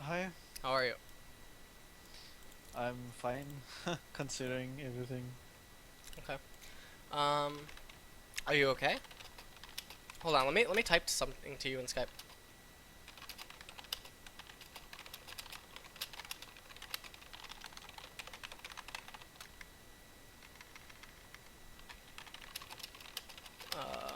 Hi. How are you? I'm fine, considering everything. Okay. Um, are you okay? Hold on, let me type something to you in Skype. Uh,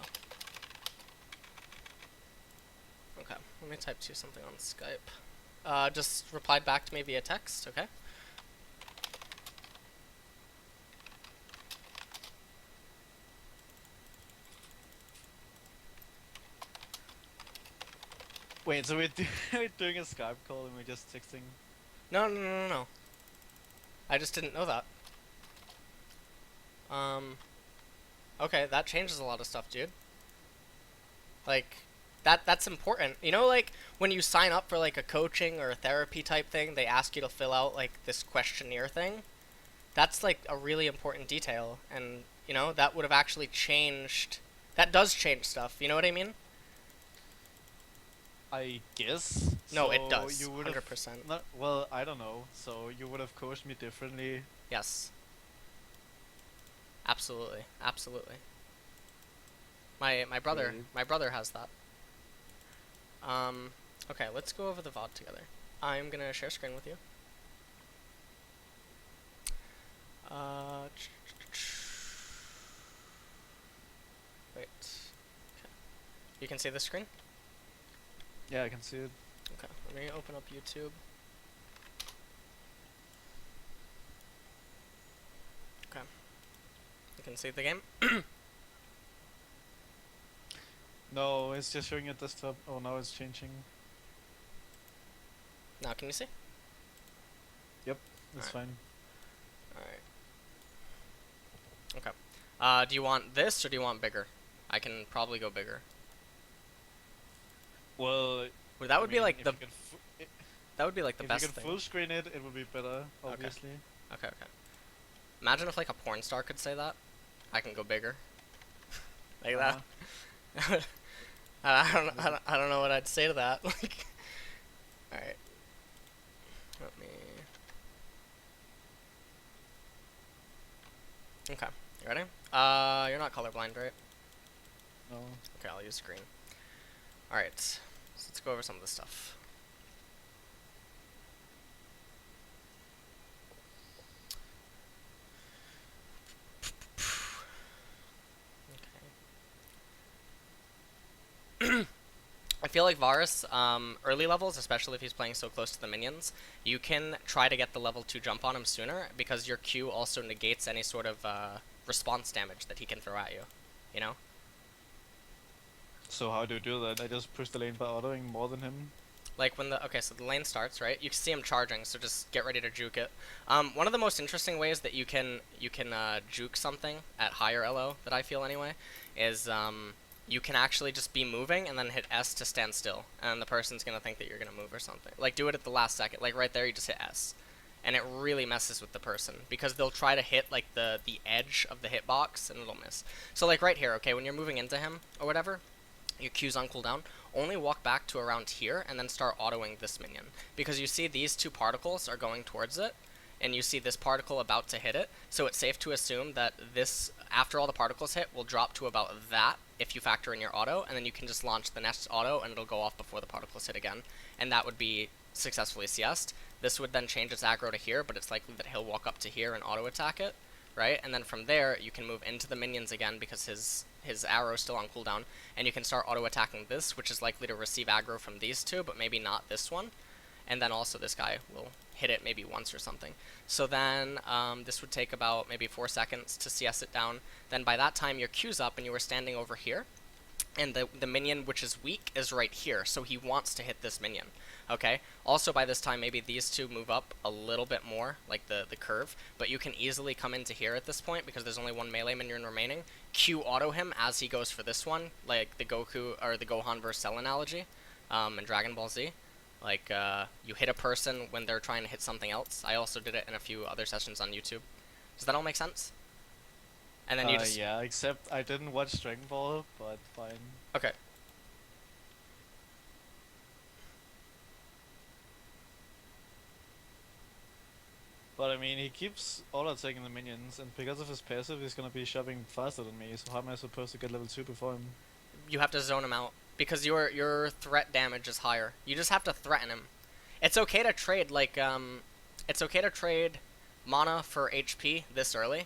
okay, let me type to you something on Skype. Just replied back to me via text, okay? Wait, so we're doing a Skype call and we're just texting? No, no, no, no, no. I just didn't know that. Um, okay, that changes a lot of stuff, dude. Like, that's important. You know, like, when you sign up for, like, a coaching or a therapy type thing, they ask you to fill out, like, this questionnaire thing. That's, like, a really important detail. And, you know, that would have actually changed... That does change stuff, you know what I mean? I guess. No, it So does. you would have 100%. not. Well, I don't know. So you would have coached me differently. Yes. Absolutely. Absolutely. Wait. My brother has that. Um okay, let's go over the VOD together. I'm going to share screen with you. Uh Wait. Okay. You can see the screen? Yeah, I can see it. Okay. Let me open up YouTube. Okay. You can see the game. No, it's just showing a desktop. Oh, now it's changing. Now can you see? Yep, All it's right. fine. All right. Okay. Do you want this or do you want bigger? I can probably go bigger. Well, Well, that I would be mean, like the that would be like the if you best can thing. full screen it, it would be better, Okay. obviously. Okay, okay. Imagine if like a porn star could say that. I can go bigger. Like Uh that. huh. I don't know what I'd say to that. Like, all right. Let me. Okay. You ready? You're not colorblind, right? No. Okay, I'll use green. All right. So let's go over some of this stuff. I feel like Varus, early levels, especially if he's playing so close to the minions, you can try to get the level 2 jump on him sooner because your Q also negates any sort of response damage that he can throw at you. You know? So how do you do that? I just push the lane by autoing more than him. Like when the okay, so the lane starts, right? You can see him charging, so just get ready to juke it. One of the most interesting ways that you can juke something at higher LO that I feel anyway is you can actually just be moving and then hit S to stand still, and the person's gonna think that you're gonna move or something. Like do it at the last second, like right there, you just hit S, and it really messes with the person because they'll try to hit like the edge of the hitbox and it'll miss. So like right here, okay, when you're moving into him or whatever, your Q's on cooldown, only walk back to around here and then start autoing this minion. Because you see these two particles are going towards it, and you see this particle about to hit it, so it's safe to assume that this, after all the particles hit, will drop to about that if you factor in your auto, and then you can just launch the next auto and it'll go off before the particles hit again, and that would be successfully CS'd. This would then change its aggro to here, but it's likely that he'll walk up to here and auto attack it, right? And then from there, you can move into the minions again because his arrow is still on cooldown, and you can start auto-attacking this, which is likely to receive aggro from these two, but maybe not this one. And then also this guy will hit it maybe once or something. So then this would take about maybe 4 seconds to CS it down. Then by that time, your Q's up and you were standing over here, and the minion which is weak is right here, so he wants to hit this minion. Okay, also by this time maybe these two move up a little bit more, like the curve, but you can easily come into here at this point because there's only one melee minion remaining. Q auto him as he goes for this one, like the Goku or the Gohan versus Cell analogy in Dragon Ball Z. Like you hit a person when they're trying to hit something else. I also did it in a few other sessions on YouTube. Does that all make sense? And then you just Yeah, except I didn't watch Dragon Ball, but fine. okay. But I mean, he keeps auto-attacking the minions, and because of his passive, he's gonna be shoving faster than me, so how am I supposed to get level 2 before him? You have to zone him out because your threat damage is higher. You just have to threaten him. It's okay to trade it's okay to trade mana for HP this early,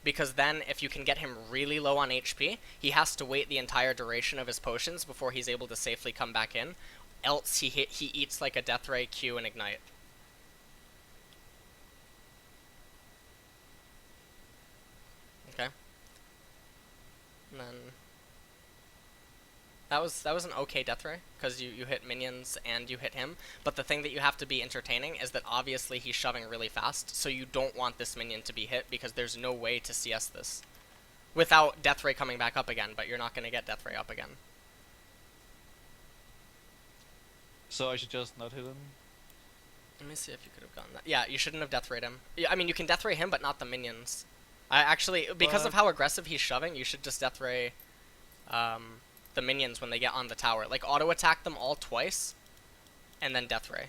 because then if you can get him really low on HP, he has to wait the entire duration of his potions before he's able to safely come back in. Else he eats like a Death Ray, Q, and Ignite. Okay. And then that was an okay Death Ray, because you hit minions and you hit him, but the thing that you have to be entertaining is that obviously he's shoving really fast, so you don't want this minion to be hit, because there's no way to CS this without Death Ray coming back up again, but you're not going to get Death Ray up again. So I should just not hit him? Let me see if you could have gotten that. Yeah, you shouldn't have Death Rayed him. I mean, you can Death Ray him, but not the minions. I actually, because of how aggressive he's shoving, you should just Death Ray the minions when they get on the tower. Like, auto-attack them all twice, and then Death Ray.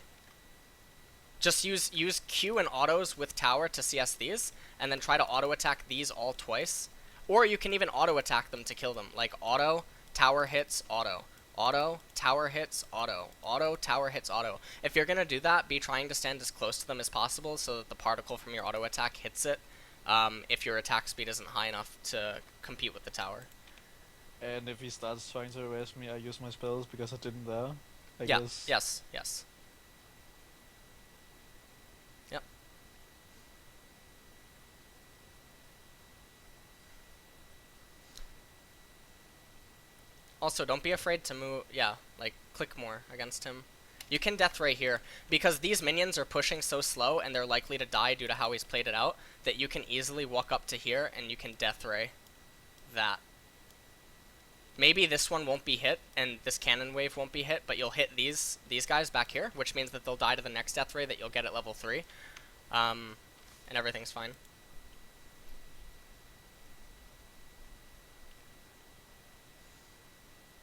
Just use Q and autos with tower to CS these, and then try to auto-attack these all twice. Or you can even auto-attack them to kill them. Like, auto, tower hits, auto. Auto, tower hits, auto. Auto, tower hits, auto. If you're going to do that, be trying to stand as close to them as possible so that the particle from your auto-attack hits it, if your attack speed isn't high enough to compete with the tower. And if he starts trying to harass me, I use my spells because I didn't there, I Yeah, guess. yes. Yep. Also, don't be afraid to move, yeah, like, click more against him. You can Death Ray here, because these minions are pushing so slow and they're likely to die due to how he's played it out, that you can easily walk up to here and you can Death Ray that. Maybe this one won't be hit, and this cannon wave won't be hit, but you'll hit these guys back here, which means that they'll die to the next Death Ray that you'll get at level 3. And everything's fine.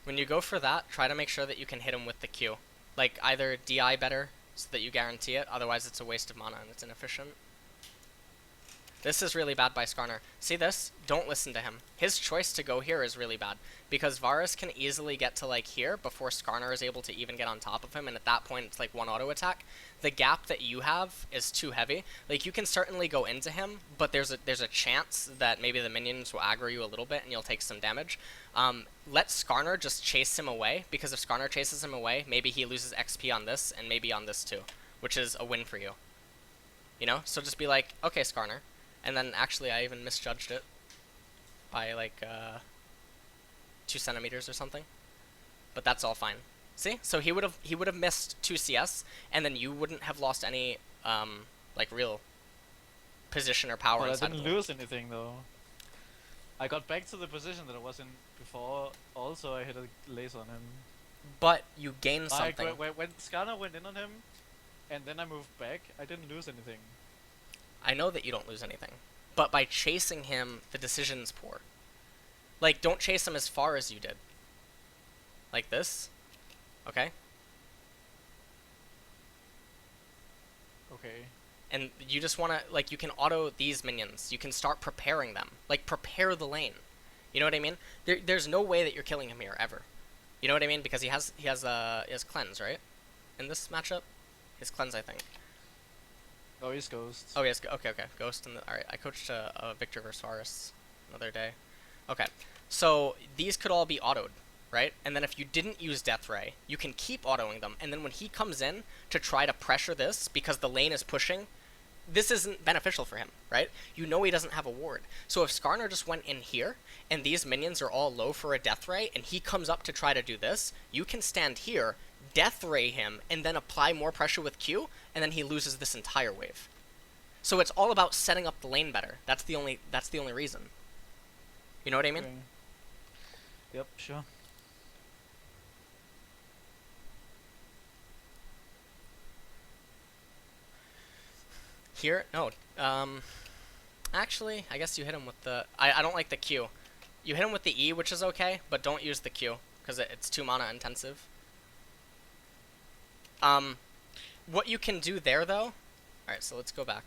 When you go for that, try to make sure that you can hit him with the Q. Like, either DI better, so that you guarantee it, otherwise it's a waste of mana and it's inefficient. This is really bad by Skarner. See this? Don't listen to him. His choice to go here is really bad, because Varus can easily get to, like, here before Skarner is able to even get on top of him, and at that point it's like one auto attack. The gap that you have is too heavy. Like, you can certainly go into him, but there's a chance that maybe the minions will aggro you a little bit and you'll take some damage. Let Skarner just chase him away, because if Skarner chases him away, maybe he loses XP on this, and maybe on this too, which is a win for you. You know? So just be like, okay, Skarner. And then, actually, I even misjudged it by, like, 2 centimeters or something. But that's all fine. See? So he would have missed 2 CS, and then you wouldn't have lost any, like, real position or power But I inside didn't lose anything, though. I got back to the position that I was in before. Also, I hit a laser on him. But you gain Like, something. when Skarner went in on him, and then I moved back, I didn't lose anything. I know that you don't lose anything. But by chasing him, the decision's poor. Like, don't chase him as far as you did. Like this. Okay? Okay. And you just want to, like, you can auto these minions. You can start preparing them. Like, prepare the lane. You know what I mean? There's no way that you're killing him here, ever. You know what I mean? Because he has cleanse, right? In this matchup? His cleanse, I think. Oh, he's Ghost. Oh, yes. Okay. Ghost in the... Alright, I coached Viktor versus Varus another day. Okay. So, these could all be autoed, right? And then if you didn't use Death Ray, you can keep autoing them. And then when he comes in to try to pressure this, because the lane is pushing, this isn't beneficial for him, right? You know he doesn't have a ward. So if Skarner just went in here, and these minions are all low for a Death Ray, and he comes up to try to do this, you can stand here, Death Ray him, and then apply more pressure with Q, and then he loses this entire wave. So it's all about setting up the lane better. That's the only reason. You know what I mean? Okay. Yep, sure. Here? No. Actually, I guess you hit him with the... I don't like the Q. You hit him with the E, which is okay, but don't use the Q, because it's too mana intensive. What you can do there, though... Alright, so let's go back.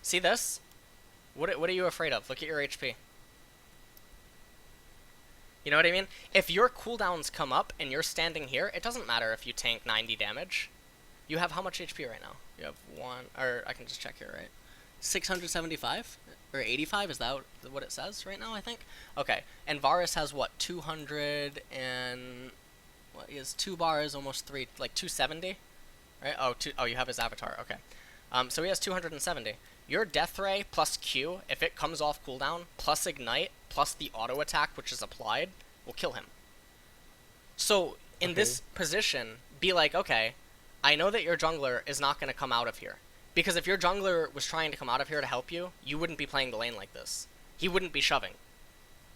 See this? What are you afraid of? Look at your HP. You know what I mean? If your cooldowns come up and you're standing here, it doesn't matter if you tank 90 damage. You have how much HP right now? You have one, or I can just check here, right? 675? Or 85, is that what it says right now, I think? Okay, and Varus has what, 200 and... What, he has 2 bars, almost 3, like 270? Right? Oh, you have his avatar, okay. So he has 270. Your Death Ray plus Q, if it comes off cooldown, plus Ignite, plus the auto attack which is applied, will kill him. So, in this position, be like, okay, I know that your jungler is not going to come out of here. Because if your jungler was trying to come out of here to help you, you wouldn't be playing the lane like this. He wouldn't be shoving.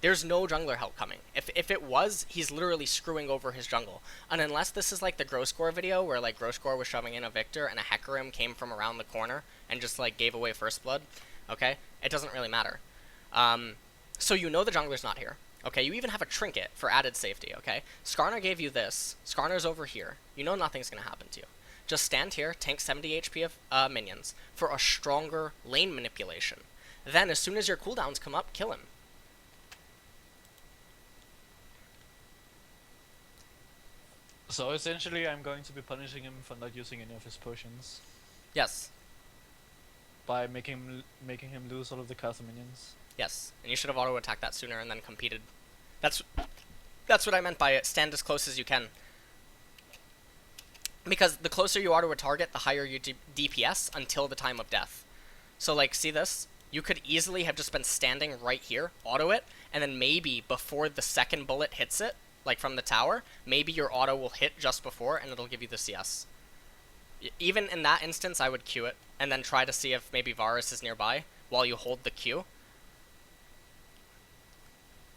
There's no jungler help coming. If it was, he's literally screwing over his jungle. And unless this is like the Groscore video, where like Groscore was shoving in a Viktor and a Hecarim came from around the corner and just like gave away first blood, okay? It doesn't really matter. So you know the jungler's not here. Okay, you even have a trinket for added safety, okay? Skarner gave you this. Skarner's over here. You know nothing's going to happen to you. Just stand here, tank 70 HP of minions for a stronger lane manipulation. Then, as soon as your cooldowns come up, kill him. So essentially I'm going to be punishing him for not using any of his potions. Yes. By making him lose all of the caster minions. Yes, and you should have auto-attacked that sooner and then competed. That's what I meant by it. Stand as close as you can. Because the closer you are to a target, the higher your DPS until the time of death. So, like, see this? You could easily have just been standing right here, auto it, and then maybe before the second bullet hits it, like from the tower, maybe your auto will hit just before and it'll give you the CS. Even in that instance, I would Q it, and then try to see if maybe Varus is nearby while you hold the Q.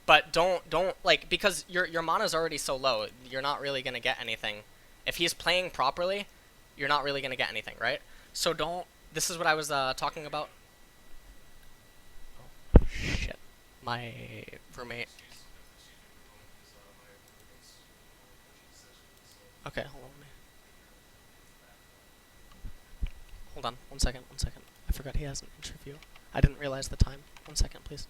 But don't, like, because your mana's already so low, you're not really going to get anything. If he's playing properly, you're not really going to get anything, right? So don't, this is what I was talking about. Oh, shit. My roommate. Okay, hold on. Hold on, one second. I forgot he has an interview. I didn't realize the time. 1 second, please.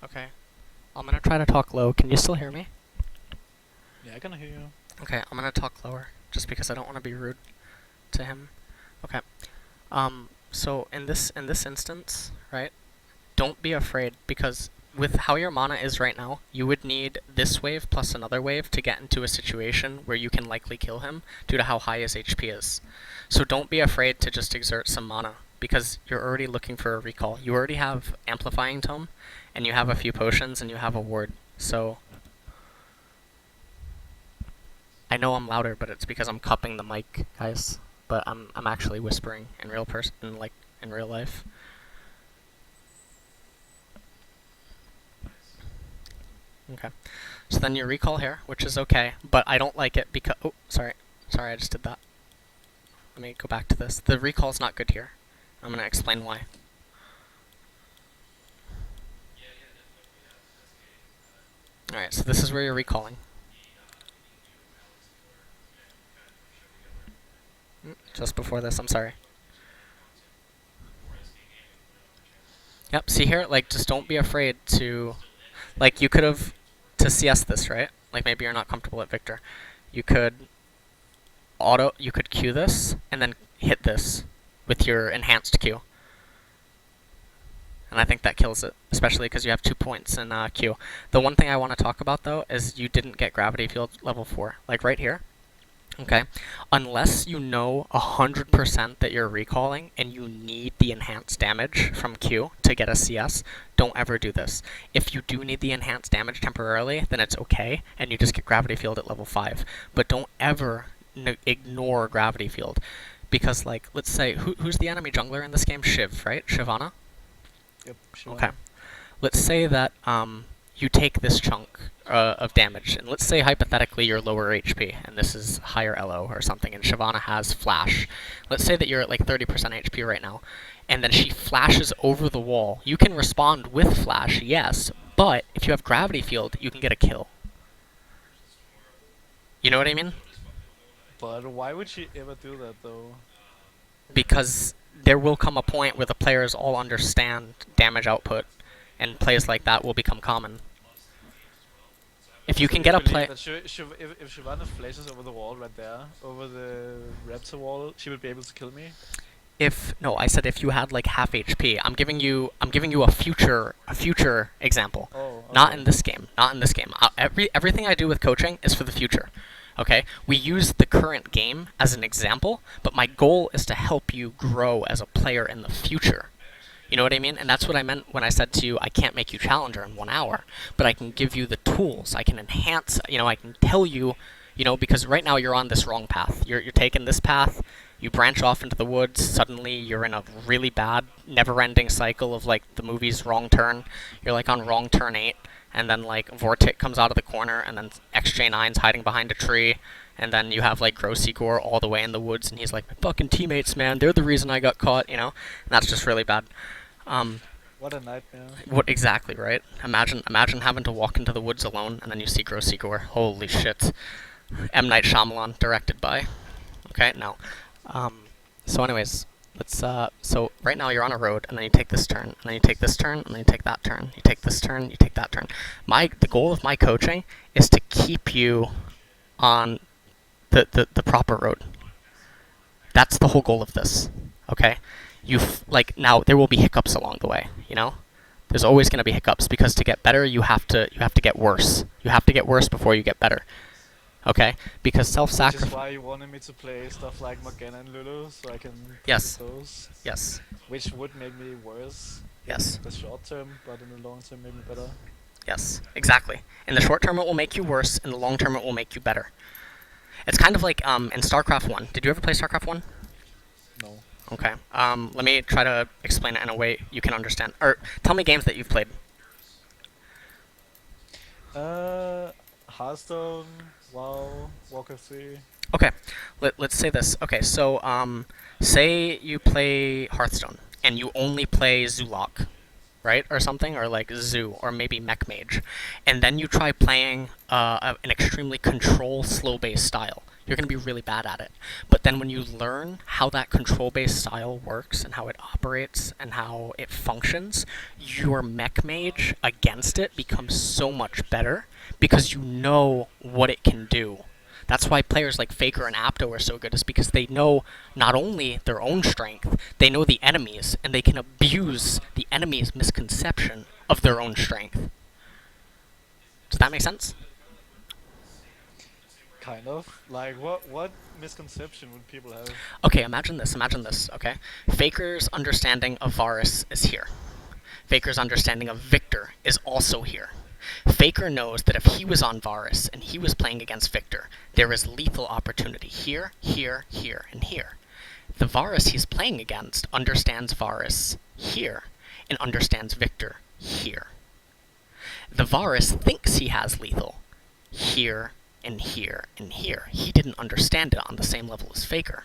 Okay. I'm gonna try to talk low. Can you still hear me? Yeah, I can hear you. Okay, I'm gonna talk lower, just because I don't want to be rude to him. Okay. So in this instance, right? Don't be afraid, because with how your mana is right now, you would need this wave plus another wave to get into a situation where you can likely kill him due to how high his HP is. So don't be afraid to just exert some mana, because you're already looking for a recall. You already have Amplifying Tome, and you have a few potions, and you have a ward. So I know I'm louder, but it's because I'm cupping the mic, guys. But I'm actually whispering in in real life. Okay. So then you recall here, which is okay, but I don't like it because sorry, I just did that. Let me go back to this. The recall is not good here. I'm gonna explain why. Alright, so this is where you're recalling. Just before this, I'm sorry. Yep, see here? Like, just don't be afraid to... Like, you could have... To CS this, right? Like, maybe you're not comfortable at Viktor. You could... You could Q this, and then hit this with your enhanced Q. And I think that kills it, especially because you have 2 points in Q. The one thing I want to talk about, though, is you didn't get Gravity Field level 4. Like, right here. Okay, unless you know 100% that you're recalling and you need the enhanced damage from Q to get a CS, don't ever do this. If you do need the enhanced damage temporarily, then it's okay, and you just get Gravity Field at level 5. But don't ever ignore Gravity Field, because, like, let's say, who's the enemy jungler in this game? Shiv, right? Shyvana? Yep, Shyvana. Okay. Let's say that you take this chunk of damage, and let's say hypothetically you're lower HP, and this is higher LO or something, and Shyvana has Flash. Let's say that you're at like 30% HP right now, and then she flashes over the wall. You can respond with Flash, yes, but if you have Gravity Field, you can get a kill. You know what I mean? But why would she ever do that though? Because there will come a point where the players all understand damage output, and plays like that will become common. If you So can you get a believe play, that if Shyvana flashes over the wall right there, over the raptor wall, she would be able to kill me? if no, I said if you had like half HP. I'm giving you a future example. Oh, Not okay. in this game. Not in this game. Everything I do with coaching is for the future. Okay? We use the current game as an example, but my goal is to help you grow as a player in the future. You know what I mean? And that's what I meant when I said to you, I can't make you challenger in 1 hour, but I can give you the tools. I can enhance, I can tell you, because right now you're on this wrong path. You're taking this path, you branch off into the woods, suddenly you're in a really bad, never-ending cycle of, like, the movie's Wrong Turn. You're, like, on Wrong Turn 8, and then, like, Vortic comes out of the corner, and then XJ9's hiding behind a tree, and then you have, like, Grosigor all the way in the woods, and he's like, my fucking teammates, man, they're the reason I got caught, And that's just really bad. What a nightmare. What exactly, right? Imagine having to walk into the woods alone, and then you see Grosigor. Holy shit. M. Night Shyamalan, directed by. Okay, no. So anyways, so right now you're on a road, and then you take this turn, and then you take this turn, and then you take that turn. You take this turn, you take that turn. The goal of my coaching is to keep you on the proper road. That's the whole goal of this, okay? Now there will be hiccups along the way, There's always going to be hiccups because to get better, you have to get worse. You have to get worse before you get better. Okay? Because Which self-sacrifice. is why you wanted me to play stuff like Morgana and Lulu, so I can Yes. practice those. Yes. Which would make me worse Yes. in the short term, but in the long term, make me better. Yes. Exactly. In the short term, it will make you worse. In the long term, it will make you better. It's kind of like in StarCraft 1. Did you ever play StarCraft 1? No. Okay. Let me try to explain it in a way you can understand. Or tell me games that you've played. Hearthstone, WoW, Warcraft 3. Okay. Let's say this. Okay, so say you play Hearthstone and you only play Zulok, right, or something, or like Zoo, or maybe Mech Mage, and then you try playing an extremely control slow-based style. You're going to be really bad at it. But then when you learn how that control-based style works and how it operates and how it functions, your Mech Mage against it becomes so much better because you know what it can do. That's why players like Faker and Apto are so good, is because they know not only their own strength, they know the enemy's, and they can abuse the enemy's misconception of their own strength. Does that make sense? Kind of. Like, what misconception would people have? Okay, imagine this, okay? Faker's understanding of Varus is here. Faker's understanding of Viktor is also here. Faker knows that if he was on Varus and he was playing against Viktor, there is lethal opportunity here, here, here, and here. The Varus he's playing against understands Varus here and understands Viktor here. The Varus thinks he has lethal here and here and here. He didn't understand it on the same level as Faker,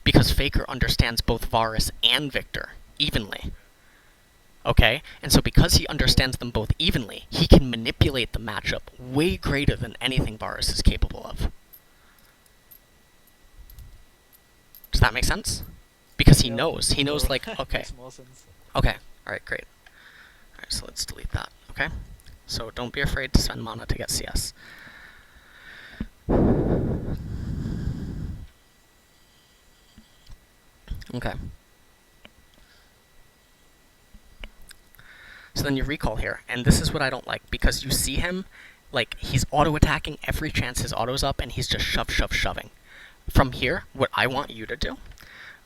because Faker understands both Varus and Viktor evenly. Okay? And so because he understands them both evenly, he can manipulate the matchup way greater than anything Varus is capable of. Does that make sense? Because he Yeah, knows. He knows, like, okay. Makes more sense. Okay. Alright, great. Alright, so let's delete that. Okay? So don't be afraid to spend mana to get CS. Okay. So then you recall here, and this is what I don't like, because you see him, like, he's auto-attacking every chance his auto's up, and he's just shoving. From here, what I want you to do,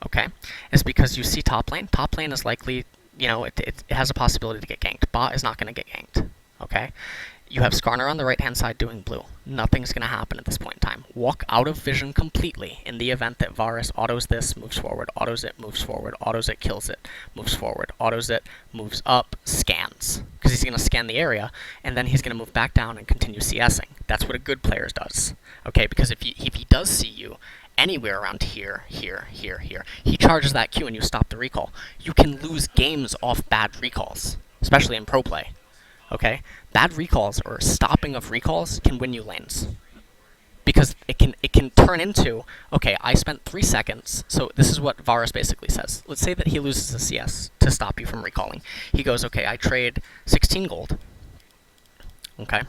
okay, is because you see top lane is likely, it has a possibility to get ganked. Bot is not going to get ganked, okay? You have Skarner on the right-hand side doing blue. Nothing's going to happen at this point in time. Walk out of vision completely in the event that Varus autos this, moves forward, autos it, moves forward, autos it, kills it, moves forward, autos it, moves up, scans. Because he's going to scan the area, and then he's going to move back down and continue CSing. That's what a good player does. Okay, because if he does see you anywhere around here, he charges that Q and you stop the recall. You can lose games off bad recalls, especially in pro play. Okay? Bad recalls or stopping of recalls can win you lanes. because it can turn into, okay, I spent 3 seconds. So this is what Varus basically says. Let's say that he loses a CS to stop you from recalling. He goes, okay, I trade 16 gold. Okay.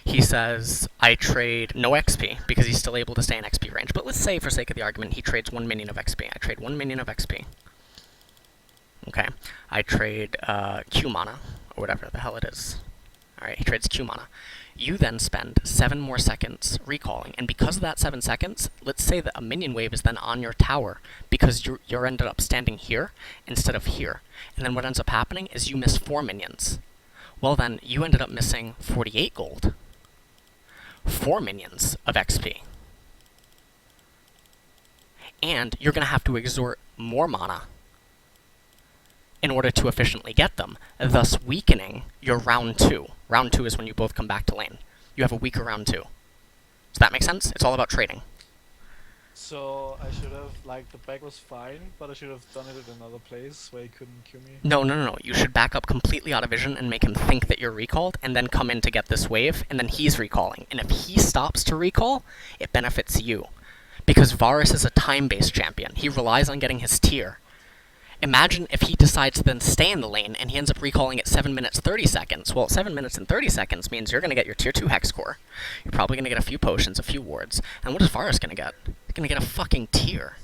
He says, I trade no XP, because he's still able to stay in XP range. But let's say, for sake of the argument, he trades 1 minion of XP. I trade 1 minion of XP. Okay. I trade Q mana, or whatever the hell it is. Alright, he trades Q mana. You then spend 7 more seconds recalling, and because of that 7 seconds, let's say that a minion wave is then on your tower, because you're ended up standing here instead of here. And then what ends up happening is you miss 4 minions. Well then, you ended up missing 48 gold. 4 minions of XP. And you're going to have to exert more mana in order to efficiently get them, thus weakening your round 2. Round 2 is when you both come back to lane. You have a weaker round 2. Does that make sense? It's all about trading. So I should have, like, the back was fine, but I should have done it in another place where he couldn't kill me. No. You should back up completely out of vision and make him think that you're recalled, and then come in to get this wave, and then he's recalling. And if he stops to recall, it benefits you. Because Varus is a time-based champion. He relies on getting his tier. Imagine if he decides to then stay in the lane, and he ends up recalling at 7 minutes 30 seconds. Well, 7 minutes and 30 seconds means you're going to get your tier 2 hex core. You're probably going to get a few potions, a few wards. And what is Varus going to get? He's going to get a fucking tier.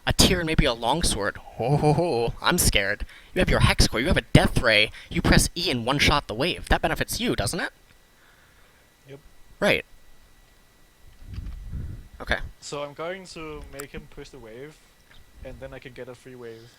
A tier and maybe a longsword. Oh, I'm scared. You have your hex core, you have a death ray, you press E and one-shot the wave. That benefits you, doesn't it? Yep. Right. Okay. So I'm going to make him push the wave, and then I can get a free wave.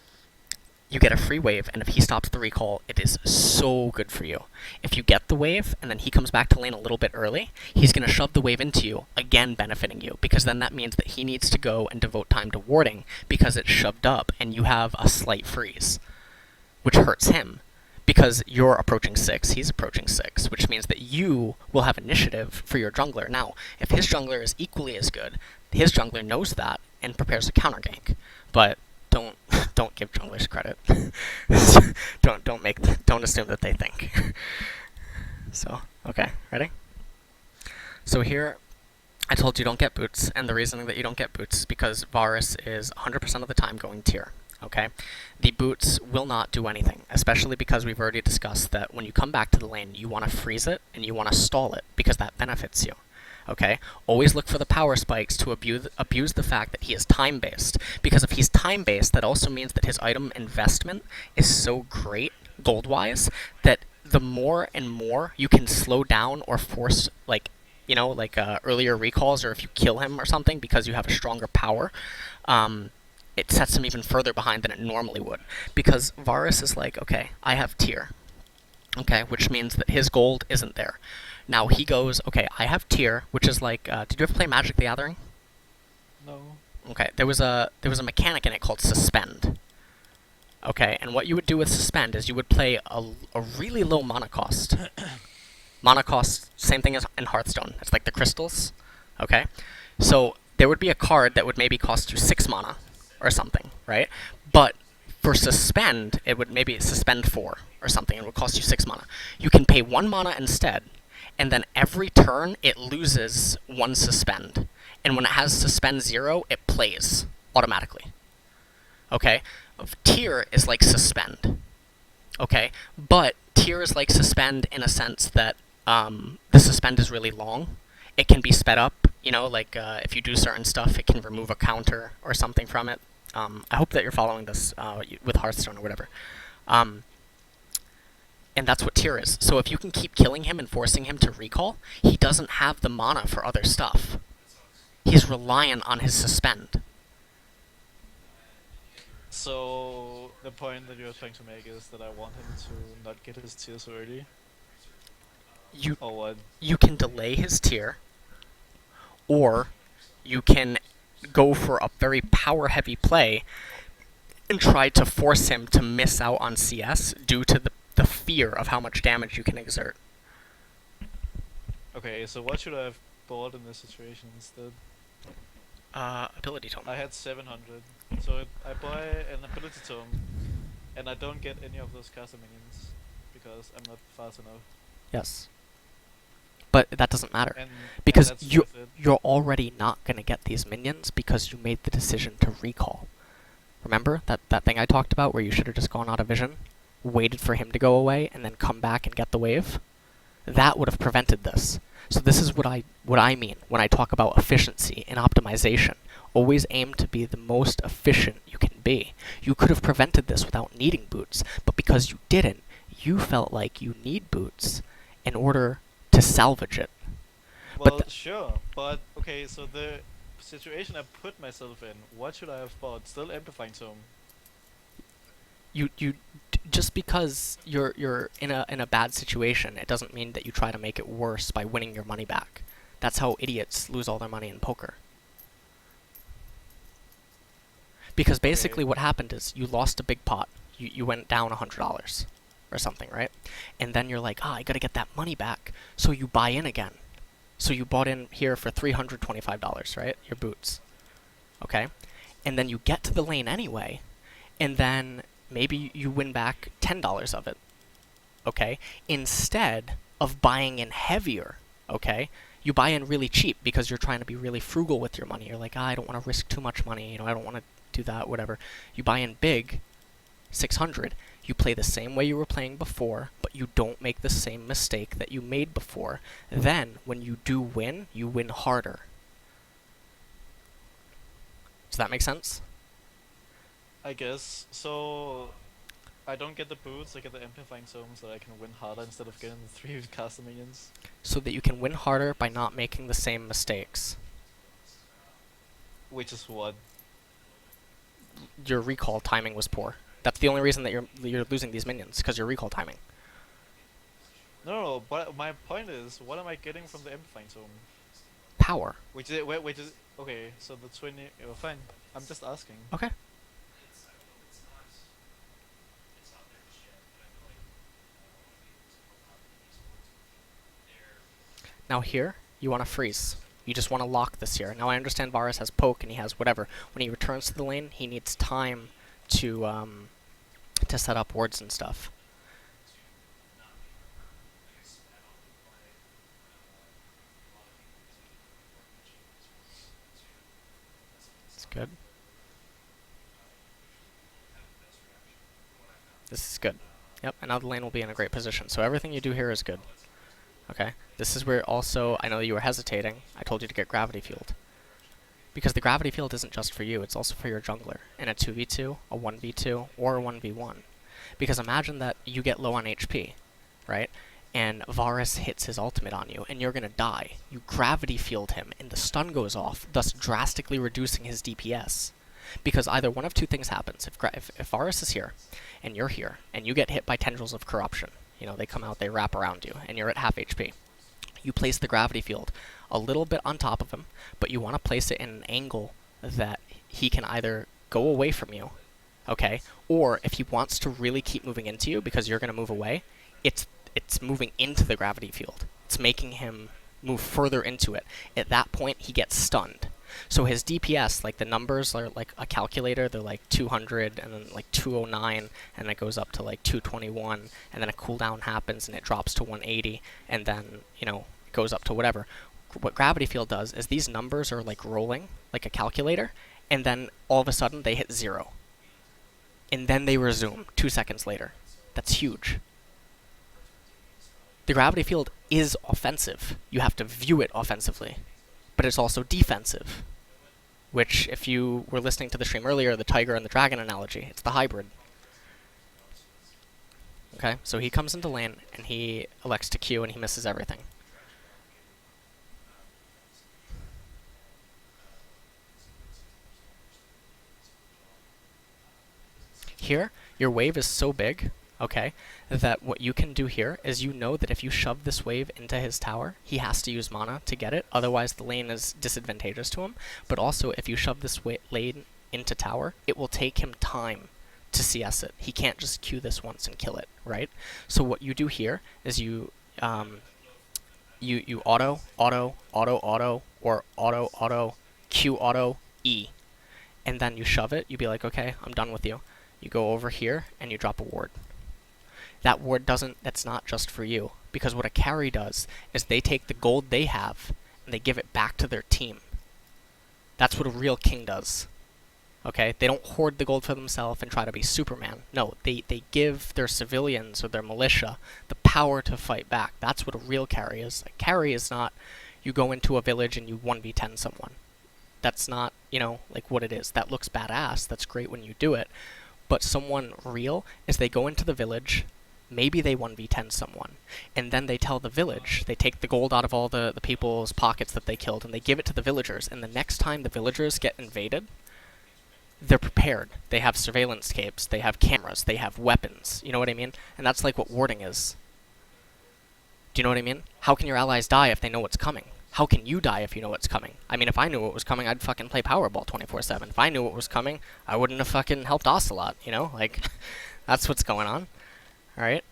You get a free wave, and if he stops the recall, it is so good for you. If you get the wave, and then he comes back to lane a little bit early, he's going to shove the wave into you, again benefiting you, because then that means that he needs to go and devote time to warding, because it's shoved up, and you have a slight freeze, which hurts him, because you're approaching 6, he's approaching 6, which means that you will have initiative for your jungler. Now, if his jungler is equally as good, his jungler knows that, and prepares a counter gank, but don't give junglers credit. don't assume that they think. So, okay, ready? So here, I told you don't get boots, and the reason that you don't get boots is because Varus is 100% of the time going tier. Okay? The boots will not do anything, especially because we've already discussed that when you come back to the lane, you want to freeze it and you want to stall it, because that benefits you. Okay? Always look for the power spikes to abuse the fact that he is time-based. Because if he's time-based, that also means that his item investment is so great, gold-wise, that the more and more you can slow down or force, like, you know, like earlier recalls, or if you kill him or something because you have a stronger power, it sets him even further behind than it normally would. Because Varus is like, okay, I have tier. Okay, which means that his gold isn't there. Now he goes, okay, I have tier, which is like, did you ever play Magic the Gathering? No. Okay, there was a mechanic in it called Suspend. Okay, and what you would do with Suspend is you would play a really low mana cost. Mana cost, same thing as in Hearthstone. It's like the crystals. Okay? So there would be a card that would maybe cost you 6 mana or something, right? But for Suspend, it would maybe Suspend 4 or something. It would cost you 6 mana. You can pay 1 mana instead, and then every turn it loses 1 Suspend. And when it has Suspend 0, it plays automatically. Okay? Tier is like Suspend. Okay? But tier is like Suspend in a sense that the Suspend is really long. It can be sped up, you know, like if you do certain stuff, it can remove a counter or something from it. I hope that you're following this with Hearthstone or whatever. And that's what tier is. So if you can keep killing him and forcing him to recall, he doesn't have the mana for other stuff. He's reliant on his Suspend. So the point that you're trying to make is that I want him to not get his tier so early? Or what? You can delay his tier, or you can go for a very power-heavy play and try to force him to miss out on CS due to the fear of how much damage you can exert. Okay, so what should I have bought in this situation instead? Ability tome. I had 700, so I buy an ability tome, and I don't get any of those caster minions, because I'm not fast enough. Yes. But that doesn't matter. And Because that's worth it. you're already not going to get these minions because you made the decision to recall. Remember that thing I talked about where you should have just gone out of vision, waited for him to go away, and then come back and get the wave? That would have prevented this. So this is what I mean when I talk about efficiency and optimization. Always aim to be the most efficient you can be. You could have prevented this without needing boots, but because you didn't, you felt like you need boots in order to salvage it. Well, sure, but okay, so the situation I put myself in, what should I have bought? Still amplifying tome. Just because you're in a bad situation, it doesn't mean that you try to make it worse by winning your money back. That's how idiots lose all their money in poker. Because basically what happened is you lost a big pot. You went down $100 or something, right? And then you're like, I gotta get that money back. So you buy in again. So you bought in here for $325, right? Your boots. Okay? And then you get to the lane anyway, and then maybe you win back $10 of it. Okay? Instead of buying in heavier, okay? You buy in really cheap because you're trying to be really frugal with your money. You're like, I don't want to risk too much money, I don't want to do that, whatever. You buy in big, 600. You play the same way you were playing before, but you don't make the same mistake that you made before. Then, when you do win, you win harder. Does that make sense? I guess. So, I don't get the boots, I get the amplifying tome so I can win harder instead of getting the 3 caster minions. So that you can win harder by not making the same mistakes. Which is what? Your recall timing was poor. That's the only reason that you're losing these minions, because your recall timing. No, but my point is, what am I getting from the amplifying tome? Power. Which is okay. So the 20. Oh, fine. I'm just asking. Okay. Now here, you want to freeze. You just want to lock this here. Now I understand Varus has poke and he has whatever. When he returns to the lane, he needs time to set up wards and stuff. It's good. This is good. Yep, and now the lane will be in a great position. So everything you do here is good. Okay? This is where also, I know you were hesitating. I told you to get gravity field. Because the gravity field isn't just for you, it's also for your jungler. In a 2v2, a 1v2, or a 1v1. Because imagine that you get low on HP, right? And Varus hits his ultimate on you, and you're gonna die. You gravity field him, and the stun goes off, thus drastically reducing his DPS. Because either one of two things happens. If Varus is here, and you're here, and you get hit by tendrils of corruption, they come out, they wrap around you, and you're at half HP. You place the gravity field a little bit on top of him, but you want to place it in an angle that he can either go away from you, okay, or if he wants to really keep moving into you because you're going to move away, it's moving into the gravity field. It's making him move further into it. At that point, he gets stunned. So his DPS, like the numbers are like a calculator, they're like 200 and then like 209 and it goes up to like 221 and then a cooldown happens and it drops to 180 and then, it goes up to whatever. What gravity field does is these numbers are like rolling like a calculator and then all of a sudden they hit 0. And then they resume 2 seconds later. That's huge. The gravity field is offensive. You have to view it offensively. But it's also defensive, which, if you were listening to the stream earlier, the tiger and the dragon analogy, it's the hybrid. Okay, so he comes into lane, and he elects to Q, and he misses everything. Here, your wave is so big, okay, that what you can do here is that if you shove this wave into his tower, he has to use mana to get it, otherwise the lane is disadvantageous to him. But also, if you shove this lane into tower, it will take him time to CS it. He can't just Q this once and kill it, right? So what you do here is you auto, or auto, Q auto, E. And then you shove it, you be like, okay, I'm done with you. You go over here, and you drop a ward. that ward doesn't, that's not just for you. Because what a carry does is they take the gold they have and they give it back to their team. That's what a real king does. Okay? They don't hoard the gold for themselves and try to be Superman. No, they give their civilians or their militia the power to fight back. That's what a real carry is. A carry is not you go into a village and you 1v10 someone. That's not, you know, like what it is. That looks badass. That's great when you do it. But someone real is they go into the village, maybe they 1v10 someone, and then they tell the village, they take the gold out of all the people's pockets that they killed, and they give it to the villagers, and the next time the villagers get invaded, they're prepared. They have surveillance capes, they have cameras, they have weapons. You know what I mean? And that's like what warding is. Do you know what I mean? How can your allies die if they know what's coming? How can you die if you know what's coming? I mean, if I knew what was coming, I'd fucking play Powerball 24/7. If I knew what was coming, I wouldn't have fucking helped Ocelot, you know? Like, that's what's going on. Alright?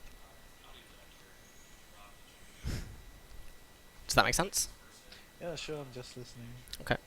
Does that make sense? Yeah, sure. I'm just listening. Okay.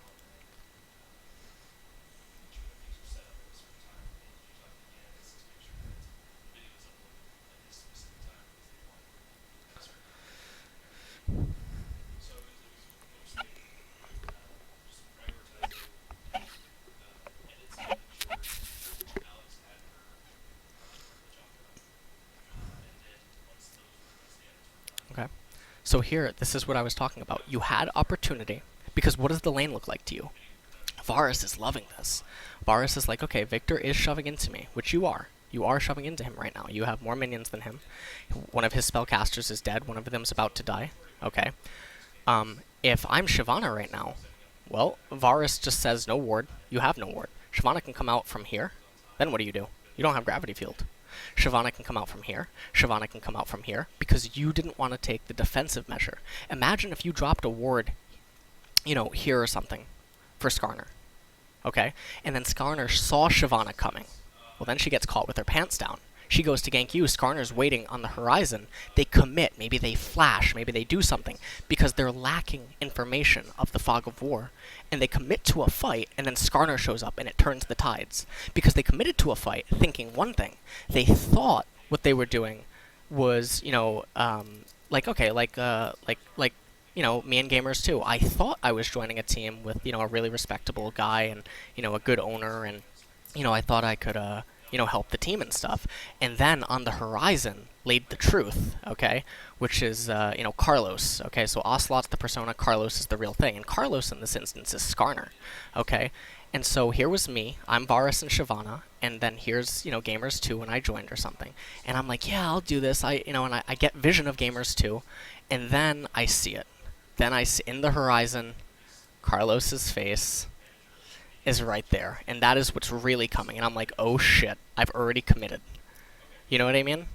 Okay. So here, this is what I was talking about. You had opportunity, because what does the lane look like to you? Varus is loving this. Varus is like, okay, Viktor is shoving into me, which you are. You are shoving into him right now. You have more minions than him. One of his spellcasters is dead. One of them is about to die. Okay. If I'm Shyvana right now, well, Varus just says no ward. You have no ward. Shyvana can come out from here. Then what do? You don't have gravity field. Shyvana can come out from here. Shyvana can come out from here because you didn't want to take the defensive measure. Imagine if you dropped a ward, you know, here or something for Skarner. Okay? And then Skarner saw Shyvana coming. Well, then she gets caught with her pants down. She goes to gank you. Skarner's waiting on the horizon. They commit. Maybe they flash. Maybe they do something because they're lacking information of the fog of war. And they commit to a fight, and then Skarner shows up, and it turns the tides. Because they committed to a fight thinking one thing. They thought what they were doing was, you know, you know, me and gamers too. I thought I was joining a team with, you know, a really respectable guy and, you know, a good owner, and, you know, I thought I could, you know, help the team and stuff. And then on the horizon laid the truth, okay, which is, you know, Carlos, okay, so Ocelot's the persona, Carlos is the real thing, and Carlos in this instance is Skarner, okay, and so here was me, I'm Varus and Shyvana, and then here's, you know, Gamers 2 when I joined or something, and I'm like, yeah, I'll do this, you know, and I get vision of Gamers 2, and then I see it. Then I see in the horizon, Carlos's face is right there, and that is what's really coming, and I'm like, oh shit, I've already committed. You know what I mean?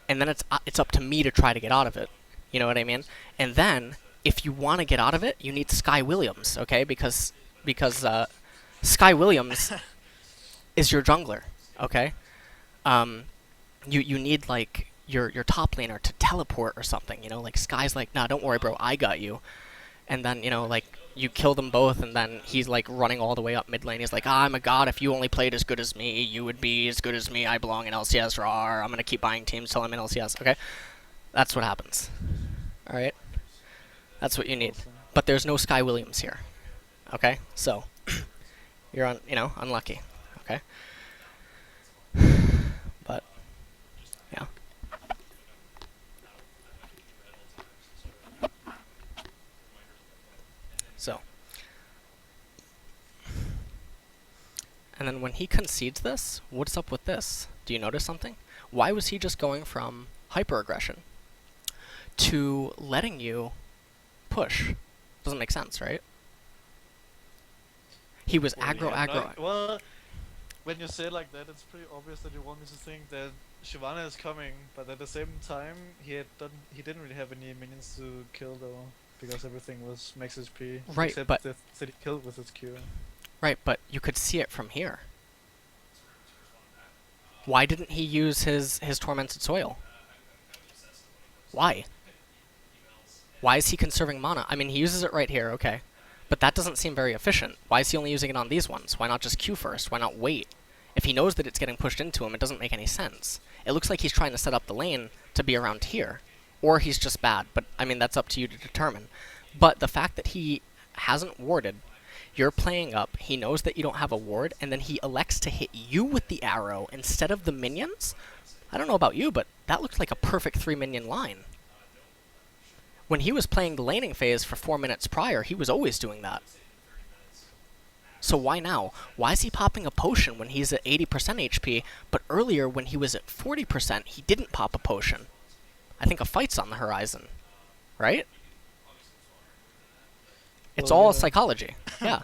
And then it's up to me to try to get out of it. You know what I mean? And then, if you want to get out of it, you need Sky Williams, okay? Because Sky Williams is your jungler, okay? You need, like, your top laner to teleport or something, you know? Like, Sky's like, nah, don't worry, bro, I got you. And then, you know, like, you kill them both, and then he's, like, running all the way up mid lane. He's like, I'm a god. If you only played as good as me, you would be as good as me. I belong in LCS. Rawr. I'm going to keep buying teams till I'm in LCS. Okay? That's what happens. Alright? That's what you need. But there's no Sky Williams here. Okay? So, you're, you know, unlucky. Okay? But, yeah. So. And then when he concedes this, what's up with this? Do you notice something? Why was he just going from hyper-aggression to letting you push? Doesn't make sense, right? He was aggro. Well, when you say it like that, it's pretty obvious that you want me to think that Shyvana is coming, but at the same time, he didn't really have any minions to kill though, because everything was max HP, right, except but that he killed with his Q. Right, but you could see it from here. Why didn't he use his tormented soil? Why? Why is he conserving mana? I mean, he uses it right here, okay. But that doesn't seem very efficient. Why is he only using it on these ones? Why not just Q first? Why not wait If he knows that it's getting pushed into him, it doesn't make any sense. It looks like he's trying to set up the lane to be around here. Or he's just bad, but I mean, that's up to you to determine. But the fact that he hasn't warded, you're playing up, he knows that you don't have a ward, and then he elects to hit you with the arrow instead of the minions? I don't know about you, but that looked like a perfect 3-minion line. When he was playing the laning phase for 4 minutes prior, he was always doing that. So why now? Why is he popping a potion when he's at 80% HP, but earlier when he was at 40%, he didn't pop a potion? I think a fight's on the horizon, right? It's Well, all yeah. psychology, yeah.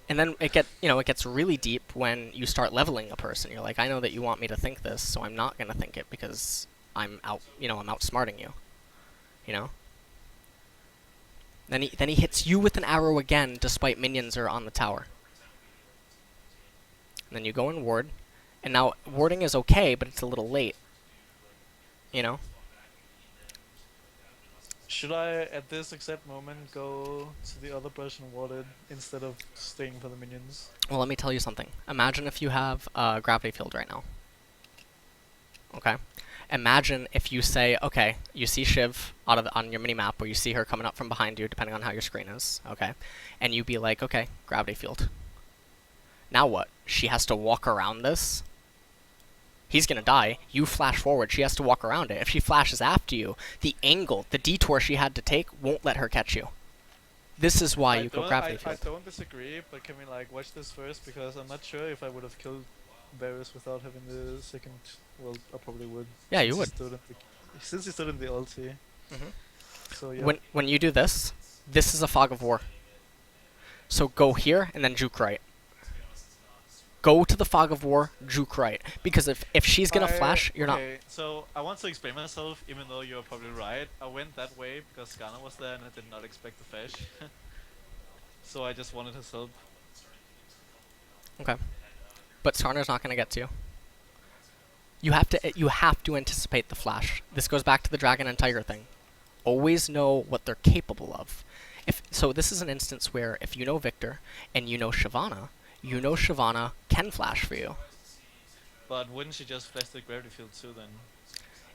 And then it gets really deep when you start leveling a person. You're like, I know that you want me to think this, so I'm not gonna think it because I'm outsmarting you. You know? Then he hits you with an arrow again, despite minions are on the tower. And then you go and ward, and now warding is okay, but it's a little late. You know? Should I, at this exact moment, go to the other person warded instead of staying for the minions? Well, let me tell you something. Imagine if you have a gravity field right now. Okay? Imagine if you say, okay, you see Shiv on your mini-map, or you see her coming up from behind you, depending on how your screen is, okay? And you be like, okay, gravity field. Now what? She has to walk around this? He's gonna die. You flash forward, she has to walk around it. If she flashes after you, the angle, the detour she had to take won't let her catch you. This is why you go gravity I field. don't disagree, but can we like watch this first? Because I'm not sure if I would have killed Varus without having the second. Well, I probably would. Yeah, you would. Since he stood in the ulti. So yeah. When you do this, this is a fog of war. So go here and then juke right. Go to the fog of war, juke right. Because if she's gonna flash, you're not. Okay, so I want to explain myself, even though you're probably right. I went that way because Skarner was there and I did not expect the flash. So I just wanted his help. Okay. But Skarner's not gonna get to you. You have to anticipate the flash. This goes back to the Dragon and Tiger thing. Always know what they're capable of. So this is an instance where if you know Viktor and you know Shyvana can flash for you. But wouldn't she just flash the gravity field too then?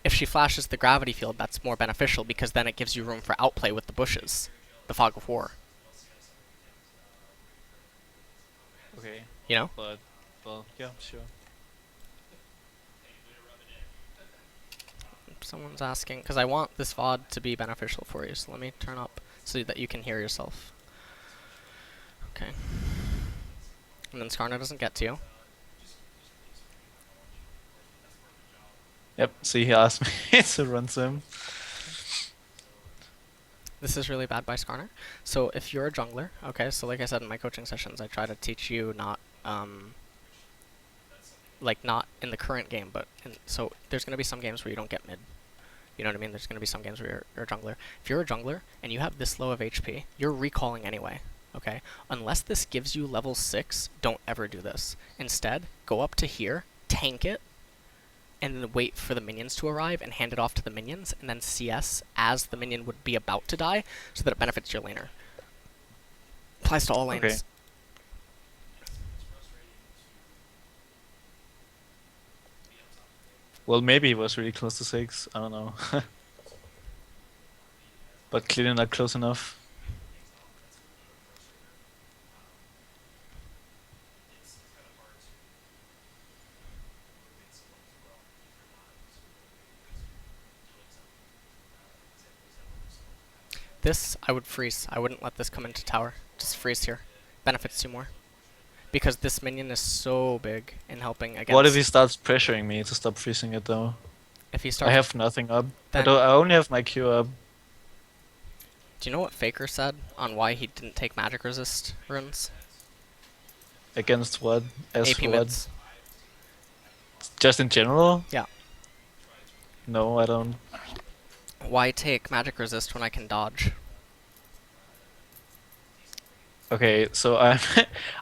If she flashes the gravity field, that's more beneficial because then it gives you room for outplay with the bushes. The fog of war. Okay. You know? But, well, yeah, sure. Someone's asking, because I want this VOD to be beneficial for you, so let me turn up so that you can hear yourself. Okay. And then Skarner doesn't get to you. Yep, see, he asked me to run to him. This is really bad by Skarner. So if you're a jungler, okay, so like I said in my coaching sessions, I try to teach you not, not in the current game, but so there's going to be some games where you don't get mid. You know what I mean? There's going to be some games where you're a jungler. If you're a jungler and you have this low of HP, you're recalling anyway, okay? Unless this gives you level 6, don't ever do this. Instead, go up to here, tank it, and then wait for the minions to arrive and hand it off to the minions, and then CS as the minion would be about to die, so that it benefits your laner. Applies to all lanes. Okay. Well, maybe he was really close to 6, I don't know. But clearly not close enough. This, I would freeze. I wouldn't let this come into tower. Just freeze here. Benefits you more. Because this minion is so big in helping against... What if he starts pressuring me to stop freezing it though? If he starts... I have nothing up. Then, I only have my Q up. do you know what Faker said on why he didn't take magic resist runes? Against what? As AP for mids. what? Just in general? Yeah. No, I don't. Why take magic resist when I can dodge? Okay, so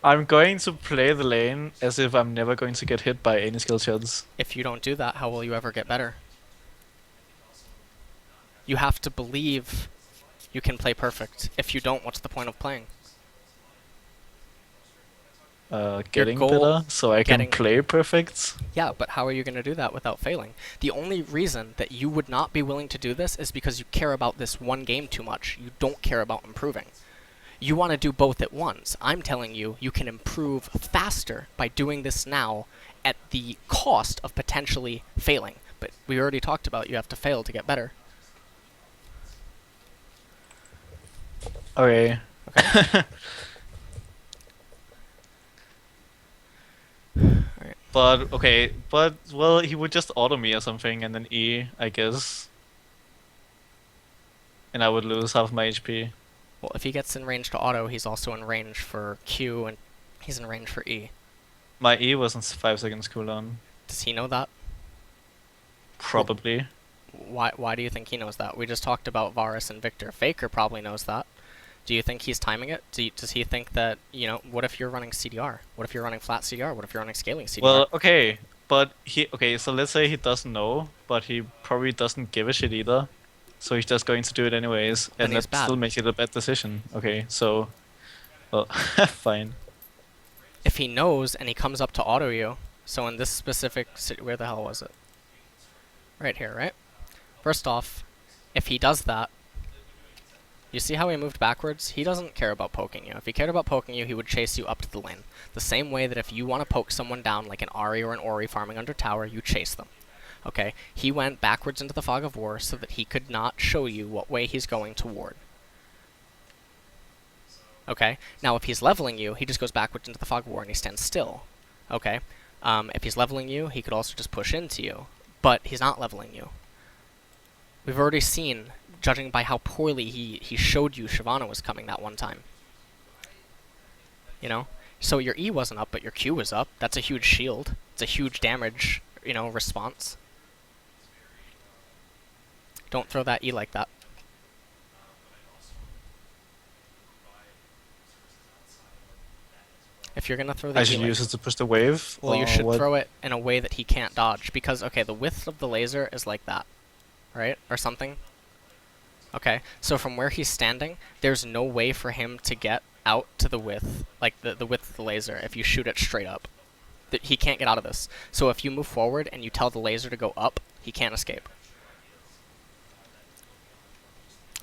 I'm going to play the lane as if I'm never going to get hit by any skill shots. If you don't do that, how will you ever get better? You have to believe you can play perfect. If you don't, what's the point of playing? Your getting goal, better, so I can getting play perfect. Yeah, but how are you going to do that without failing? The only reason that you would not be willing to do this is because you care about this one game too much. You don't care about improving. You want to do both at once. I'm telling you, you can improve faster by doing this now at the cost of potentially failing. But we already talked about you have to fail to get better. Okay. Okay? Alright. But okay, but well, he would just auto me or something, and then E, I guess, and I would lose half my HP. Well, if he gets in range to auto, he's also in range for Q, and he's in range for E. My E was on 5 seconds cooldown. Does he know that? Probably. Why do you think he knows that? We just talked about Varus and Viktor. Faker probably knows that. Do you think he's timing it? Does he think that, what if you're running CDR? What if you're running flat CDR? What if you're running scaling CDR? Well, okay, but so let's say he doesn't know, but he probably doesn't give a shit either. So he's just going to do it anyways, and he's that bad. still makes it a bad decision. Okay, so, well, fine. If he knows and he comes up to auto you, so in this specific where the hell was it? Right here, right? First off, if he does that, you see how he moved backwards? He doesn't care about poking you. If he cared about poking you, he would chase you up to the lane. The same way that if you want to poke someone down, like an Ahri or an Ori farming under tower, you chase them. Okay? He went backwards into the Fog of War so that he could not show you what way he's going toward. Okay? Now, if he's leveling you, he just goes backwards into the Fog of War and he stands still. Okay? If he's leveling you, he could also just push into you. But he's not leveling you. We've already seen, judging by how poorly he showed you Shyvana was coming that one time. So your E wasn't up, but your Q was up. That's a huge shield. It's a huge damage, response. Don't throw that E like that. If you're gonna throw the I E should like use it to push the wave. well, you should what? throw it in a way that he can't dodge, because, okay, the width of the laser is like that, right? Or something. Okay, so from where he's standing, there's no way for him to get out to the width, like the width of the laser, if you shoot it straight up. He can't get out of this. So if you move forward and you tell the laser to go up, he can't escape.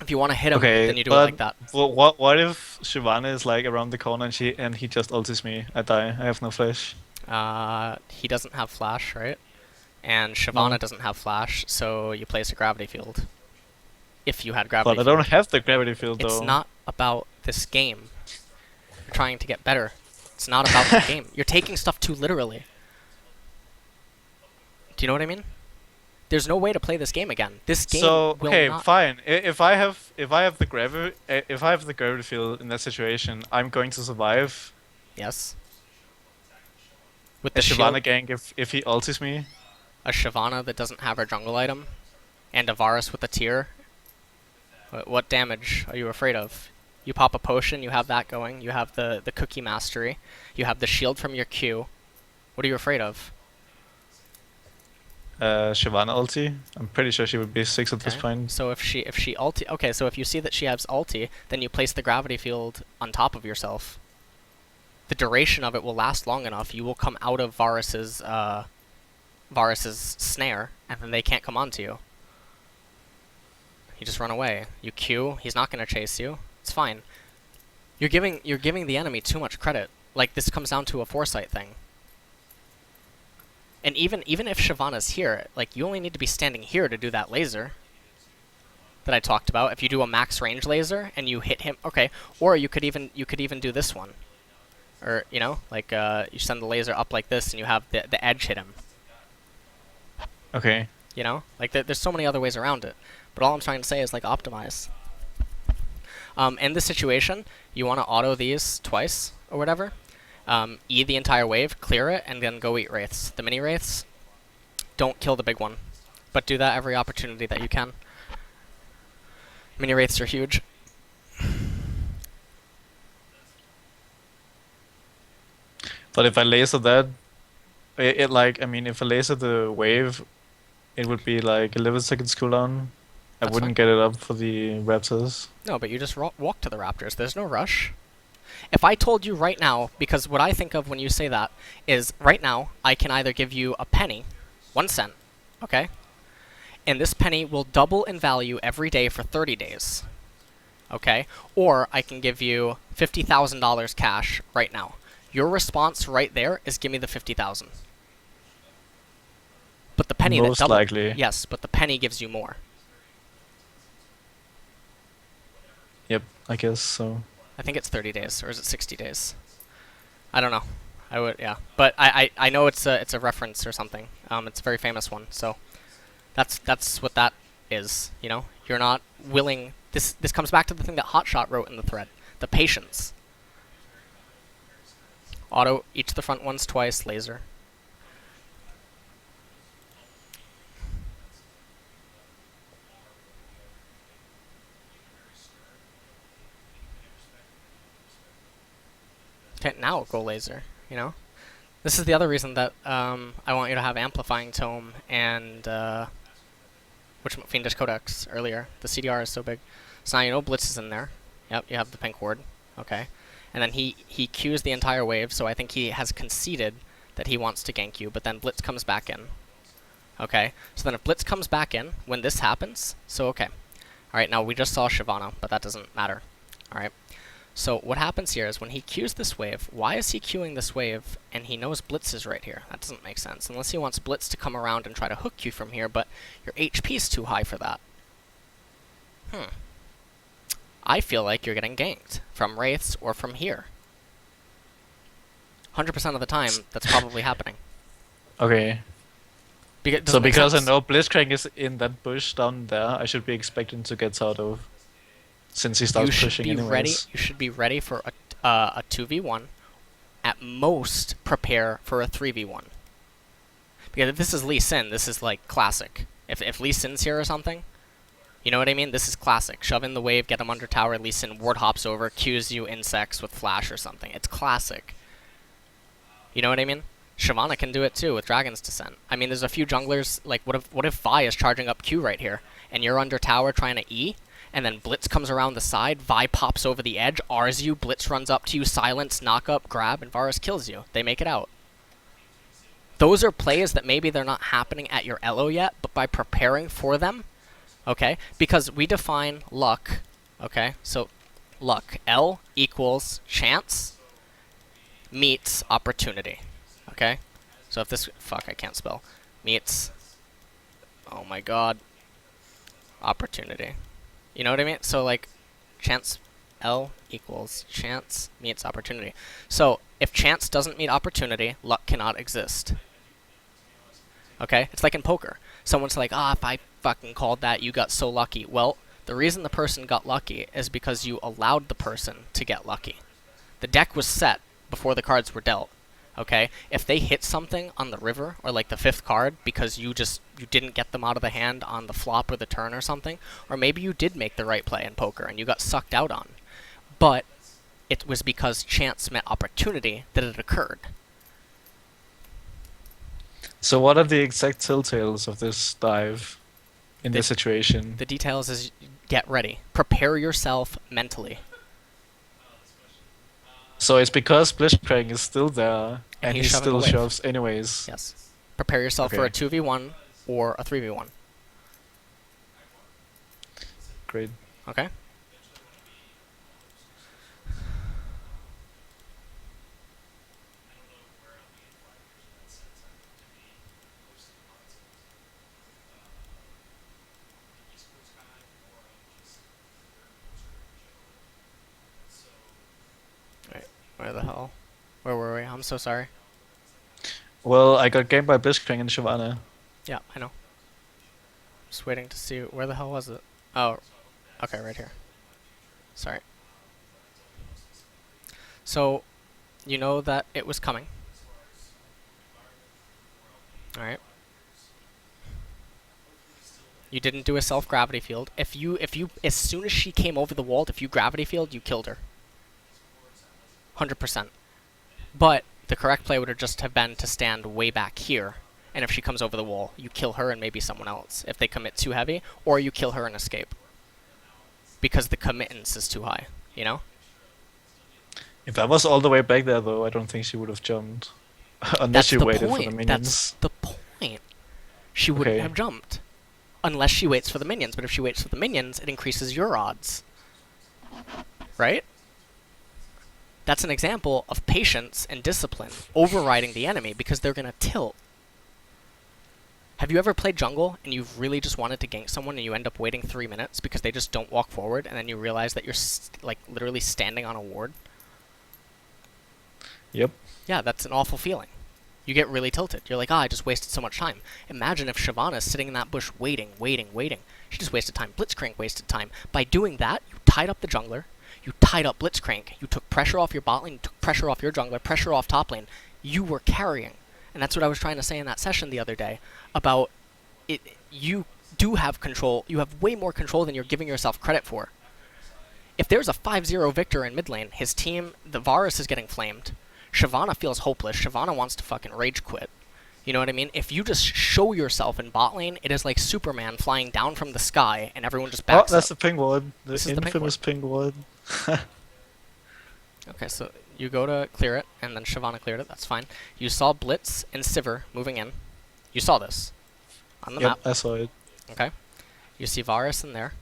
If you want to hit him, then you do it like that. Well, what if Shyvana is like around the corner and he just ultis me? I die. I have no flash. He doesn't have flash, right? And Shyvana No. doesn't have flash, so you place a gravity field. If you had gravity But I field. don't have the gravity field though. It's not about this game. You're trying to get better. It's not about the game. You're taking stuff too literally. Do you know what I mean? There's no way to play this game again. This game So will okay, not. fine. If I have the gravity field in that situation, I'm going to survive. Yes. With A the shield, Shyvana gank if he ultis me. a Shyvana that doesn't have her jungle item, and a Varus with a tier. What damage are you afraid of? You pop a potion, you have that going. You have the cookie mastery. You have the shield from your Q. What are you afraid of? Shyvana ulti. I'm pretty sure she would be 6 at this Okay. point. So if she ulti, okay, so if you see that she has ulti, then you place the gravity field on top of yourself. The duration of it will last long enough. You will come out of Varus's snare, and then they can't come onto you. You just run away. You Q. He's not gonna chase you. It's fine. You're giving the enemy too much credit. Like, this comes down to a foresight thing. And even if Shyvana's here, like, you only need to be standing here to do that laser that I talked about. If you do a max range laser and you hit him, okay. Or you could even do this one, or like you send the laser up like this and you have the edge hit him. Okay. Like there's so many other ways around it. But all I'm trying to say is, like, optimize. In this situation, you want to auto these twice or whatever. E the entire wave, clear it, and then go eat wraiths. The mini wraiths, don't kill the big one, but do that every opportunity that you can. Mini wraiths are huge. But if I laser that, if I laser the wave, it would be like 11 seconds cooldown. I That's wouldn't get it up for the raptors. No, but you just walk to the raptors. There's no rush. If I told you right now, because what I think of when you say that is right now I can either give you a penny, 1 cent, okay? And this penny will double in value every day for 30 days, okay? Or I can give you $50,000 cash right now. Your response right there is give me the 50,000. But the penny that Most doubled, likely. yes, but the penny gives you more. Yep, I guess so. I think it's 30 days, or is it 60 days? I don't know. I would, yeah. But I know it's a reference or something. It's a very famous one. So that's what that is. You know, you're not willing. This comes back to the thing that Hotshot wrote in the thread. The patience. Auto each the front ones twice. Laser. Okay, now go laser. You know. This is the other reason that I want you to have amplifying tome and Fiendish Codex earlier. The CDR is so big. So now you know Blitz is in there. Yep, you have the pink ward. Okay. And then he queues the entire wave, so I think he has conceded that he wants to gank you, but then Blitz comes back in. Okay. So then if Blitz comes back in, when this happens, so okay. Alright, now we just saw Shyvana, but that doesn't matter. Alright. So what happens here is when he queues this wave, why is he queuing this wave and he knows Blitz is right here? That doesn't make sense. Unless he wants Blitz to come around and try to hook you from here, but your HP is too high for that. I feel like you're getting ganked from Wraiths or from here. 100% of the time, that's probably happening. Okay. So because I know Blitzcrank is in that bush down there, I should be expecting to get out of. Since he starts pushing anyways. You should be ready for a 2v1. At most, prepare for a 3v1. Because if this is Lee Sin, this is like classic. If Lee Sin's here or something, you know what I mean? This is classic. Shove in the wave, get him under tower, Lee Sin ward hops over, Qs you insects with flash or something. It's classic. You know what I mean? Shyvana can do it too with Dragon's Descent. I mean, there's a few junglers, like what if Vi is charging up Q right here, and you're under tower trying to E? And then Blitz comes around the side, Vi pops over the edge, Rs you, Blitz runs up to you, silence, knock up, grab, and Varus kills you. They make it out. Those are plays that maybe they're not happening at your elo yet, but by preparing for them, okay? Because we define luck, okay? So, luck, L equals chance meets opportunity, okay? So if this, fuck, I can't spell, meets, oh my god, opportunity. You know what I mean? So, like, chance L equals chance meets opportunity. So, if chance doesn't meet opportunity, luck cannot exist. Okay? It's like in poker. Someone's like, if I fucking called that, you got so lucky. Well, the reason the person got lucky is because you allowed the person to get lucky. The deck was set before the cards were dealt. Okay? If they hit something on the river, or like the 5th card, because you didn't get them out of the hand on the flop or the turn or something, or maybe you did make the right play in poker and you got sucked out on. But it was because chance met opportunity that it occurred. So what are the exact telltales of this dive in this situation? The details is get ready. Prepare yourself mentally. So it's because Blitzcrank is still there, and he still shoves anyways. Yes. Prepare yourself for a 2v1 or a 3v1. Great. Okay? Wait, where the hell? Where were we? I'm so sorry. Well, I got gamed by Blitzcrank and Shyvana. Yeah, I know. Just waiting to see where the hell was it. Oh, okay, right here. Sorry. So, you know that it was coming. Alright. You didn't do a self-gravity field. If you, as soon as she came over the wall, if you gravity field, you killed her. 100%. But the correct play would have just have been to stand way back here. And if she comes over the wall, you kill her and maybe someone else. If they commit too heavy, or you kill her and escape. Because the committance is too high, you know? If I was all the way back there, though, I don't think she would have jumped. Unless That's she the waited for the point. That's minions. the point. She wouldn't Okay. have jumped. Unless she waits for the minions. But if she waits for the minions, it increases your odds. Right? That's an example of patience and discipline overriding the enemy because they're going to tilt. Have you ever played jungle and you've really just wanted to gank someone and you end up waiting 3 minutes because they just don't walk forward and then you realize that you're like literally standing on a ward? Yep. Yeah, that's an awful feeling. You get really tilted. You're like, I just wasted so much time. Imagine if Shyvana's sitting in that bush waiting. She just wasted time. Blitzcrank wasted time. By doing that, you tied up the jungler. You tied up Blitzcrank. You took pressure off your bot lane. You took pressure off your jungler. Pressure off top lane. You were carrying. And that's what I was trying to say in that session the other day about it. You do have control. You have way more control than you're giving yourself credit for. If there's a 5-0 Viktor in mid lane, his team, the Varus is getting flamed. Shyvana feels hopeless. Shyvana wants to fucking rage quit. You know what I mean? If you just show yourself in bot lane, it is like Superman flying down from the sky and everyone just backs Oh, that's up. the ping ward. The This is the ping infamous ping ward. Okay, so you go to clear it, and then Shyvana cleared it. That's fine. You saw Blitz and Sivir moving in. You saw this on the map. Yep, I saw it. Okay. You see Varus in there.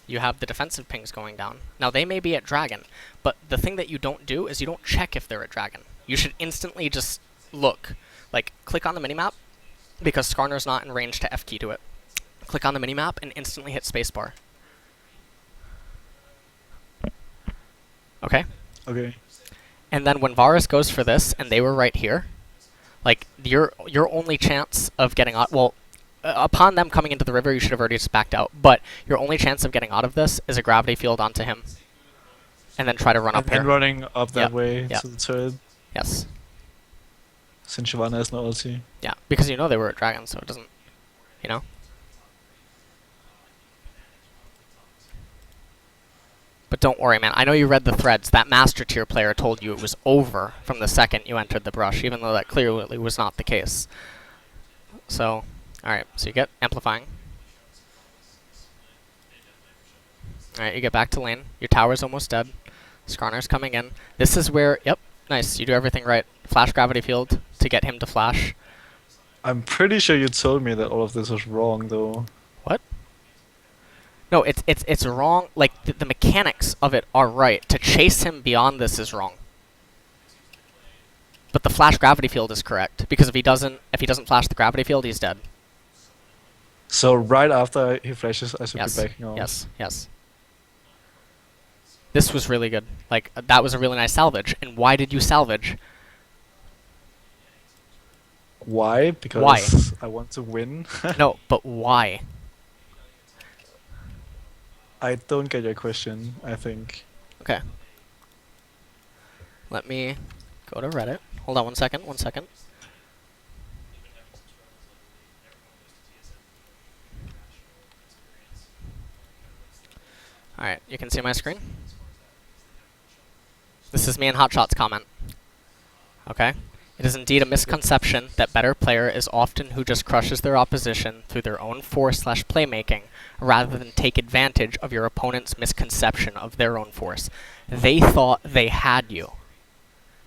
You have the defensive pings going down. Now, they may be at Dragon, but the thing that you don't do is you don't check if they're at Dragon. You should instantly just look. Like, click on the minimap, because Skarner's not in range to F-key to it. Click on the minimap and instantly hit spacebar. Okay? Okay. And then when Varus goes for this, and they were right here, like, your only chance of getting out... Well, upon them coming into the river, you should have already just backed out. But your only chance of getting out of this is a gravity field onto him. And then try to run up here. And running up that Yep, way yep. to the turret. Yes. Since Shyvana has no ulti. Yeah, because you know they were at Dragon, so it doesn't... You know? But don't worry, man. I know you read the threads. That Master Tier player told you it was over from the second you entered the brush, even though that clearly was not the case. So, alright. So you get Amplifying. Alright, you get back to lane. Your tower's almost dead. Skarner's coming in. This is where... Yep, nice. You do everything right. Flash Gravity Field to get him to flash. I'm pretty sure you told me that all of this was wrong, though. What? No, it's wrong. Like, the mechanics of it are right. To chase him beyond this is wrong. But the flash gravity field is correct, because if he doesn't flash the gravity field, he's dead. So right after he flashes, I should Yes. be backing off. Yes. This was really good. Like, that was a really nice salvage. And why did you salvage? Why? Because Why? I want to win. No, but why? I don't get your question, I think. Okay. Let me go to Reddit. Hold on one second. Alright, you can see my screen? This is me and Hotshot's comment. Okay? It is indeed a misconception that better player is often who just crushes their opposition through their own force/playmaking, rather than take advantage of your opponent's misconception of their own force. They thought they had you.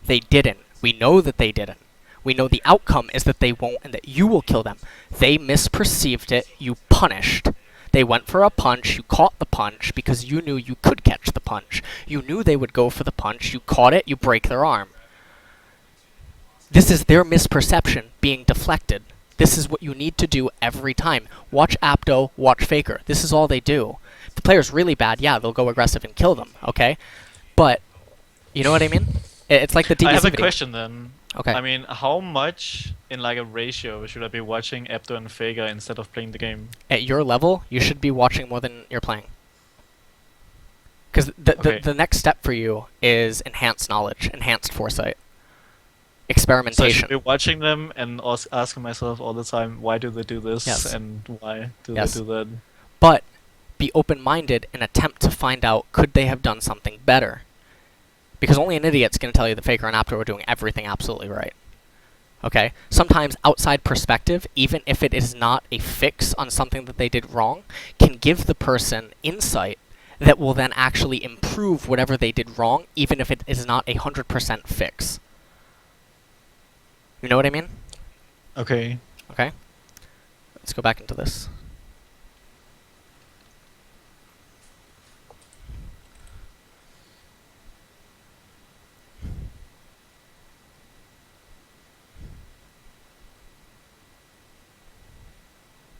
They didn't. We know that they didn't. We know the outcome is that they won't and that you will kill them. They misperceived it. You punished. They went for a punch. You caught the punch because you knew you could catch the punch. You knew they would go for the punch. You caught it. You break their arm. This is their misperception being deflected. This is what you need to do every time. Watch Apto, watch Faker. This is all they do. If the player's really bad, yeah, they'll go aggressive and kill them, okay? But, you know what I mean? It's like the DBZ I have a video. question then. Okay. I mean, how much in like a ratio should I be watching Apto and Faker instead of playing the game? At your level, you should be watching more than you're playing. Because the next step for you is enhanced knowledge, enhanced foresight. So I Experimentation. should be watching them and also asking myself all the time, why do they do this Yes. and why do Yes. they do that? But be open-minded and attempt to find out, could they have done something better? Because only an idiot's going to tell you that Faker and Apto are doing everything absolutely right. Okay? Sometimes outside perspective, even if it is not a fix on something that they did wrong, can give the person insight that will then actually improve whatever they did wrong, even if it is not 100% fix. You know what I mean? Okay. Okay. Let's go back into this.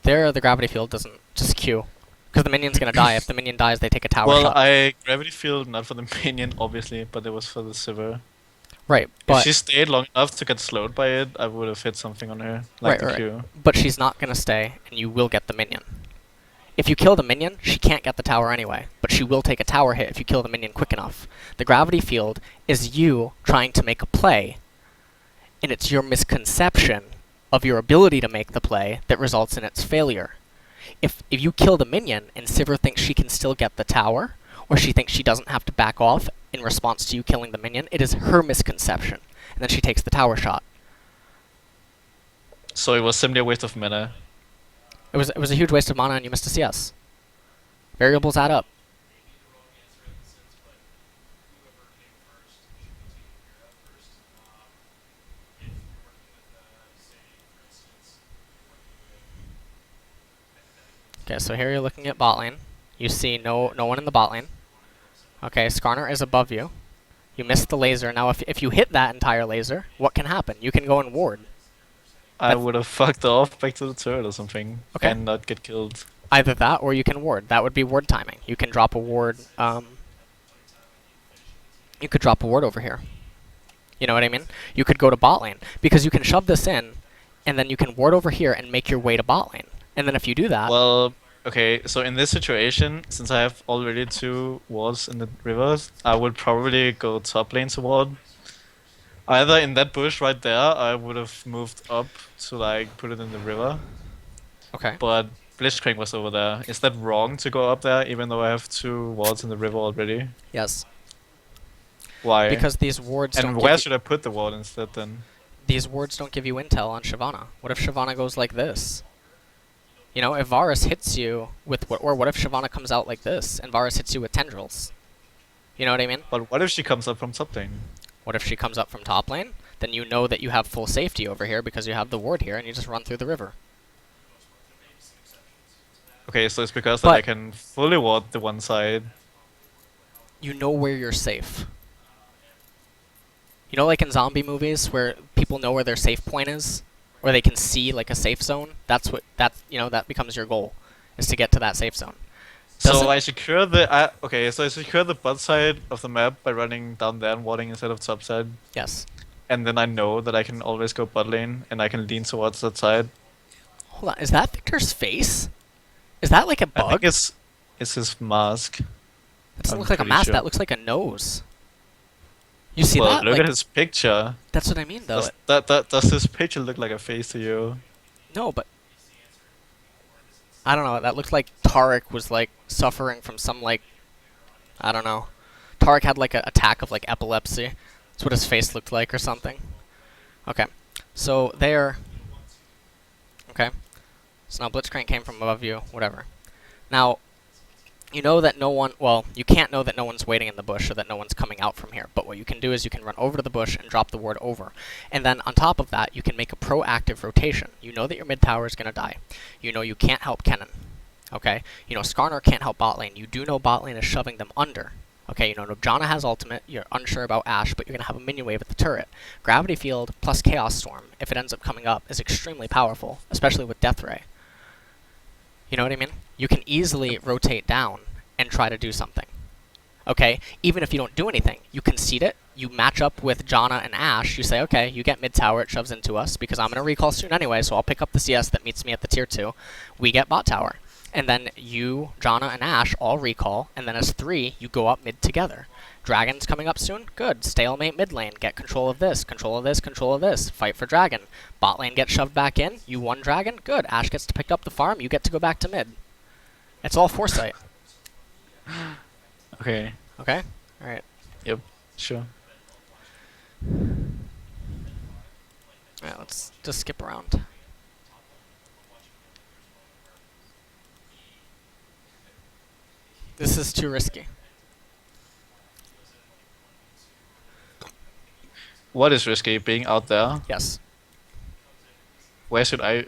There, the gravity field doesn't just Q. Because the minion's gonna die. If the minion dies, they take a tower Well, shot. I gravity field not for the minion, obviously, but it was for the Sivir. Right, If but... she stayed long enough to get slowed by it, I would have hit something on her, like the right. Q. But she's not gonna stay, and you will get the minion. If you kill the minion, she can't get the tower anyway, but she will take a tower hit if you kill the minion quick enough. The gravity field is you trying to make a play, and it's your misconception of your ability to make the play that results in its failure. If you kill the minion and Sivir thinks she can still get the tower, or she thinks she doesn't have to back off in response to you killing the minion, it is her misconception, and then she takes the tower shot. So it was simply a waste of mana. It was a huge waste of mana and you missed a CS. Variables add up. Okay, so here you're looking at bot lane. You see no one in the bot lane. Okay, Skarner is above you. You missed the laser. Now, if you hit that entire laser, what can happen? You can go and ward. I would have fucked off back to the turret or something, Okay. and not get killed. Either that, or you can ward. That would be ward timing. You can drop a ward. You could drop a ward over here. You know what I mean? You could go to bot lane because you can shove this in, and then you can ward over here and make your way to bot lane. And then if you do that, Well, okay, so in this situation, since I have already 2 wards in the rivers, I would probably go top lane to ward. Either in that bush right there, I would have moved up to like put it in the river. okay. But Blitzcrank was over there. Is that wrong to go up there, even though I have 2 wards in the river already? Yes. Why? Because these wards and don't where give should I put the ward instead then? these wards don't give you intel on Shyvana. What if Shyvana goes like this? You know, if Varus hits you with what if Shyvana comes out like this and Varus hits you with tendrils? You know what I mean? But what if she comes up from top lane? What if she comes up from top lane? Then you know that you have full safety over here because you have the ward here and you just run through the river. Okay, so it's because that But- I can fully ward the one side. You know where you're safe. You know, like in zombie movies where people know where their safe point is, where they can see like a safe zone. That becomes your goal, is to get to that safe zone. So I secure the so I secure the bot side of the map by running down there and warding instead of top side, Yes. and then I know that I can always go bot lane and I can lean towards that side. Hold on, is that Viktor's face? Is that like a I bug? think it's his mask. That doesn't I'm look like a pretty mask. sure. That looks like a nose. You see Well, that? look Like, at his picture. that's what I mean, though. Does this picture look like a face to you? No, but I don't know. That looked like Tarek was like suffering from some like, I don't know. Tarek had like an attack of like epilepsy. That's what his face looked like or something. Okay, so there. Okay, so now Blitzcrank came from above you. Whatever. Now, you know that no one. Well, you can't know that no one's waiting in the bush or that no one's coming out from here. But what you can do is you can run over to the bush and drop the ward over. And then on top of that, you can make a proactive rotation. You know that your mid tower is going to die. You know you can't help Kennen. Okay? You know Skarner can't help bot lane. You do know bot lane is shoving them under. Okay, you know Janna has ultimate. You're unsure about Ashe, but you're going to have a minion wave at the turret. Gravity Field plus Chaos Storm, if it ends up coming up, is extremely powerful, especially with Death Ray. You know what I mean? You can easily rotate down and try to do something. Okay? Even if you don't do anything, you concede it, you match up with Janna and Ashe, you say, okay, you get mid tower, it shoves into us, because I'm going to recall soon anyway, so I'll pick up the CS that meets me at the tier 2. We get bot tower. And then you, Janna, and Ashe all recall, and then as 3, you go up mid together. Dragon's coming up soon? Good. Stalemate mid lane. Get control of this, control of this, control of this. Fight for Dragon. Bot lane gets shoved back in. You won Dragon? Good. Ashe gets to pick up the farm. You get to go back to mid. It's all foresight. Okay. Okay? Alright. Yep. Sure. Alright, let's just skip around. This is too risky. What is risky? Being out there? Yes. Where should I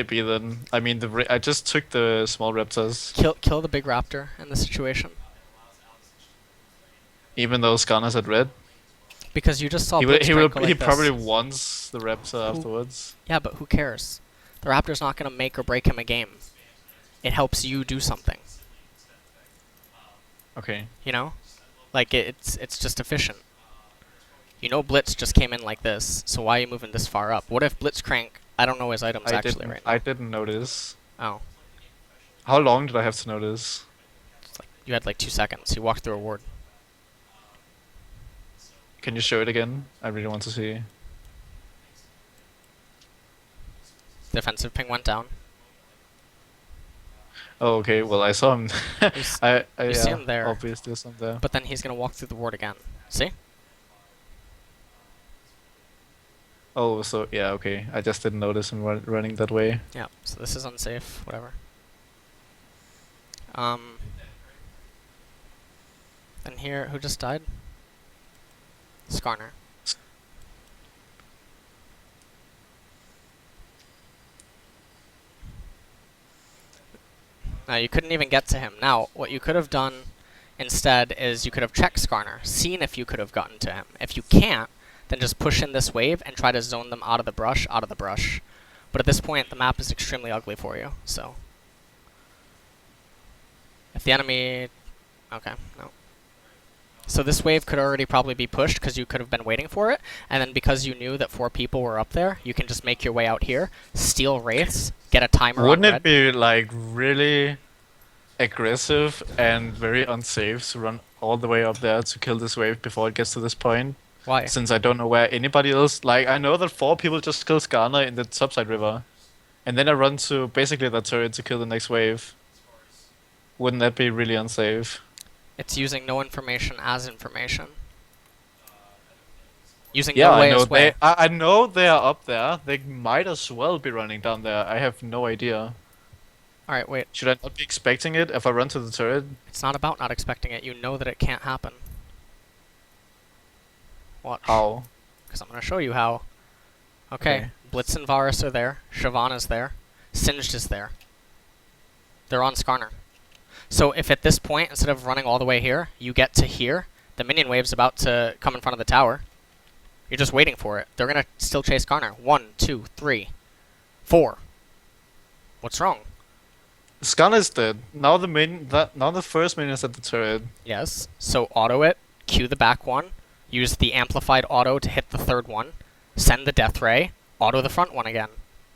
be then? I mean, I just took the small raptors. Kill the big raptor in this situation. Even though Skarner's at red. Because you just saw He will, Blitzcrank he like probably this. wants the raptor afterwards. Yeah, but who cares? The raptor's not gonna make or break him a game. It helps you do something. Okay. You know? Like, it's just efficient. You know Blitz just came in like this, so why are you moving this far up? What if Blitzcrank... I don't know his items actually right now. I didn't notice. Oh. How long did I have to notice? It's like, you had like 2 seconds. You walked through a ward. Can you show it again? I really want to see. Defensive ping went down. Oh, okay. Well, I saw him. You see him there. Obviously, some there. But then he's gonna walk through the ward again. See? Oh, so yeah, okay. I just didn't notice him running that way. Yeah, so this is unsafe, whatever. Then here, who just died? Skarner. Now, you couldn't even get to him. Now, what you could have done instead is you could have checked Skarner, seen if you could have gotten to him. If you can't, then just push in this wave and try to zone them out of the brush. But at this point, the map is extremely ugly for you, so... If the enemy... Okay, no. So this wave could already probably be pushed because you could have been waiting for it, and then because you knew that 4 people were up there, you can just make your way out here, steal Wraiths, get a timer Wouldn't on it be, like, really aggressive and very unsafe to run all the way up there to kill this wave before it gets to this point? Why? Since I don't know where anybody else... Like, I know that 4 people just kill Skarner in the topside river. And then I run to basically that turret to kill the next wave. Wouldn't that be really unsafe? It's using no information as information. Using Yeah, no way I know as way. I know they are up there. They might as well be running down there. I have no idea. Alright, wait. Should I not be expecting it if I run to the turret? It's not about not expecting it. You know that it can't happen. Watch. How? Because I'm going to show you how. Okay. Blitz and Varus are there. Shyvana's there. Singed is there. They're on Skarner. So if at this point, instead of running all the way here, you get to here, the minion wave's about to come in front of the tower. You're just waiting for it. They're going to still chase Skarner. 1, 2, 3, 4. What's wrong? Skarner's dead. Now the first minion is at the turret. Yes. So auto it, Q the back one, use the amplified auto to hit the third one, send the death ray, auto the front one again.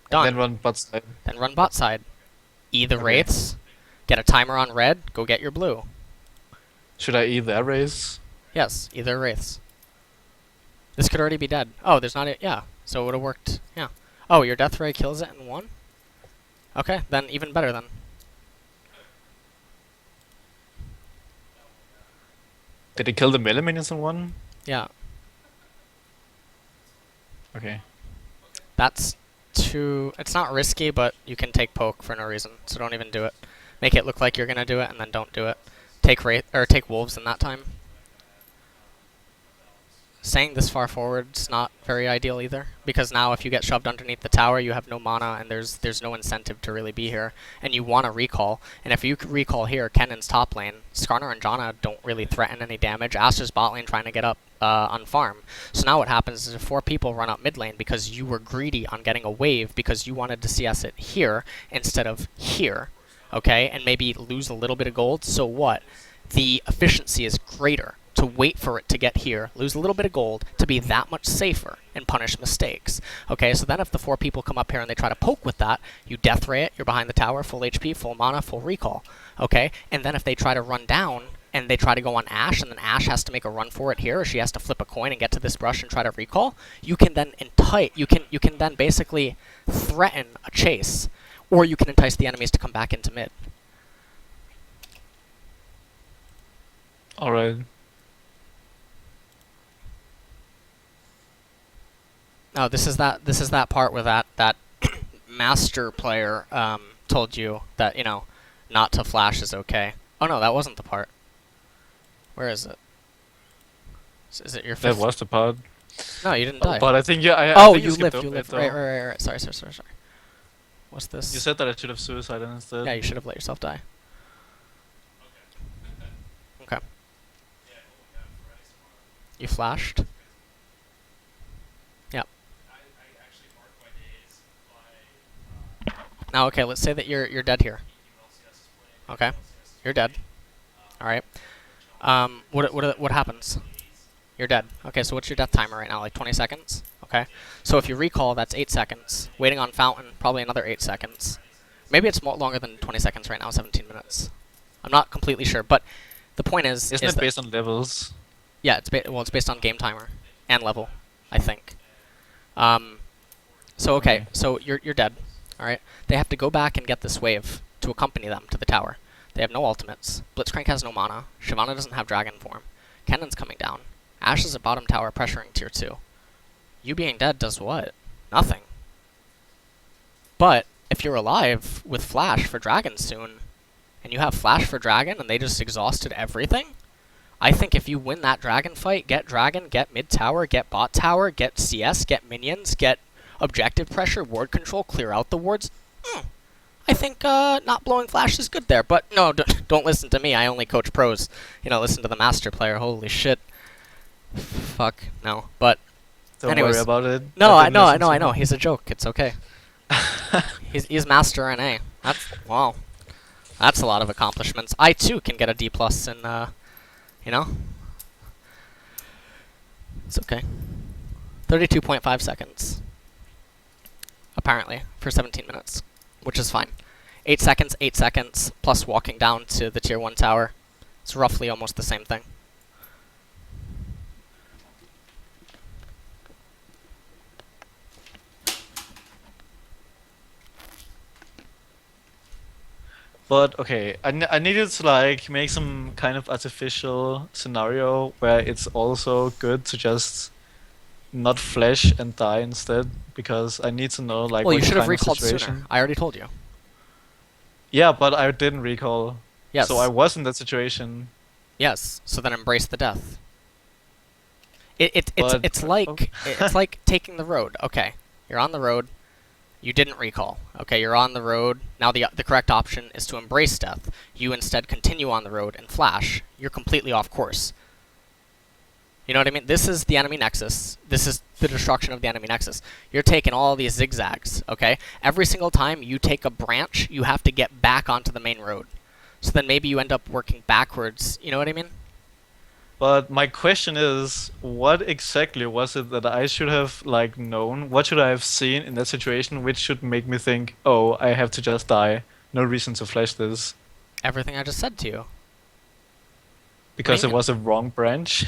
Done. Then run bot side. Then run bot side. E the Wraiths, get a timer on red, go get your blue. Should I E their raise? Yes, E their Wraiths. This could already be dead. Oh, there's not it. Yeah, so it would have worked. Yeah. Oh, your death ray kills it in 1? Okay, then even better then. Did he kill the melee minions in 1? Yeah. Okay. That's too... It's not risky, but you can take poke for no reason, so don't even do it. Make it look like you're gonna do it, and then don't do it. Take take wolves in that time. Staying this far forward is not very ideal either, because now if you get shoved underneath the tower, you have no mana, and there's no incentive to really be here, and you want to recall. And if you recall here, Kennen's top lane, Skarner and Janna don't really threaten any damage. Astra's bot lane trying to get up on farm. So now what happens is if 4 people run up mid lane because you were greedy on getting a wave because you wanted to CS it here instead of here, okay, and maybe lose a little bit of gold, so what? The efficiency is greater to wait for it to get here, lose a little bit of gold, to be that much safer and punish mistakes. Okay, so then if the 4 people come up here and they try to poke with that, you death ray it, you're behind the tower, full HP, full mana, full recall. Okay, and then if they try to run down and they try to go on Ashe, and then Ashe has to make a run for it here, or she has to flip a coin and get to this brush and try to recall, you can then you can then basically threaten a chase, or you can entice the enemies to come back into mid. Alright. Oh, this is that part where that master player told you that, you know, not to flash is okay. Oh Oh no, that wasn't the part. Where is it? Is it your That fifth? was the part. No, you didn't die. But I think I Oh, think you skipped lived, you over it, lived. though. Right. Sorry. What's this? You said that I should have suicided instead. Yeah, you should have let yourself die. Okay. You flashed? Yep. Now, okay, let's say that you're dead here. Okay. You're dead. Alright. What happens? You're dead. Okay, so what's your death timer right now? Like 20 seconds? Okay. So if you recall, that's 8 seconds. Waiting on fountain, probably another 8 seconds. Maybe it's more longer than 20 seconds right now, 17 minutes. I'm not completely sure, but the point is... Isn't it based on levels? Yeah, it's based on game timer and level, I think. So okay, so you're dead. Alright? They have to go back and get this wave to accompany them to the tower. They have no ultimates. Blitzcrank has no mana. Shyvana doesn't have dragon form. Kennon's coming down. Ashe is at bottom tower pressuring tier 2. You being dead does what? Nothing. But if you're alive with flash for dragon soon, and you have flash for dragon and they just exhausted everything, I think if you win that dragon fight, get dragon, get mid tower, get bot tower, get CS, get minions, get objective pressure, ward control, clear out the wards, I think not blowing flash is good there. But no, don't listen to me. I only coach pros. You know, listen to the master player. Holy shit. Fuck, no. But Don't anyways, worry about it. No, I know. He's a joke. It's okay. he's master NA. Wow. That's a lot of accomplishments. I too can get a D+ in you know. It's okay. 32.5 seconds. Apparently, for 17 minutes. Which is fine. 8 seconds, plus walking down to the tier 1 tower. It's roughly almost the same thing. But okay, I needed to like make some kind of artificial scenario where it's also good to just not flash and die instead, because I need to know like Well, you what should have kind of recalled situation. sooner. I already told you. Yeah, but I didn't recall. Yes. So I was in that situation. Yes. So then embrace the death. But- It's like taking the road. Okay, you're on the road. You didn't recall. Okay, you're on the road. Now the correct option is to embrace death. You instead continue on the road and flash. You're completely off course. You know what I mean? This is the enemy nexus. This is the destruction of the enemy nexus. You're taking all these zigzags, okay? Every single time you take a branch, you have to get back onto the main road. So then maybe you end up working backwards. You know what I mean? But my question is, what exactly was it that I should have like known? What should I have seen in that situation which should make me think, oh, I have to just die. No reason to flash this. Everything I just said to you. Because do it you was a wrong branch?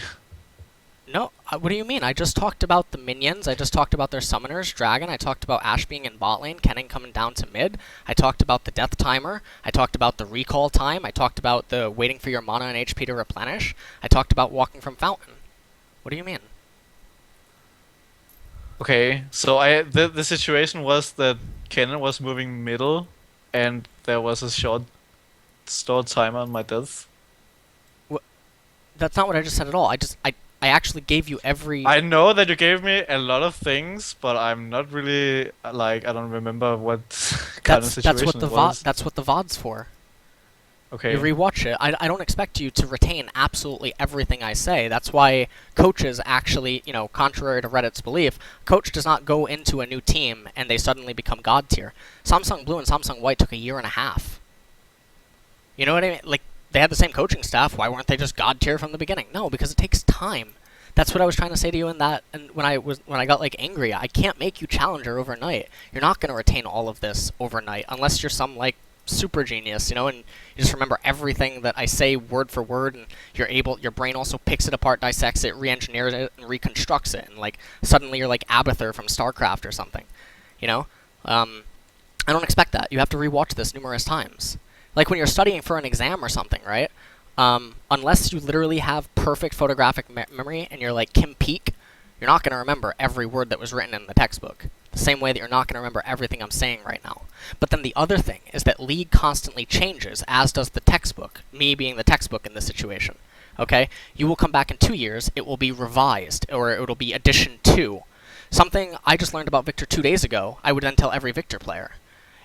No, what do you mean? I just talked about the minions. I just talked about their summoners, Dragon. I talked about Ashe being in bot lane, Kennen coming down to mid. I talked about the death timer. I talked about the recall time. I talked about the waiting for your mana and HP to replenish. I talked about walking from fountain. What do you mean? Okay, so the situation was that Kennen was moving middle, and there was a short timer on my death. That's not what I just said at all. I actually gave you every... I know that you gave me a lot of things, but I'm not really like I don't remember what kind of situation it was. That's what the VOD's for. Okay. You rewatch it. I don't expect you to retain absolutely everything I say. That's why coaches actually, you know, contrary to Reddit's belief, coach does not go into a new team and they suddenly become god tier. Samsung Blue and Samsung White took a year and a half. You know what I mean? Like, they had the same coaching staff. Why weren't they just god tier from the beginning? No, because it takes time. That's what I was trying to say to you in that, and when I got like angry, I can't make you challenger overnight. You're not going to retain all of this overnight unless you're some like super genius, you know, and you just remember everything that I say word for word, and your brain also picks it apart, dissects it, re-engineers it, and reconstructs it, and like suddenly you're like Abathur from StarCraft or something, you know. I don't expect that. You have to rewatch this numerous times. Like when you're studying for an exam or something, right? Unless you literally have perfect photographic memory and you're like Kim Peek, you're not going to remember every word that was written in the textbook. The same way that you're not going to remember everything I'm saying right now. But then the other thing is that League constantly changes, as does the textbook, me being the textbook in this situation. Okay? You will come back in 2 years, it will be revised, or it will be edition 2. Something I just learned about Viktor 2 days ago, I would then tell every Viktor player.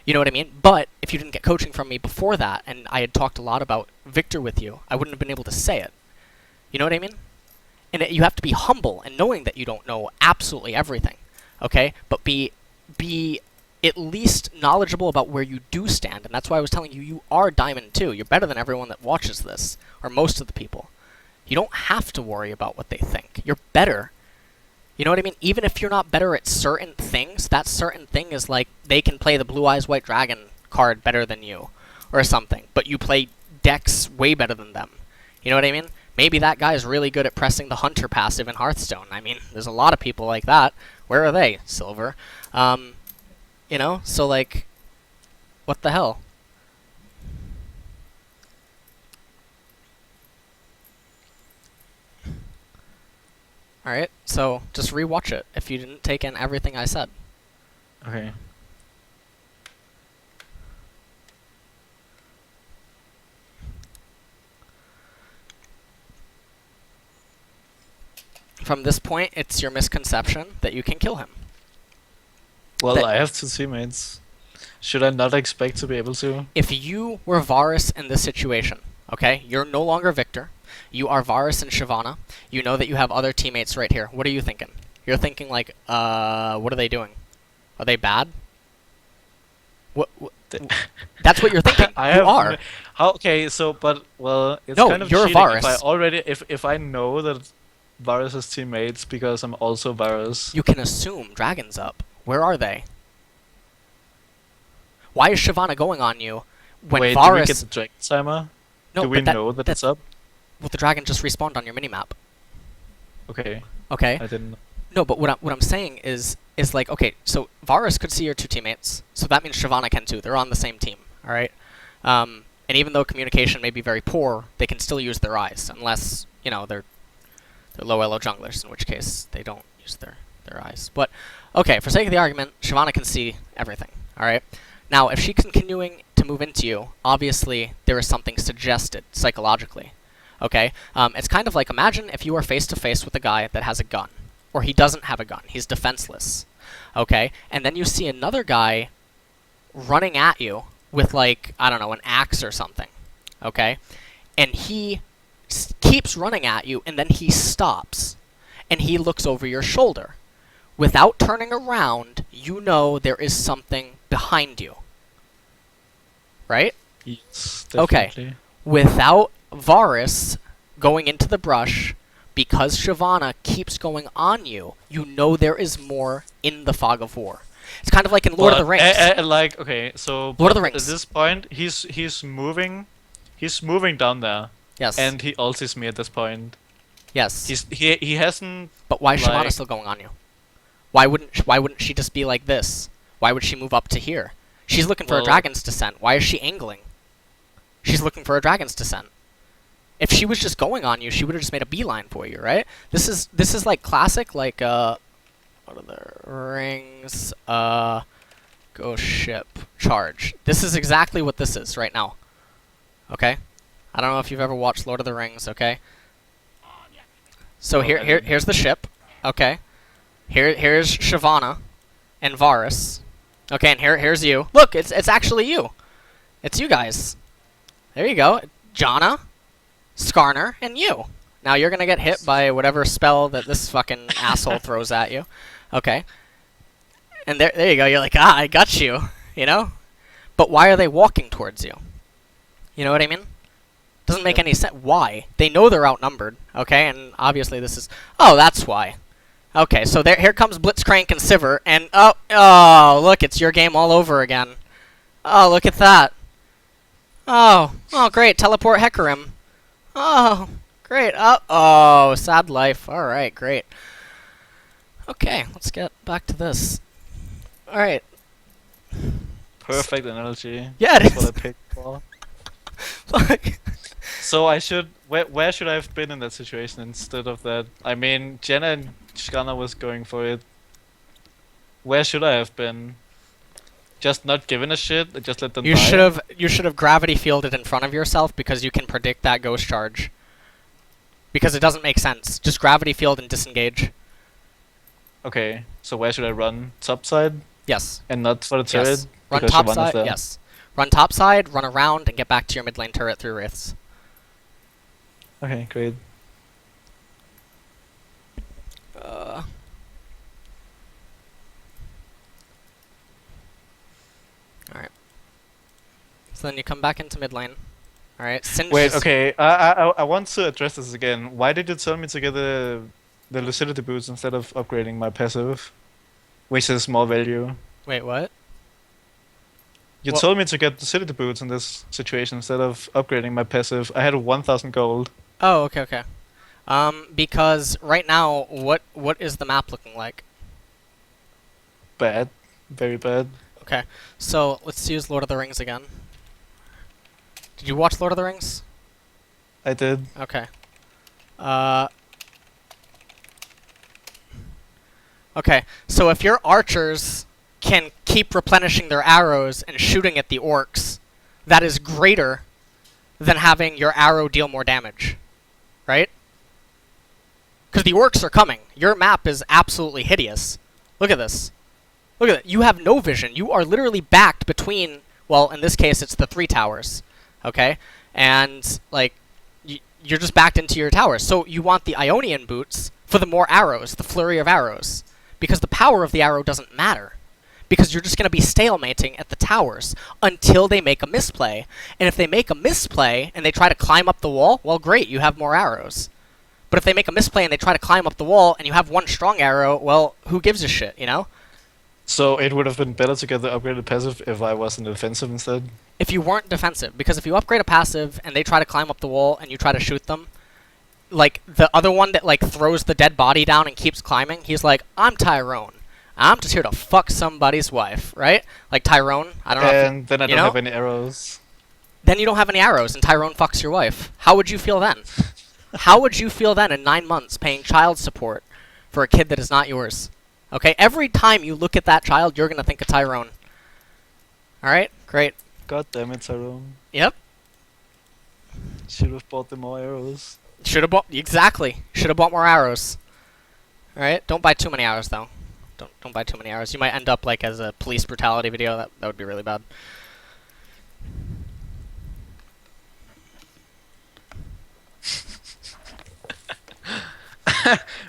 You know what I mean? But if you didn't get coaching from me before that, and I had talked a lot about Viktor with you, I wouldn't have been able to say it. You know what I mean? And you have to be humble and knowing that you don't know absolutely everything. Okay? But be at least knowledgeable about where you do stand. And that's why I was telling you, you are Diamond 2. You're better than everyone that watches this, or most of the people. You don't have to worry about what they think. You're better. You know what I mean? Even if you're not better at certain things, that certain thing is like, they can play the Blue Eyes White Dragon card better than you, or something. But you play decks way better than them. You know what I mean? Maybe that guy is really good at pressing the Hunter passive in Hearthstone. I mean, there's a lot of people like that. Where are they? Silver. You know? So, like, what the hell? Alright, so just rewatch it if you didn't take in everything I said. Okay. From this point, it's your misconception that you can kill him. Well, I have 2 teammates. Should I not expect to be able to? If you were Varus in this situation, okay, you're no longer Viktor. You are Varus and Shyvana. You know that you have other teammates right here. What are you thinking? You're thinking like, what are they doing? Are they bad? What that's what you're thinking. You are. Okay, so but well, it's No, kind of you're cheating Varus. if I know that Varus has teammates because I'm also Varus. You can assume Dragon's up. Where are they? Why is Shyvana going on you when Wait, Varus... do we get the Dragon timer? No, do we but know that it's up? Well, the dragon just respawned on your minimap. Okay. Okay. I didn't. No, but what I'm saying is like, okay, so Varus could see your 2 teammates, so that means Shyvana can too. They're on the same team, all right? And even though communication may be very poor, they can still use their eyes, unless, you know, they're low elo junglers, in which case they don't use their eyes. But okay, for sake of the argument, Shyvana can see everything, all right? Now, if she's continuing to move into you, obviously there is something suggested psychologically. Okay? It's kind of like, imagine if you are face-to-face with a guy that has a gun. Or he doesn't have a gun. He's defenseless. Okay? And then you see another guy running at you with, like, I don't know, an axe or something. Okay? And he keeps running at you, and then he stops. And he looks over your shoulder. Without turning around, you know there is something behind you. Right? Yes, definitely. Okay. Without Varus going into the brush, because Shyvana keeps going on you, you know there is more in the Fog of War. It's kind of like in Lord of the Rings. Like, okay, so Lord of the Rings. At this point, he's moving down there. Yes. And he ultis me at this point. Yes. He hasn't. But why is like... Shyvana still going on you? Why wouldn't she just be like this? Why would she move up to here? She's looking for a dragon's descent. Why is she angling? She's looking for a dragon's descent. If she was just going on you, she would have just made a beeline for you, right? This is like classic, like, what are the rings? Go ship. Charge. This is exactly what this is right now. Okay? I don't know if you've ever watched Lord of the Rings, okay? So here's the ship, okay? Here's Shyvana and Varus. Okay, and here's you. Look, it's actually you. It's you guys. There you go. Janna, Skarner, and you. Now you're gonna get hit by whatever spell that this fucking asshole throws at you. Okay. And there you go. You're like, I got you. You know? But why are they walking towards you? You know what I mean? Doesn't make any sense. Why? They know they're outnumbered. Okay, and obviously this is... Oh, that's why. Okay, so here comes Blitzcrank and Sivir, and oh, look, it's your game all over again. Oh, look at that. Oh, great, teleport Hecarim. Oh, great. Oh, sad life. All right, great. Okay, let's get back to this. All right. Perfect analogy. Yeah, it That's is. what I picked for. Look. So I should... Where should I have been in that situation instead of that? I mean, Jenna and Skarner was going for it. Where should I have been? Just not giving a shit? Just let them You die? should have gravity fielded in front of yourself because you can predict that ghost charge. Because it doesn't make sense. Just gravity field and disengage. Okay, so where should I run? Top side? Yes. And not for the turret? Yes. Run Because top Shyvana's side. there. Yes. Run top side, run around, and get back to your mid lane turret through wraiths. Okay, great. Alright. So then you come back into mid lane. Alright, Wait, okay, I want to address this again. Why did you tell me to get the lucidity boots instead of upgrading my passive? Which is more value. Wait, what? You Well- told me to get lucidity boots in this situation instead of upgrading my passive. I had 1000 gold. Oh, okay, okay. Because right now, what is the map looking like? Bad. Very bad. Okay, so let's use Lord of the Rings again. Did you watch Lord of the Rings? I did. Okay. Okay, so if your archers can keep replenishing their arrows and shooting at the orcs, that is greater than having your arrow deal more damage. Right? Because the orcs are coming. Your map is absolutely hideous. Look at this. Look at it. You have no vision. You are literally backed between, well, in this case, it's the 3 towers. Okay? And, like, you're just backed into your towers. So you want the Ionian boots for the more arrows, the flurry of arrows. Because the power of the arrow doesn't matter. Because you're just going to be stalemating at the towers until they make a misplay. And if they make a misplay and they try to climb up the wall, well, great, you have more arrows. But if they make a misplay and they try to climb up the wall and you have one strong arrow, well, who gives a shit, you know? So it would have been better to get the upgraded passive if I was in the defensive instead? If you weren't defensive. Because if you upgrade a passive and they try to climb up the wall and you try to shoot them, like, the other one that, like, throws the dead body down and keeps climbing, he's like, I'm Tyrone. I'm just here to fuck somebody's wife, right? Like Tyrone, I don't know if And then I you don't know? have any arrows. Then you don't have any arrows and Tyrone fucks your wife. How would you feel then? How would you feel then in 9 months paying child support for a kid that is not yours? Okay, every time you look at that child, you're gonna think of Tyrone. Alright, great. God damn it, Tyrone. Yep. Should have bought them more arrows. Should have bought, exactly. Should have bought more arrows. Alright, don't buy too many arrows though. Don't buy too many arrows. You might end up like as a police brutality video. That would be really bad.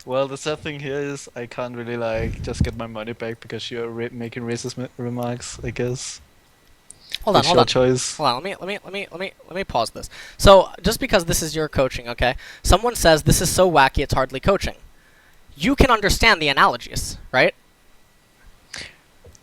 Well, the sad thing here is I can't really like just get my money back because you're making racist remarks, I guess. Hold on, It's hold your on. choice. Hold on, let me pause this. So, just because this is your coaching, okay? Someone says this is so wacky it's hardly coaching. You can understand the analogies, right?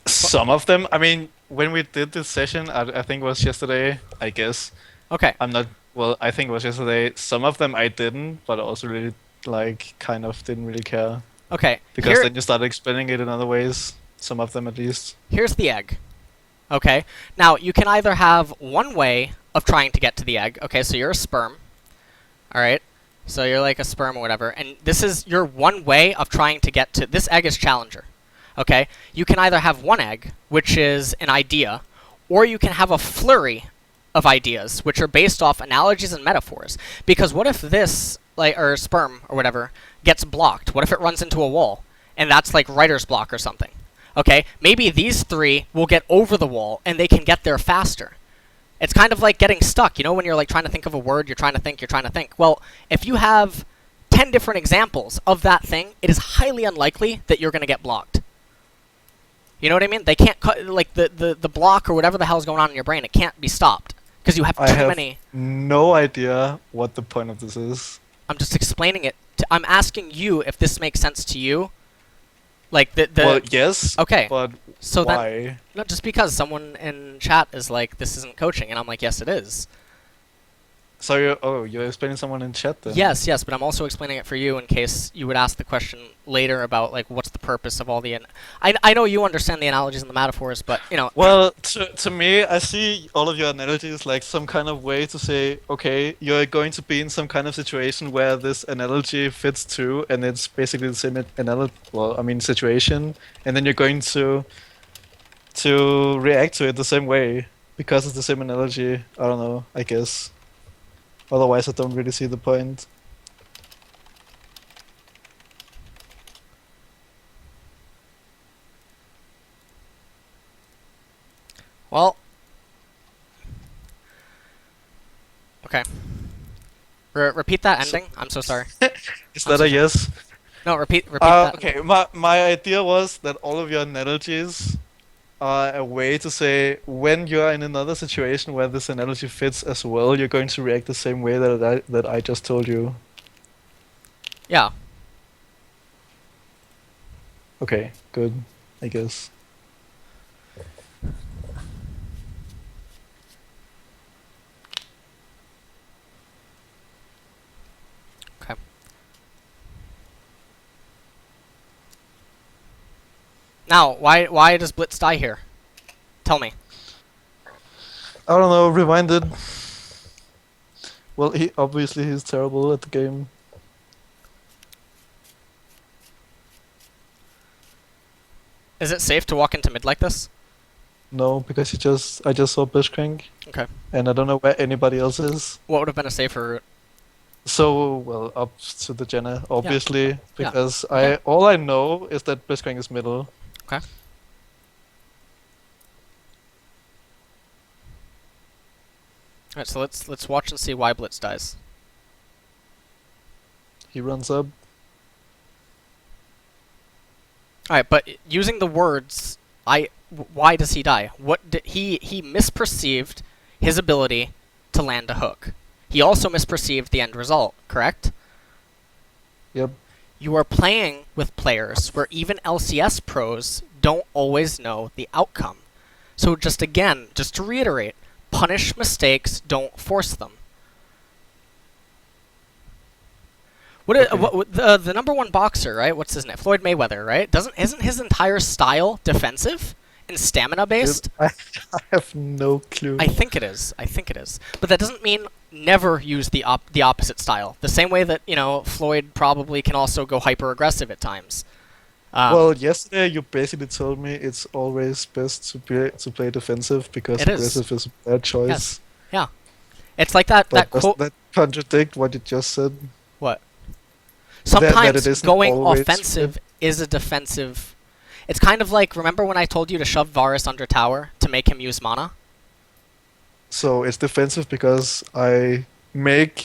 Some of them. I mean, when we did this session, I think it was yesterday, I guess. Okay. I'm not. Well, I think it was yesterday. Some of them I didn't, but I also really like kind of didn't really care Okay. because then you started explaining it in other ways. Some of them at least. Here's the egg. Okay. Now, you can either have one way of trying to get to the egg. Okay, so you're a sperm. Alright? So you're like a sperm or whatever. And this is your one way of trying to get to... This egg is Challenger. Okay? You can either have one egg, which is an idea, or you can have a flurry of ideas, which are based off analogies and metaphors. Because what if this, like, or sperm or whatever, gets blocked? What if it runs into a wall? And that's like writer's block or something. Okay? Maybe these 3 will get over the wall and they can get there faster. It's kind of like getting stuck, you know, when you're like trying to think of a word, you're trying to think. Well, if you have 10 different examples of that thing, it is highly unlikely that you're going to get blocked. You know what I mean? They can't cut, like, the block or whatever the hell's going on in your brain, it can't be stopped. Because you have too many... no idea what the point of this is. I'm just explaining it. I'm asking you if this makes sense to you. Like, Well, yes. Okay. But So why? then... No, just because someone in chat is like, this isn't coaching, and I'm like, yes, it is. So you're explaining someone in chat then? Yes, but I'm also explaining it for you in case you would ask the question later about, like, what's the purpose of all the. I know you understand the analogies and the metaphors, but you know. Well, to me, I see all of your analogies like some kind of way to say, okay, you're going to be in some kind of situation where this analogy fits too, and it's basically the same analogy. Well, I mean situation, and then you're going to react to it the same way because it's the same analogy. I don't know. I guess. Otherwise, I don't really see the point. Well. Okay. Repeat that ending. I'm so sorry. Is that a yes? No, repeat that. Okay, my idea was that all of your analogies are a way to say when you're in another situation where this analogy fits as well, you're going to react the same way that I just told you. Yeah. Okay, good, I guess. Okay. Now, why does Blitz die here? Tell me. I don't know, reminded. Well, he's terrible at the game. Is it safe to walk into mid like this? No, because I just saw Bishcrank. Okay. And I don't know where anybody else is. What would have been a safer route? So, well, up to the Jenna, obviously, Yeah. because Okay. all I know is that Blitzcrank is middle. Okay. Alright, so let's watch and see why Blitz dies. He runs up. Alright, but using the words, why does he die? What did he misperceived his ability to land a hook. He also misperceived the end result, correct? Yep. You are playing with players where even LCS pros don't always know the outcome. So just to reiterate, punish mistakes, don't force them. The number one boxer, right? What's his name? Floyd Mayweather, right? Isn't his entire style defensive and stamina based? I have no clue. I think it is. But that doesn't mean never use the opposite style. The same way that, Floyd probably can also go hyper aggressive at times. Well, yesterday you basically told me it's always best to play defensive because aggressive is a bad choice. Yes. Yeah. It's like that quote. Does that contradict what you just said? What? Sometimes that going offensive is a defensive. It's kind of like, remember when I told you to shove Varus under tower to make him use mana? So it's defensive because I do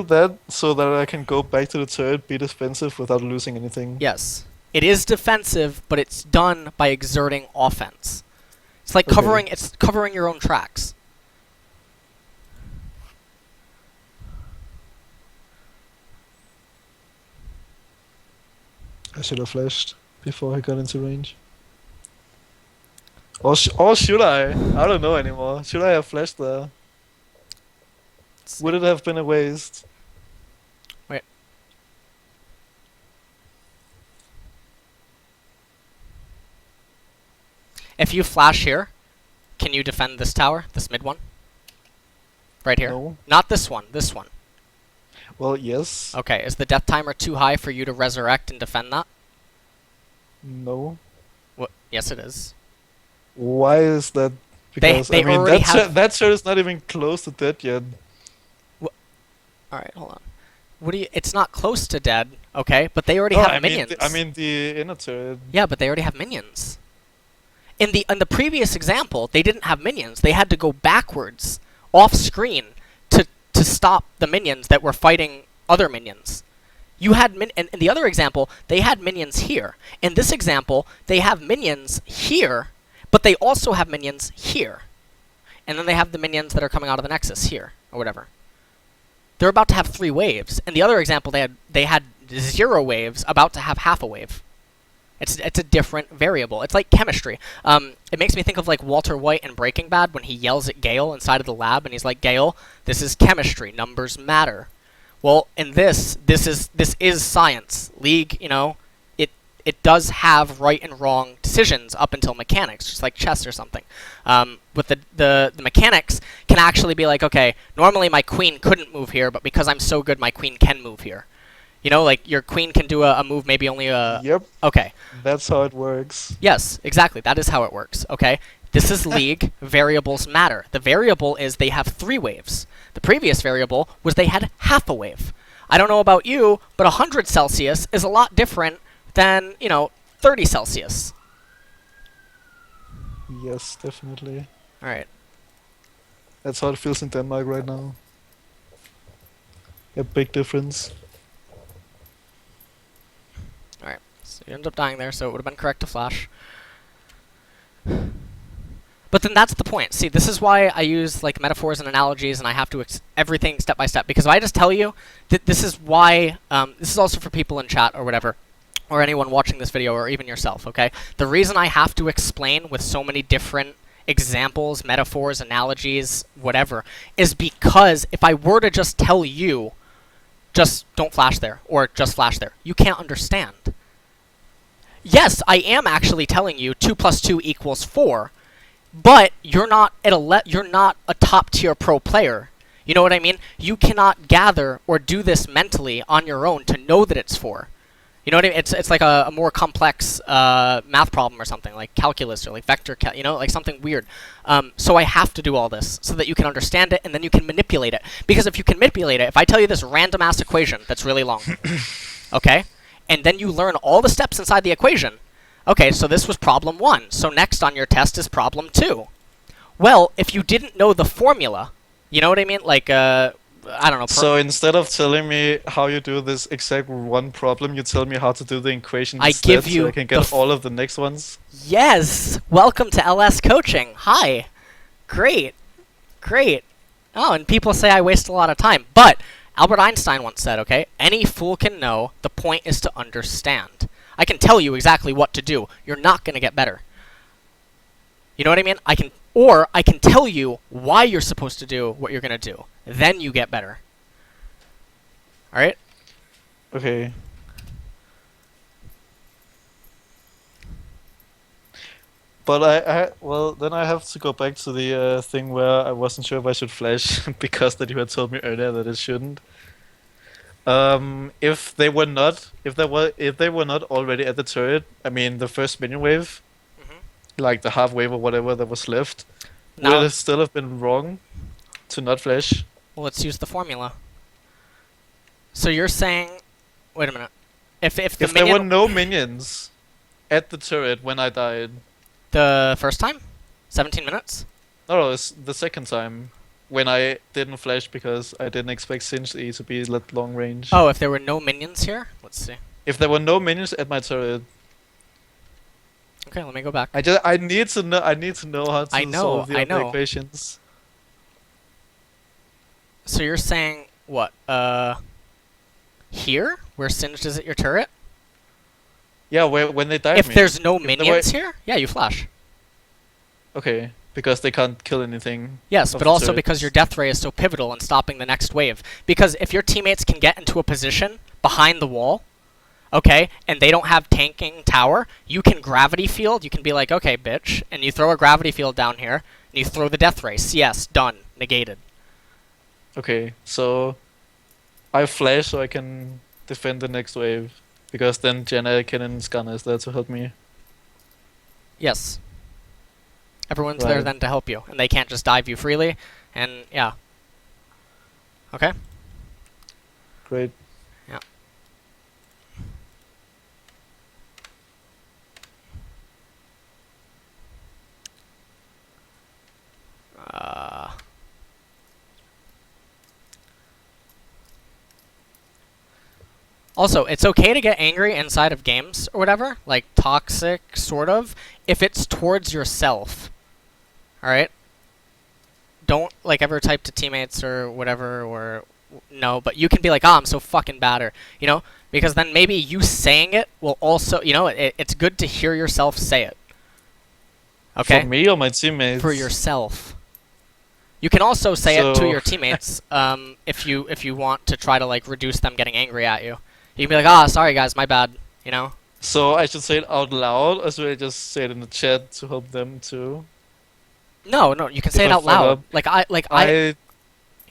that so that I can go back to the turret, be defensive without losing anything. Yes. It is defensive, but it's done by exerting offense. It's like covering your own tracks. I should have flashed before I got into range. Or should I? I don't know anymore. Should I have flashed there? Would it have been a waste? Wait. If you flash here, can you defend this tower? This mid one? Right here. No. Not this one. This one. Well, yes. Okay, is the death timer too high for you to resurrect and defend that? No. What? Yes, it is. Why is that? Because they already have... that turret is not even close to dead yet. Alright, hold on. It's not close to dead, okay, but they already have minions. I mean the inner turret. Yeah, but they already have minions. In the previous example, they didn't have minions. They had to go backwards, off screen, to stop the minions that were fighting other minions. You had in the other example, they had minions here. In this example, they have minions here, but they also have minions here. And then they have the minions that are coming out of the Nexus here, or whatever. They're about to have 3 waves. In the other example, they had 0 waves, about to have half a wave. It's a different variable. It's like chemistry. It makes me think of like Walter White in Breaking Bad when he yells at Gale inside of the lab, and he's like, "Gale, this is chemistry. Numbers matter." Well, in this is science. League, it does have right and wrong decisions up until mechanics, just like chess or something. With the mechanics can actually be like, okay, normally my queen couldn't move here, but because I'm so good, my queen can move here. You know, like your queen can do a move, maybe only a... Yep. Okay. That's how it works. Yes, exactly. That is how it works, okay? This is League. Variables matter. The variable is they have 3 waves. The previous variable was they had half a wave. I don't know about you, but 100 Celsius is a lot different than, 30 Celsius. Yes, definitely. Alright. That's how it feels in Denmark right now. A big difference. Alright. So you end up dying there, so it would have been correct to flash. But then that's the point. See, this is why I use like metaphors and analogies, and I have to everything step by step. Because if I just tell you that this is why, this is also for people in chat or whatever, or anyone watching this video, or even yourself, okay? The reason I have to explain with so many different examples, metaphors, analogies, whatever, is because if I were to just tell you, just don't flash there, or just flash there, you can't understand. Yes, I am actually telling you 2 + 2 = 4, but you're not you're not a top tier pro player. You know what I mean? You cannot gather or do this mentally on your own to know that it's 4. You know what I mean? It's like a more complex math problem or something, like calculus or like vector, like something weird. So I have to do all this so that you can understand it and then you can manipulate it. Because if you can manipulate it, if I tell you this random ass equation that's really long, okay? And then you learn all the steps inside the equation. Okay, so this was problem 1. So next on your test is problem 2. Well, if you didn't know the formula, you know what I mean? Like, I don't know. So instead of telling me how you do this exact one problem, you tell me how to do the equation instead, give you so I can get all of the next ones? Yes! Welcome to LS Coaching. Hi. Great. Great. Oh, and people say I waste a lot of time. But Albert Einstein once said, okay, any fool can know, the point is to understand. I can tell you exactly what to do. You're not going to get better. You know what I mean? I can tell you why you're supposed to do what you're going to do. Then you get better. Alright? Okay. But well, then I have to go back to the thing where I wasn't sure if I should flash because that you had told me earlier that it shouldn't. If they were not already at the turret, I mean the first minion wave, like the half wave or whatever that was left, would it still have been wrong to not flash? Well, let's use the formula. So you're saying, wait a minute, if there were no minions at the turret when I died, the first time, 17 minutes. No, it's the second time. When I didn't flash because I didn't expect Singed E to be that long range. Oh, if there were no minions here? Let's see. If there were no minions at my turret. Okay, let me go back. I need to know how to solve the other equations. So you're saying what? Here? Where Singed is at your turret? Yeah, when they died. If there's no minions here? Yeah, you flash. Okay. Because they can't kill anything. Yes, but also because your death ray is so pivotal in stopping the next wave. Because if your teammates can get into a position behind the wall, okay, and they don't have tanking tower, you can gravity field. You can be like, okay, bitch, and you throw a gravity field down here, and you throw the death ray. CS, done, negated. Okay, so I flash so I can defend the next wave. Because then Jenna, Ken, and Scanner is there to help me. Yes. Everyone's there then to help you, and they can't just dive you freely, and yeah. Okay? Great. Yeah. Also, it's okay to get angry inside of games or whatever, like toxic, sort of, if it's towards yourself. Alright? Don't, like, ever type to teammates or whatever, or no, but you can be like, oh, I'm so fucking bad, or, you know? Because then maybe you saying it will also, you know, it's good to hear yourself say it. Okay? For me or my teammates? For yourself. You can also say it to your teammates, if you want to try to, like, reduce them getting angry at you. You can be like, ah, sorry guys, my bad, you know? So I should say it out loud, or should I just say it in the chat to help them too? No, no, you can say If it I out fuck loud. up, I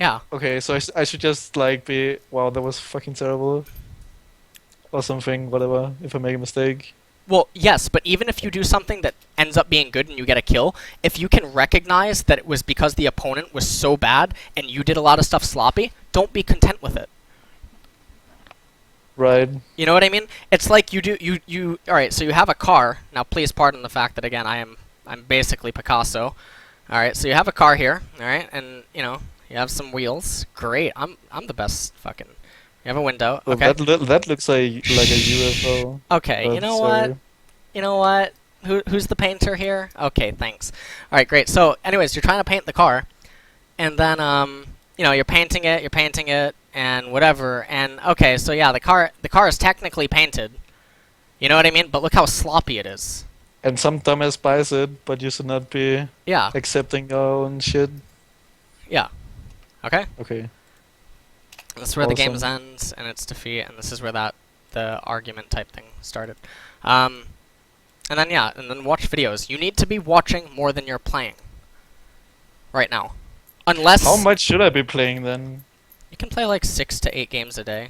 Yeah. okay. So I should just like be wow, that was fucking terrible or something, whatever. If I make a mistake. Well, yes, but even if you do something that ends up being good and you get a kill, if you can recognize that it was because the opponent was so bad and you did a lot of stuff sloppy, don't be content with it. Right. You know what I mean? It's like you all right, so you have a car. Now please pardon the fact that again I'm basically Picasso. All right, so you have a car here, all right? And, you know, you have some wheels. Great. I'm the best fucking. You have a window. Well, Okay. that looks like a UFO. Okay, you But know what? sorry. You know what? Who's the painter here? Okay, thanks. All right, great. So, anyways, you're trying to paint the car, and then you know, you're painting it, and whatever. And okay, so yeah, the car is technically painted. You know what I mean? But look how sloppy it is. And some dumbass buys it, but you should not be Yeah, accepting your own shit. yeah. Okay. Okay. This is where the games Awesome. ends, and it's defeat, and this is where the argument type thing started. And then yeah, and then watch videos. You need to be watching more than you're playing right now, unless How much should I be playing then? you can play like 6 to 8 games a day.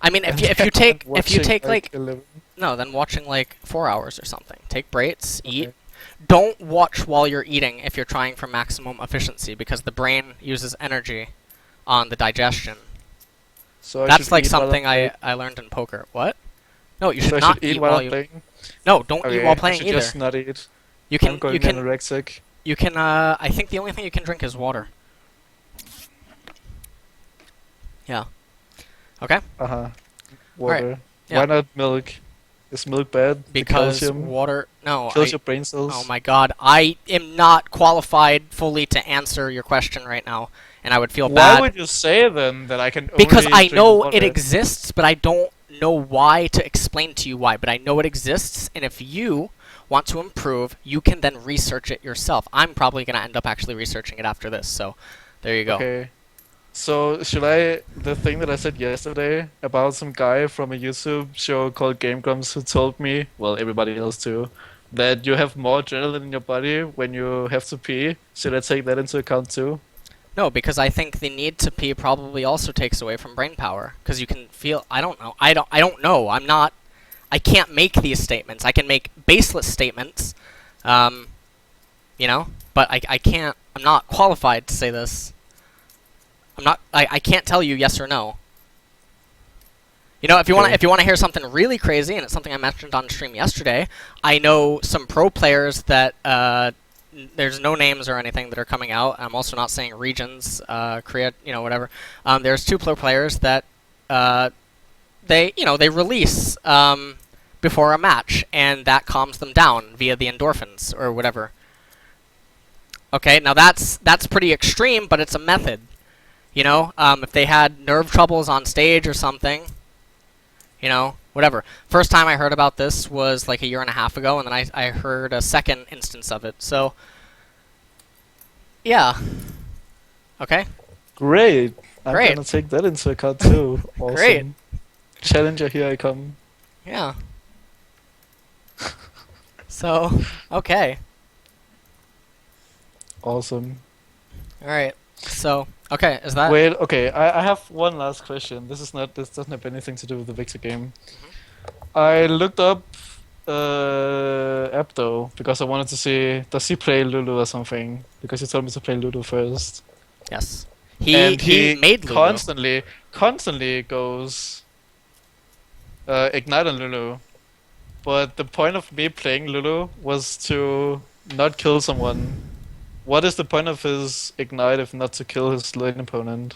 I mean, And if you then take watching like 11. no, then watching like 4 hours or something. Take breaks, eat. Okay. Don't watch while you're eating if you're trying for maximum efficiency because the brain uses energy on the digestion. So I That's should like eat while I'm something playing. I learned in poker. What? No, you So should I not should eat eat while while I'm you. playing. No, don't eat Okay, while I playing should either. just not eat. You I'm can going you can anorexic. you can I think the only thing you can drink is water. Yeah. Okay? Uh-huh. Water. yeah. Why not milk? Is milk bad? The Because calcium water no, kills your brain cells. oh my god, I am not qualified fully to answer your question right now, and I would feel Why bad would you say then that I can because only I drink know it water? exists, but I don't know why to explain to you why, but I know it exists, and if you want to improve, you can then research it yourself. I'm probably going to end up actually researching it after this, so there you go. Okay. So should I the thing that I said yesterday about some guy from a YouTube show called Game Grumps who told me, well everybody else too, that you have more adrenaline in your body when you have to pee. Should I take that into account too? No, because I think the need to pee probably also takes away from brain power, because you can feel, I don't know. I don't know. I can't make these statements. I can make baseless statements, you know, but I can't, I'm not qualified to say this. I can't tell you yes or no. You know, Okay. if you wanna hear something really crazy, and it's something I mentioned on stream yesterday, I know some pro players that there's no names or anything that are coming out. I'm also not saying regions, Korea, you know, whatever. There's 2 pro players that they release before a match, and that calms them down via the endorphins or whatever. Okay, now that's pretty extreme, but it's a method. You know, if they had nerve troubles on stage or something, you know, whatever. First time I heard about this was like a year and a half ago, and then I heard a second instance of it. So, yeah. Okay. Great. I'm Great. gonna take that into account too. Awesome. Great. Challenger, here I come. Yeah. So, okay. Awesome. All right. So, okay, is that Wait, okay, I have one last question. This doesn't have anything to do with the Victor game. I looked up Abdo because I wanted to see does he play Lulu or something? Because he told me to play Lulu first. yes? And He he made Lulu. constantly goes Ignite on Lulu. But the point of me playing Lulu was to not kill someone. What is the point of his Ignite if not to kill his lane opponent?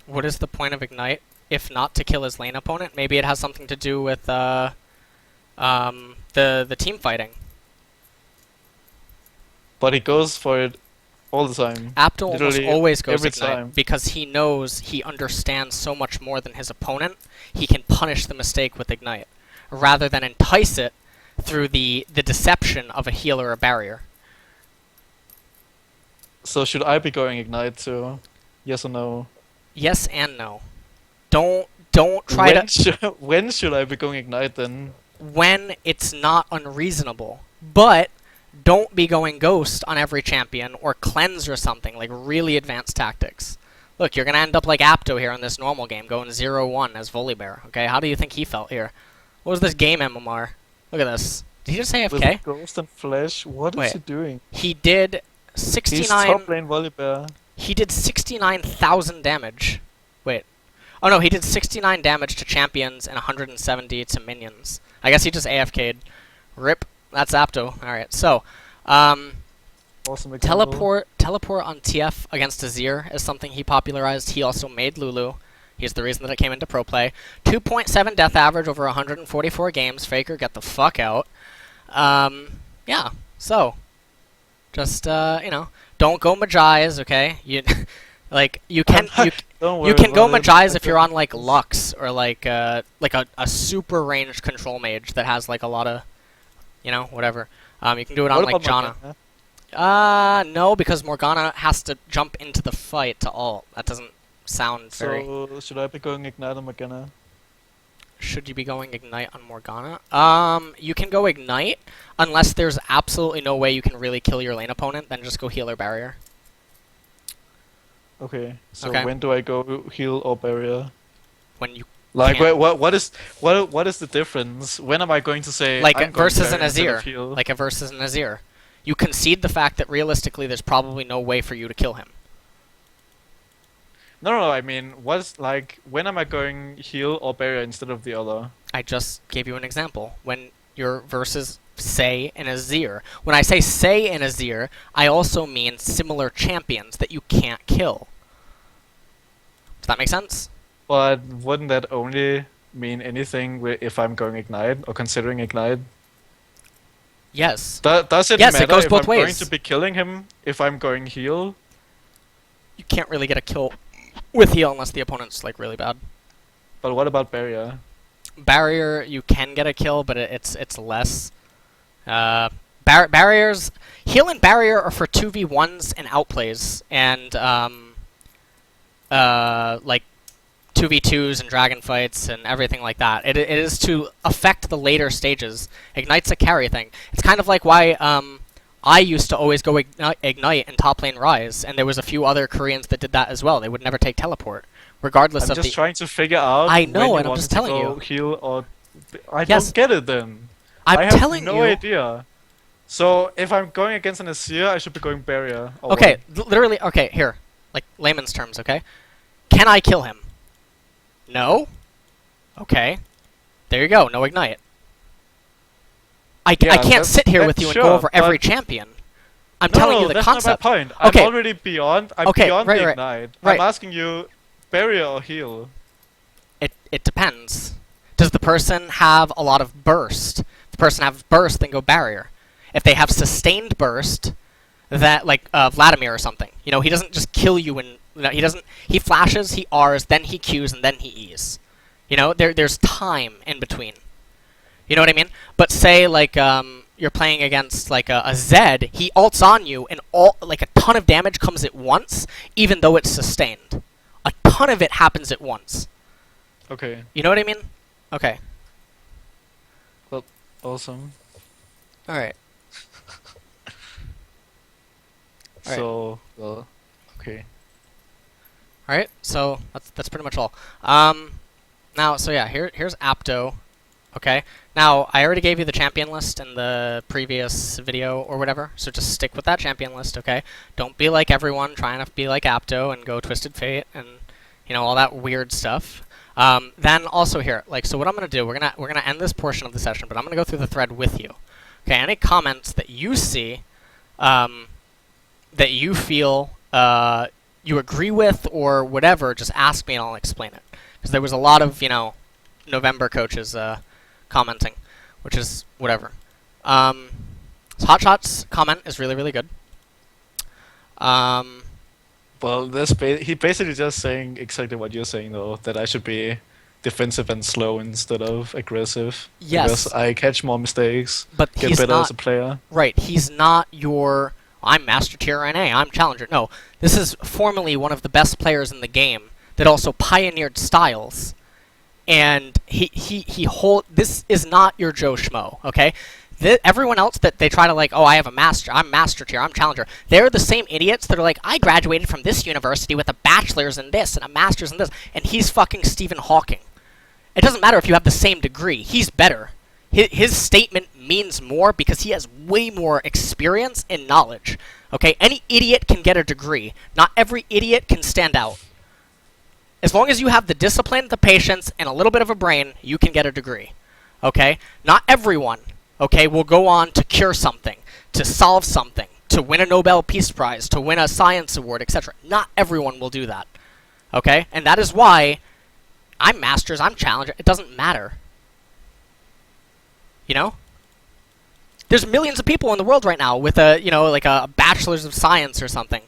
What is the point of Ignite if not to kill his lane opponent? Maybe it has something to do with the team fighting. But he goes for it all the time. Abdo almost Literally always goes every Ignite time. because he knows he understands so much more than his opponent. He can punish the mistake with Ignite rather than entice it through the deception of a heal or a barrier. So should I be going Ignite too? Yes or no? Yes and no. Don't try When to. when should I be going Ignite then? when it's not unreasonable. But don't be going Ghost on every champion or Cleanse or something, like really advanced tactics. Look, you're going to end up like Apto here in this normal game, going 0-1 as Volibear, okay? How do you think he felt here? What was this game MMR? Look at this. Did he just say AFK? With Ghost and Flash, what is he doing? He did He's 69... top lane Volibear. He did 69,000 damage. Wait. Oh no, he did 69 damage to champions and 170 to minions. I guess he just AFK'd. RIP. That's Apto. Alright, so, Awesome example. teleport on TF against Azir is something he popularized. He also made Lulu. He's the reason that it came into pro play. 2.7 death average over 144 games. Faker, get the fuck out. Yeah, so, just, you know, don't go Magi's, okay? You, like, you can go Magi's if you're on, like, Lux, or, like a super ranged control mage that has, like, a lot of, you know, whatever. You can do it on, like, Janna. No, because Morgana has to jump into the fight to ult. That doesn't sound very... So, should I be going Ignite on Morgana? Should you be going Ignite on Morgana? You can go Ignite, unless there's absolutely no way you can really kill your lane opponent, then just go Healer Barrier. Okay, so when do I go heal or barrier? When you like what is the difference? When am I going to say like I'm versus an going Azir? Like a versus an Azir. You concede the fact that realistically there's probably no way for you to kill him. No, I mean, what's like when am I going heal or barrier instead of the other? I just gave you an example. When you're versus say an Azir. When I say say an Azir, I also mean similar champions that you can't kill. Does that make sense? But wouldn't that only mean anything if I'm going Ignite or considering Ignite? Yes. Does it yes, matter it goes if both I'm ways. going to be killing him if I'm going heal? You can't really get a kill with heal unless the opponent's like really bad. But what about barrier? Barrier, you can get a kill, but it's less. Barriers, heal and barrier are for 2v1s and outplays, and like 2v2s and dragon fights and everything like that. It is to affect the later stages. Ignite's a carry thing. It's kind of like why I used to always go Ignite in top lane Rise, and there was a few other Koreans that did that as well. They would never take teleport, regardless of the... I'm just trying to figure out I know, when and you I'm just telling you. Heal or... I Yes. don't get it then. I'm I have telling no you. idea. So, if I'm going against an Azir, I should be going barrier. Or Okay, literally, okay, here. Like, layman's terms, okay? Can I kill him? No? Okay. There you go, no Ignite. I can't sit here with you and go over every champion. I'm telling you the concept. That's not my point. Okay. I'm already beyond. I'm beyond the Ignite. I'm asking you, barrier or heal? It depends. Does the person have a lot of burst? If the person has burst, then go barrier. If they have sustained burst, that like Vladimir or something, you know, he doesn't just kill you and he doesn't. He flashes, he R's, then he Q's, and then he E's. You know, there's time in between. You know what I mean? But say like you're playing against like a Zed, he ults on you, and like a ton of damage comes at once, even though it's sustained. A ton of it happens at once. Okay. You know what I mean? Okay. Well, awesome. All right. So, well, okay. All right. So that's pretty much all. Now, so yeah, here's Apto. Okay. Now, I already gave you the champion list in the previous video or whatever, so just stick with that champion list, okay? Don't be like everyone trying to be like Apto and go Twisted Fate and, you know, all that weird stuff. Then also here, like, so what I'm gonna do, we're gonna end this portion of the session, but I'm gonna go through the thread with you. Okay, any comments that you see, that you feel, you agree with or whatever, just ask me and I'll explain it. Because there was a lot of, you know, November coaches, commenting, which is whatever. So Hotshot's comment is really, really good. Well, he basically just saying exactly what you're saying, though, that I should be defensive and slow instead of aggressive. Yes. Because I catch more mistakes, but get he's better not, as a player. Right, he's not your, I'm Master Tier NA, I'm Challenger. No, this is formerly one of the best players in the game that also pioneered styles and this is not your Joe Schmo, okay? Everyone else that they try to like, oh, I have a master, I'm master tier, I'm challenger. They're the same idiots that are like, I graduated from this university with a bachelor's in this and a master's in this, and he's fucking Stephen Hawking. It doesn't matter if you have the same degree. He's better. His statement means more because he has way more experience and knowledge. Okay? Any idiot can get a degree. Not every idiot can stand out. As long as you have the discipline, the patience, and a little bit of a brain, you can get a degree. Okay? Not everyone, okay, will go on to cure something, to solve something, to win a Nobel Peace Prize, to win a science award, etc. Not everyone will do that. Okay? And that is why I'm masters, I'm challenger. It doesn't matter. You know? There's millions of people in the world right now with a, you know, like a bachelor's of science or something.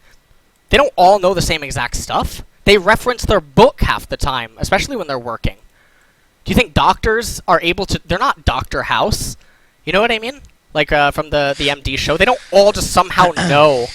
They don't all know the same exact stuff. They reference their book half the time, especially when they're working. Do you think doctors are able to... They're not Dr. House. You know what I mean? Like from the MD show. They don't all just somehow know.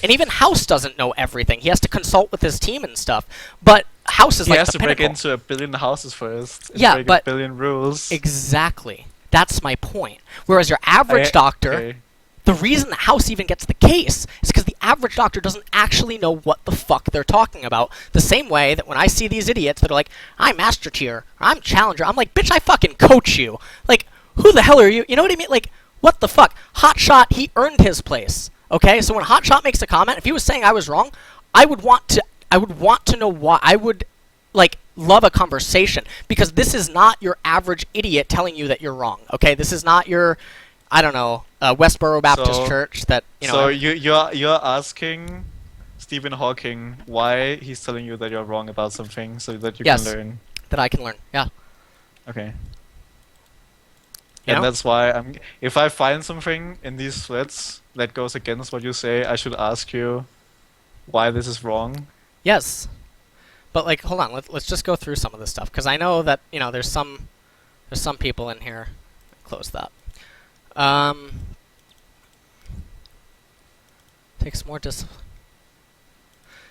And even House doesn't know everything. He has to consult with his team and stuff. But House is like the pinnacle. He has to break into 1 billion houses first. And yeah, break but... 1 billion rules. Exactly. That's my point. Whereas your average doctor... Okay. The reason the House even gets the case is because the average doctor doesn't actually know what the fuck they're talking about. The same way that when I see these idiots that are like, I'm Master Tier, or I'm Challenger, I'm like, bitch, I fucking coach you. Like, who the hell are you? You know what I mean? Like, what the fuck? Hotshot, he earned his place. Okay? So when Hotshot makes a comment, if he was saying I was wrong, I would want to know why. I would, like, love a conversation. Because this is not your average idiot telling you that you're wrong. Okay? This is not your... I don't know, Westboro Baptist Church that, you know... So you're asking Stephen Hawking why he's telling you that you're wrong about something so that you can learn. That I can learn, yeah. Okay. You know? And that's why if I find something in these threads that goes against what you say, I should ask you why this is wrong. Yes. But, like, hold on, let's just go through some of this stuff, because I know that, you know, there's some people in here... Close that. Takes more discipline.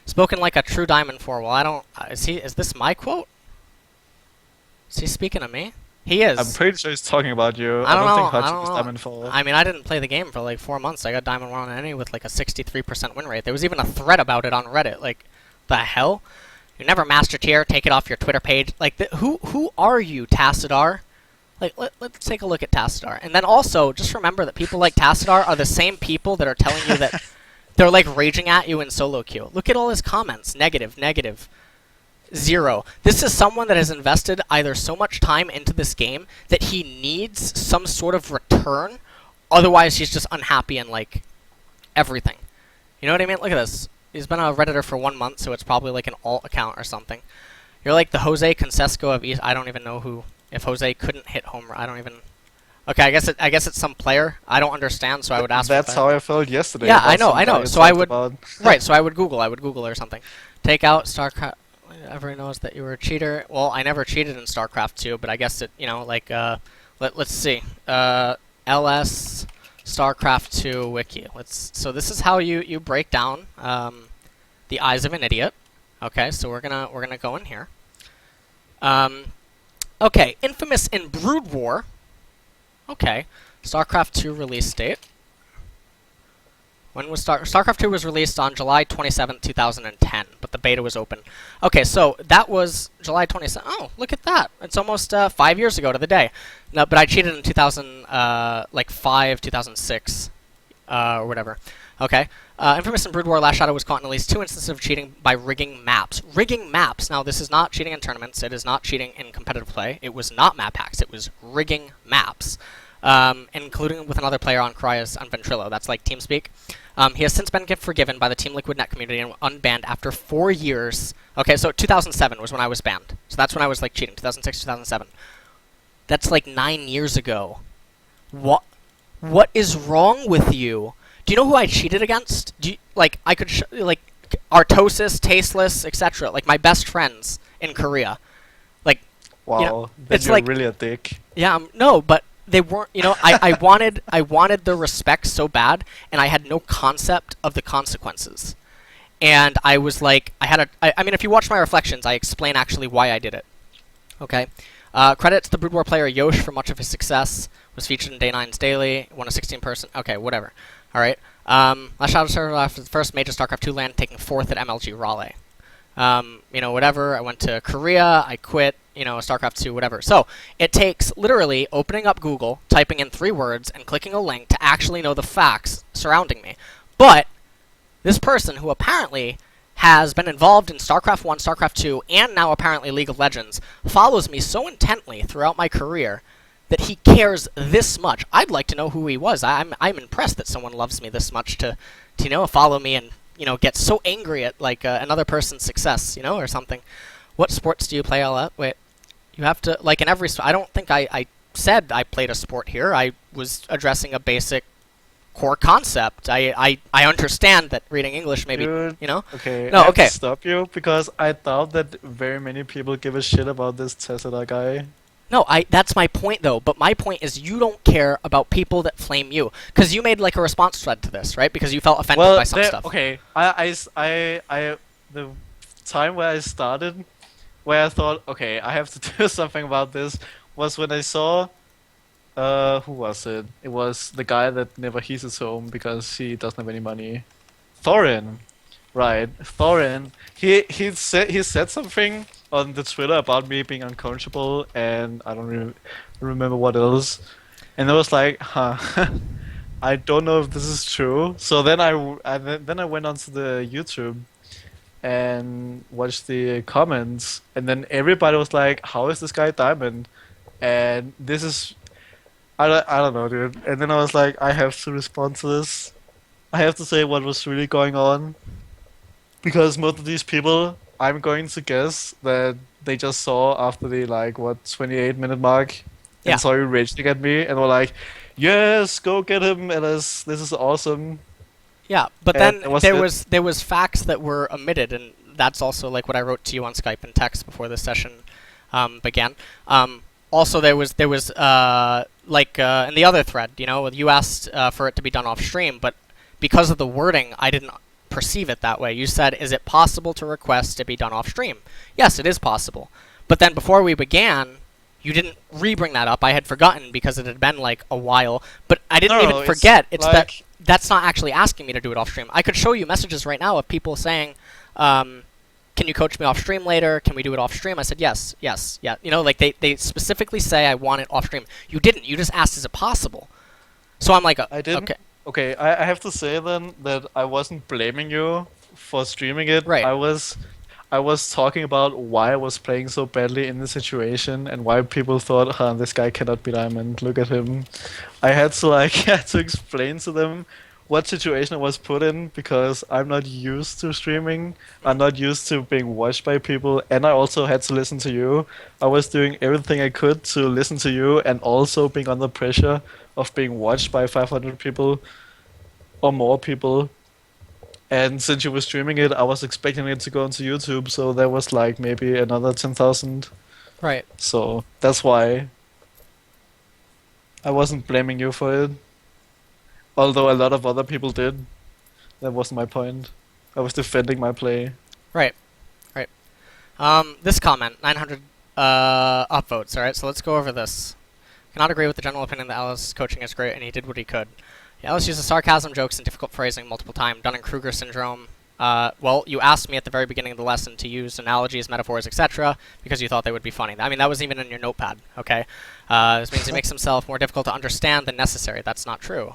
Spoken like a true Diamond1. Well, I don't... Is this my quote? Is he speaking to me? He is. I'm pretty sure he's talking about you. I don't know. think Hutch is Diamond1. I mean, I didn't play the game for like 4 months. I got Diamond1 on any with like a 63% win rate. There was even a thread about it on Reddit. Like, the hell? You're never Master Tier. Take it off your Twitter page. Like, who are you, Tassadar? Like, let's take a look at Tassadar. And then also, just remember that people like Tassadar are the same people that are telling you that they're, like, raging at you in solo queue. Look at all his comments. Negative, negative. 0. This is someone that has invested either so much time into this game that he needs some sort of return. Otherwise, he's just unhappy and, like, everything. You know what I mean? Look at this. He's been a Redditor for 1 month, so it's probably, like, an alt account or something. You're like the Jose Canseco of East... I don't even know who... If Jose couldn't hit home, I don't even... Okay, I guess it's some player. I don't understand, so I would ask. That's how I felt yesterday. Yeah, I know. So I would... Right, so I would Google or something. Take out StarCraft... Everyone knows that you were a cheater. Well, I never cheated in StarCraft 2, but I guess it, you know, like, let's see. LS StarCraft 2 wiki. So this is how you break down the eyes of an idiot. Okay, so we're gonna go in here. Okay, Infamous in Brood War. Okay, StarCraft 2 release date. When was StarCraft 2 was released on July 27th, 2010, but the beta was open. Okay, so that was July 27th. Oh, look at that. It's almost 5 years ago to the day. No, but I cheated in 2005, 2006, or whatever. Okay. Infamous in Brood War Last Shadow was caught in at least 2 instances of cheating by rigging maps. Rigging maps. Now, this is not cheating in tournaments. It is not cheating in competitive play. It was not map hacks. It was rigging maps. Including with another player on Cryas on Ventrilo. That's like TeamSpeak. He has since been forgiven by the Team Liquid Net community and unbanned after 4 years. Okay, so 2007 was when I was banned. So that's when I was like cheating. 2006, 2007. That's like 9 years ago. What is wrong with you? Do you know who I cheated against? I could like Artosis, Tasteless, etc. Like my best friends in Korea. Like, wow, you know, it's like really a dick. Yeah, no, but they weren't. You know, I wanted the respect so bad, and I had no concept of the consequences. And I was like, I mean, if you watch my reflections, I explain actually why I did it. Okay, Credit to the Brood War player Yosh for much of his success. Was featured in Day 9's Daily. Won a 16-person. Okay, whatever. All right. Last shout out after the first major StarCraft 2 land, taking 4th at MLG Raleigh. Whatever. I went to Korea. I quit. StarCraft 2, whatever. So it takes literally opening up Google, typing in 3 words, and clicking a link to actually know the facts surrounding me. But this person, who apparently has been involved in StarCraft 1, StarCraft 2, and now apparently League of Legends, follows me so intently throughout my career that he cares this much. I'd like to know who he was. I'm impressed that someone loves me this much to follow me and get so angry at like another person's success, or something. What sports do you play all at? Wait, you have to like in every. I don't think I said I played a sport here. I was addressing a basic core concept. I understand that reading English maybe, Dude, Okay, No, I have okay. to stop you because I doubt that very many people give a shit about this Tesla guy. No, that's my point though. But my point is you don't care about people that flame you because you made like a response thread to this, right? Because you felt offended by some stuff. Okay, the time where I started, where I thought, okay, I have to do something about this, was when I saw, who was it? It was the guy that never heats his home because he doesn't have any money. Thorin, right? Thorin. He said something on the Twitter about me being unconscionable, and I don't remember what else. And I was like, huh. I don't know if this is true. So then I went onto the YouTube and watched the comments, and then everybody was like, "How is this guy Diamond?" And this is, I don't know, dude. And then I was like, I have to respond to this. I have to say what was really going on, because most of these people, I'm going to guess that they just saw after the 28-minute mark Yeah. and saw you raging at me and were like, "Yes, go get him, Ellis. This is awesome." Yeah, but And then that was there was facts that were omitted, and that's also like what I wrote to you on Skype and text before the session began. Also, there was in the other thread, you asked for it to be done off stream, but because of the wording, I didn't perceive it that way. You said, "Is it possible to request to be done off stream?" Yes, it is possible. But then before we began, you didn't re-bring that up. I had forgotten because it had been like a while, but I didn't No, even forget. It's that like, that's not actually asking me to do it off stream. I could show you messages right now of people saying, "Can you coach me off stream later? Can we do it off stream?" I said, yes, yeah. They specifically say I want it off stream. You didn't. You just asked, "Is it possible?" So I'm like, I didn't. okay, Okay, I have to say then that I wasn't blaming you for streaming it. Right. I was talking about why I was playing so badly in the situation and why people thought, huh, this guy cannot be Diamond. Look at him. I had to had to explain to them what situation I was put in because I'm not used to streaming. I'm not used to being watched by people, and I also had to listen to you. I was doing everything I could to listen to you and also being under pressure of being watched by 500 people or more people. And since you were streaming it, I was expecting it to go onto YouTube, so there was like maybe another 10,000. right. So that's why I wasn't blaming you for it. Although a lot of other people did. That wasn't my point. I was defending my play. Right. This comment, 900 upvotes. All right, so let's go over this. Cannot agree with the general opinion that Alice's coaching is great, and he did what he could. Alice uses sarcasm, jokes, and difficult phrasing multiple times. Dunning-Kruger syndrome. Well, you asked me at the very beginning of the lesson to use analogies, metaphors, etc., because you thought they would be funny. I mean, that was even in your notepad, okay? This means he makes himself more difficult to understand than necessary. That's not true.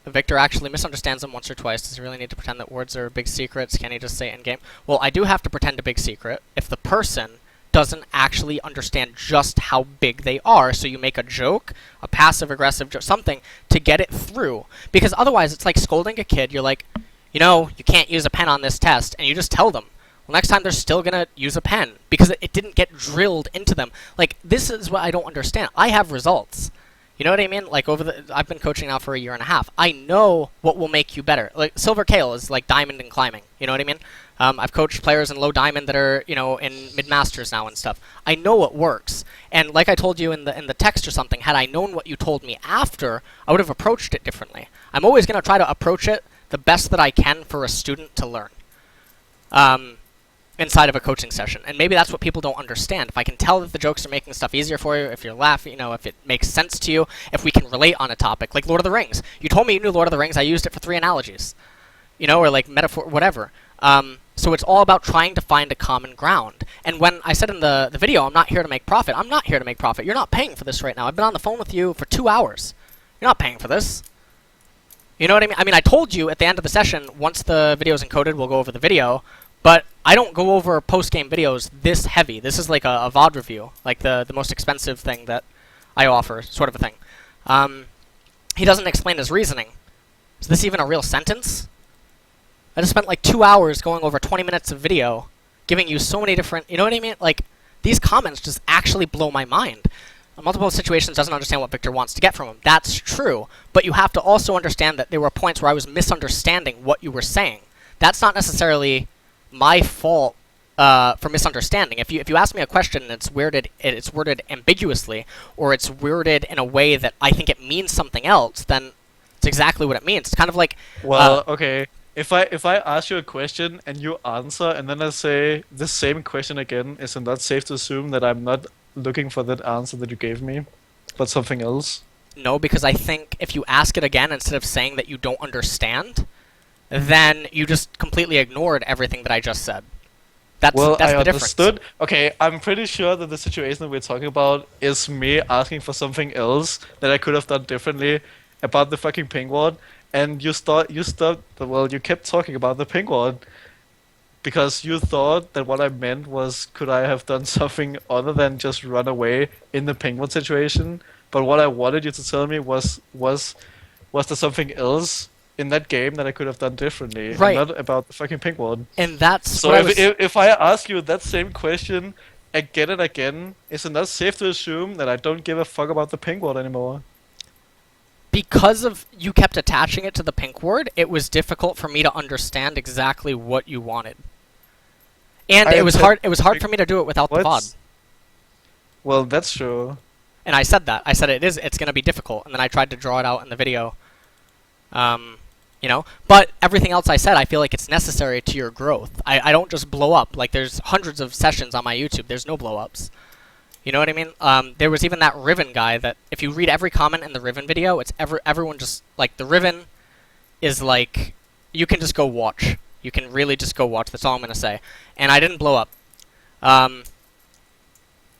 Viktor actually misunderstands them once or twice. Does he really need to pretend that words are big secrets? Can he just say it in-game? Well, I do have to pretend a big secret if the person doesn't actually understand just how big they are. So you make a joke, a passive-aggressive joke, something to get it through. Because otherwise, it's like scolding a kid. You're like, you can't use a pen on this test. And you just tell them. Well, next time they're still going to use a pen because it didn't get drilled into them. Like, this is what I don't understand. I have results. You know what I mean? Like, I've been coaching now for a year and a half. I know what will make you better. Like, Silver Kale is like diamond in climbing. You know what I mean? I've coached players in low diamond that are, in mid-masters now and stuff. I know what works. And like I told you in the text or something, had I known what you told me after, I would have approached it differently. I'm always going to try to approach it the best that I can for a student to learn. inside of a coaching session. And maybe that's what people don't understand. If I can tell that the jokes are making stuff easier for you, if you're laughing, if it makes sense to you, if we can relate on a topic, like Lord of the Rings. You told me you knew Lord of the Rings, I used it for 3 analogies. Or like metaphor, whatever. So it's all about trying to find a common ground. And when I said in the video, I'm not here to make profit, I'm not here to make profit. You're not paying for this right now. I've been on the phone with you for 2 hours. You're not paying for this. You know what I mean? I mean, I told you at the end of the session, once the video is encoded, we'll go over the video. But I don't go over post-game videos this heavy. This is like a VOD review, like the most expensive thing that I offer, sort of a thing. He doesn't explain his reasoning. Is this even a real sentence? I just spent like 2 hours going over 20 minutes of video, giving you so many different, you know what I mean? Like, these comments just actually blow my mind. Multiple situations doesn't understand what Viktor wants to get from him. That's true, but you have to also understand that there were points where I was misunderstanding what you were saying. That's not necessarily my fault for misunderstanding. If you ask me a question and it's worded ambiguously, or it's worded in a way that I think it means something else, then it's exactly what it means. It's kind of like Okay. If I ask you a question and you answer, and then I say the same question again, isn't that safe to assume that I'm not looking for that answer that you gave me, but something else? No, because I think if you ask it again instead of saying that you don't understand, then you just completely ignored everything that I just said. That's I the understood. difference. Okay, I'm pretty sure that the situation that we're talking about is me asking for something else that I could have done differently about the fucking penguin, and you kept talking about the penguin because you thought that what I meant was, could I have done something other than just run away in the penguin situation? But what I wanted you to tell me was there something else in that game that I could have done differently, Right. and not about the fucking penguin. And that's So what I was... if I ask you that same question again and again, isn't that safe to assume that I don't give a fuck about the penguin anymore? Because of you kept attaching it to the pink word, it was difficult for me to understand exactly what you wanted. And it was hard for me to do it without the VOD. Well, that's true. And I said that. I said it's going to be difficult, and then I tried to draw it out in the video. But everything else I said, I feel like it's necessary to your growth. I don't just blow up. Like, there's hundreds of sessions on my YouTube. There's no blow-ups. You know what I mean? There was even that Riven guy that, if you read every comment in the Riven video, it's everyone just, like, the Riven is like, you can just go watch. You can really just go watch. That's all I'm going to say. And I didn't blow up.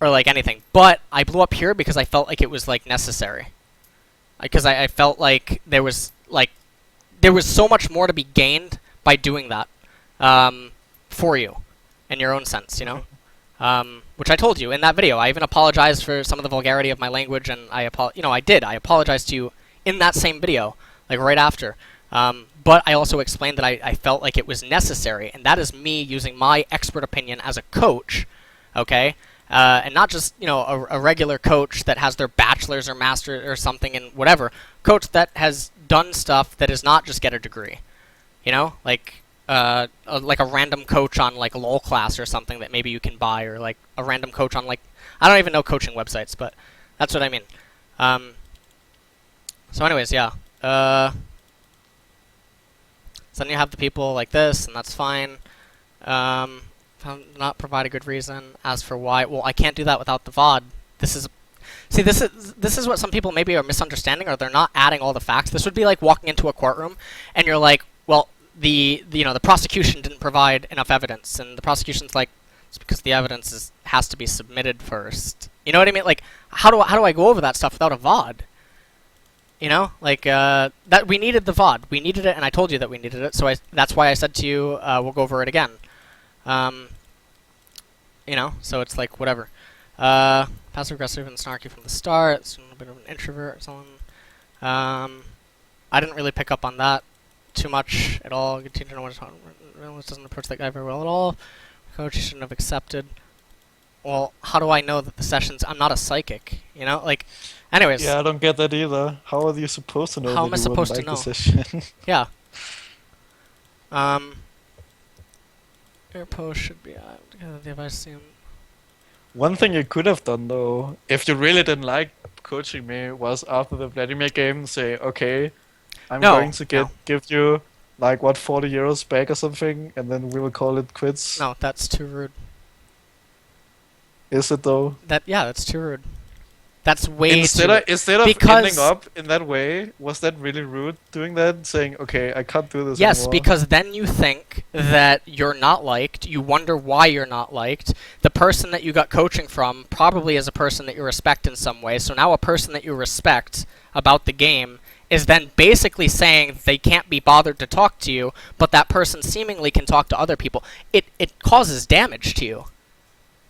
Or, like, anything. But I blew up here because I felt like it was, like, necessary. Because I felt like there was so much more to be gained by doing that for you, in your own sense, which I told you in that video. I even apologized for some of the vulgarity of my language, and I apologized to you in that same video, like right after. But I also explained that I felt like it was necessary, and that is me using my expert opinion as a coach, okay? And not just, a regular coach that has their bachelor's or master's or something in whatever. Coach that has done stuff that is not just get a degree. Like a random coach on, like, a LOL class or something that maybe you can buy, or, like, a random coach on, like, I don't even know coaching websites, but that's what I mean. So anyways, yeah. So then you have the people like this, and that's fine. Not provide a good reason. As for why, well, I can't do that without the VOD. This is what some people maybe are misunderstanding, or they're not adding all the facts. This would be like walking into a courtroom, and you're like, well, the prosecution didn't provide enough evidence, and the prosecution's like, it's because the evidence has to be submitted first. You know what I mean? Like, how do I go over that stuff without a VOD? That we needed the VOD. We needed it, and I told you that we needed it. So that's why I said to you, we'll go over it again. So it's like, whatever. Passive-aggressive and snarky from the start. It's a bit of an introvert or something. I didn't really pick up on that too much at all. Good teacher doesn't approach that guy very well at all. Coach shouldn't have accepted. Well, how do I know that the sessions... I'm not a psychic, Anyways. Yeah, I don't get that either. How are you supposed to know how that am I you supposed wouldn't to like know? the session? Yeah. Your post should be... the advice seemed... One thing you could have done, though, if you really didn't like coaching me, was after the Vladimir game, say, okay, I'm going to give you like what, 40 euros back or something, and then we will call it quits. No, that's too rude. Is it though? Yeah, that's too rude. That's way Instead too of rude. instead of ending Because up in that way, was that really rude doing that? Saying, okay, I can't do this yes, anymore. because then you think that you're not liked. You wonder why you're not liked. The person that you got coaching from probably is a person that you respect in some way. So now a person that you respect about the game is then basically saying they can't be bothered to talk to you, but that person seemingly can talk to other people. It causes damage to you.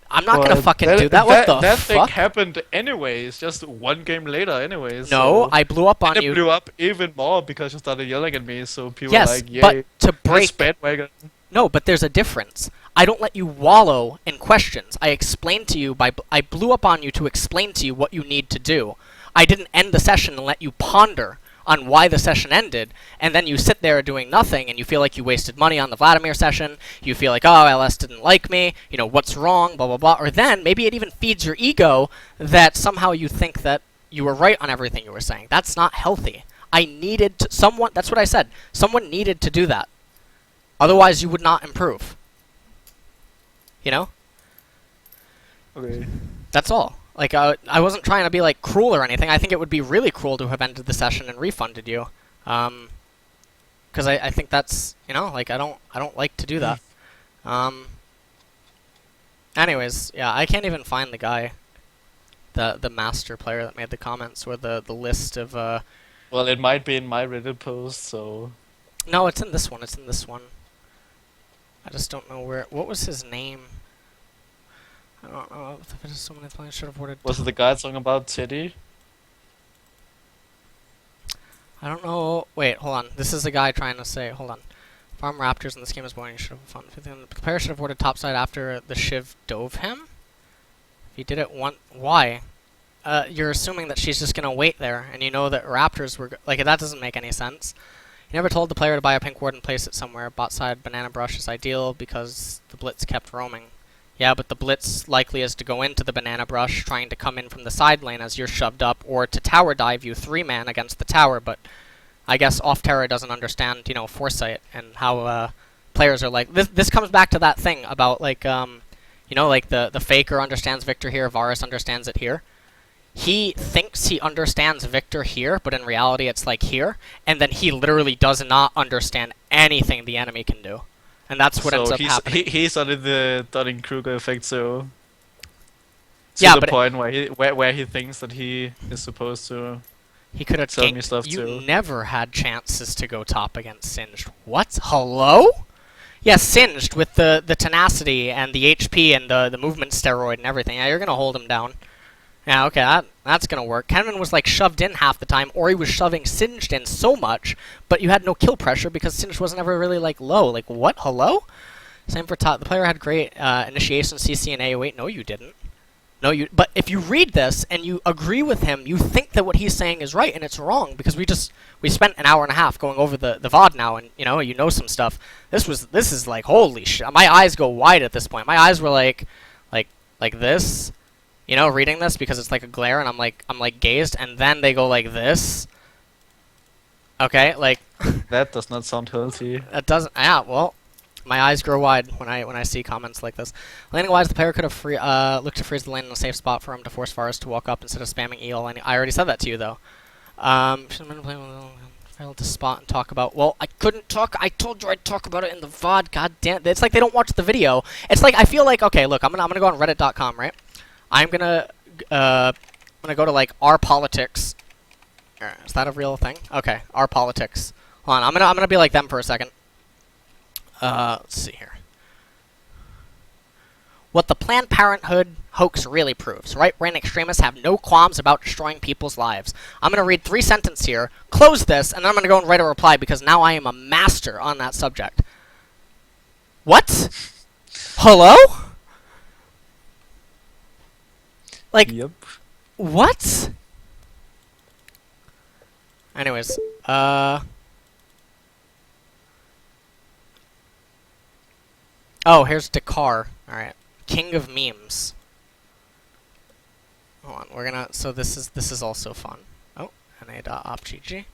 I'm not gonna But fucking do that. What the that thing fuck? happened anyways, just one game later anyways. No, So I blew up and on it you. blew up even more because you started yelling at me. So people were Yes, like, but "Yay, to this break. bandwagon." No, but there's a difference. I don't let you wallow in questions. I explain to you I blew up on you to explain to you what you need to do. I didn't end the session and let you ponder on why the session ended, and then you sit there doing nothing, and you feel like you wasted money on the Vladimir session. You feel like, oh, LS didn't like me. You know, what's wrong? Blah blah blah. Or then maybe it even feeds your ego that somehow you think that you were right on everything you were saying. That's not healthy. I needed someone. That's what I said. Someone needed to do that. Otherwise, you would not improve. You know? Okay. That's all. Like, I wasn't trying to be, like, cruel or anything. I think it would be really cruel to have ended the session and refunded you. Because I think that's, you know, like, I don't like to do that. Anyways, yeah, I can't even find the guy, the master player that made the comments, or the list of, Well, it might be in my Reddit post, so No, it's in this one. It's in this one. I just don't know where. What was his name? I don't know. If there's so many players, should have voted. was it the guy talking about Teddy? I don't know. Wait, hold on. This is the guy trying to say. Hold on. Farm Raptors in this game is boring. You should have fun. The player should have voted topside after the Shiv dove him. If he did it one, why? You're assuming that she's just gonna wait there, and you know that Raptors were like that doesn't make any sense. You never told the player to buy a pink ward and place it somewhere. Bot side banana brush is ideal because the blitz kept roaming. Yeah, but the blitz likely is to go into the banana brush, trying to come in from the side lane as you're shoved up, or to tower dive you 3-man against the tower, but I guess Off Terror doesn't understand, you know, foresight and how players are like. This comes back to that thing about, like, you know, like the Faker understands Viktor here, Varus understands it here. He thinks he understands Viktor here, but in reality it's like here, and then he literally does not understand anything the enemy can do. And that's what ends up happening. He's under the Dunning-Kruger effect, so to Yeah, the but point where he thinks that he is supposed to he could have tell me stuff You too. never had chances to go top against Singed. What? Hello? Yeah, Singed with the tenacity and the HP and the movement steroid and everything. Yeah, you're gonna hold him down. Yeah, okay, that's gonna work. Kenman was like shoved in half the time, or he was shoving Singed in so much, but you had no kill pressure because Singed wasn't ever really like low. Like what? Hello? Same for top. The player had great initiation, CC, and AOE. No, you didn't. No, you. But if you read this and you agree with him, you think that what he's saying is right, and it's wrong because we spent an hour and a half going over the VOD now, and you know some stuff. This is like holy shit. My eyes go wide at this point. My eyes were like this. You know, reading this because it's like a glare, and I'm like gazed, and then they go like this. Okay, like That does not sound healthy. that doesn't. Yeah, well, my eyes grow wide when I see comments like this. Laning wise, the player could have looked to freeze the lane in a safe spot for him to force Varus to walk up instead of spamming EL. And I already said that to you though. Should have been playing with failed to spot and talk about. Well, I couldn't talk. I told you I'd talk about it in the VOD. God damn, it's like they don't watch the video. It's like I feel like okay, look, I'm gonna go on Reddit.com, right? I'm gonna go to like our politics. Is that a real thing? Okay, our politics. Hold on, I'm gonna be like them for a second. Let's see here. What the Planned Parenthood hoax really proves. Right-brain extremists have no qualms about destroying people's lives. I'm gonna read 3 sentences here, close this, and then I'm gonna go and write a reply because now I am a master on that subject. What? Hello? Like, Yep. what? Anyways, oh, here's Dakar. Alright. King of memes. Hold on, we're gonna, so this is also fun. Oh, na.opgg.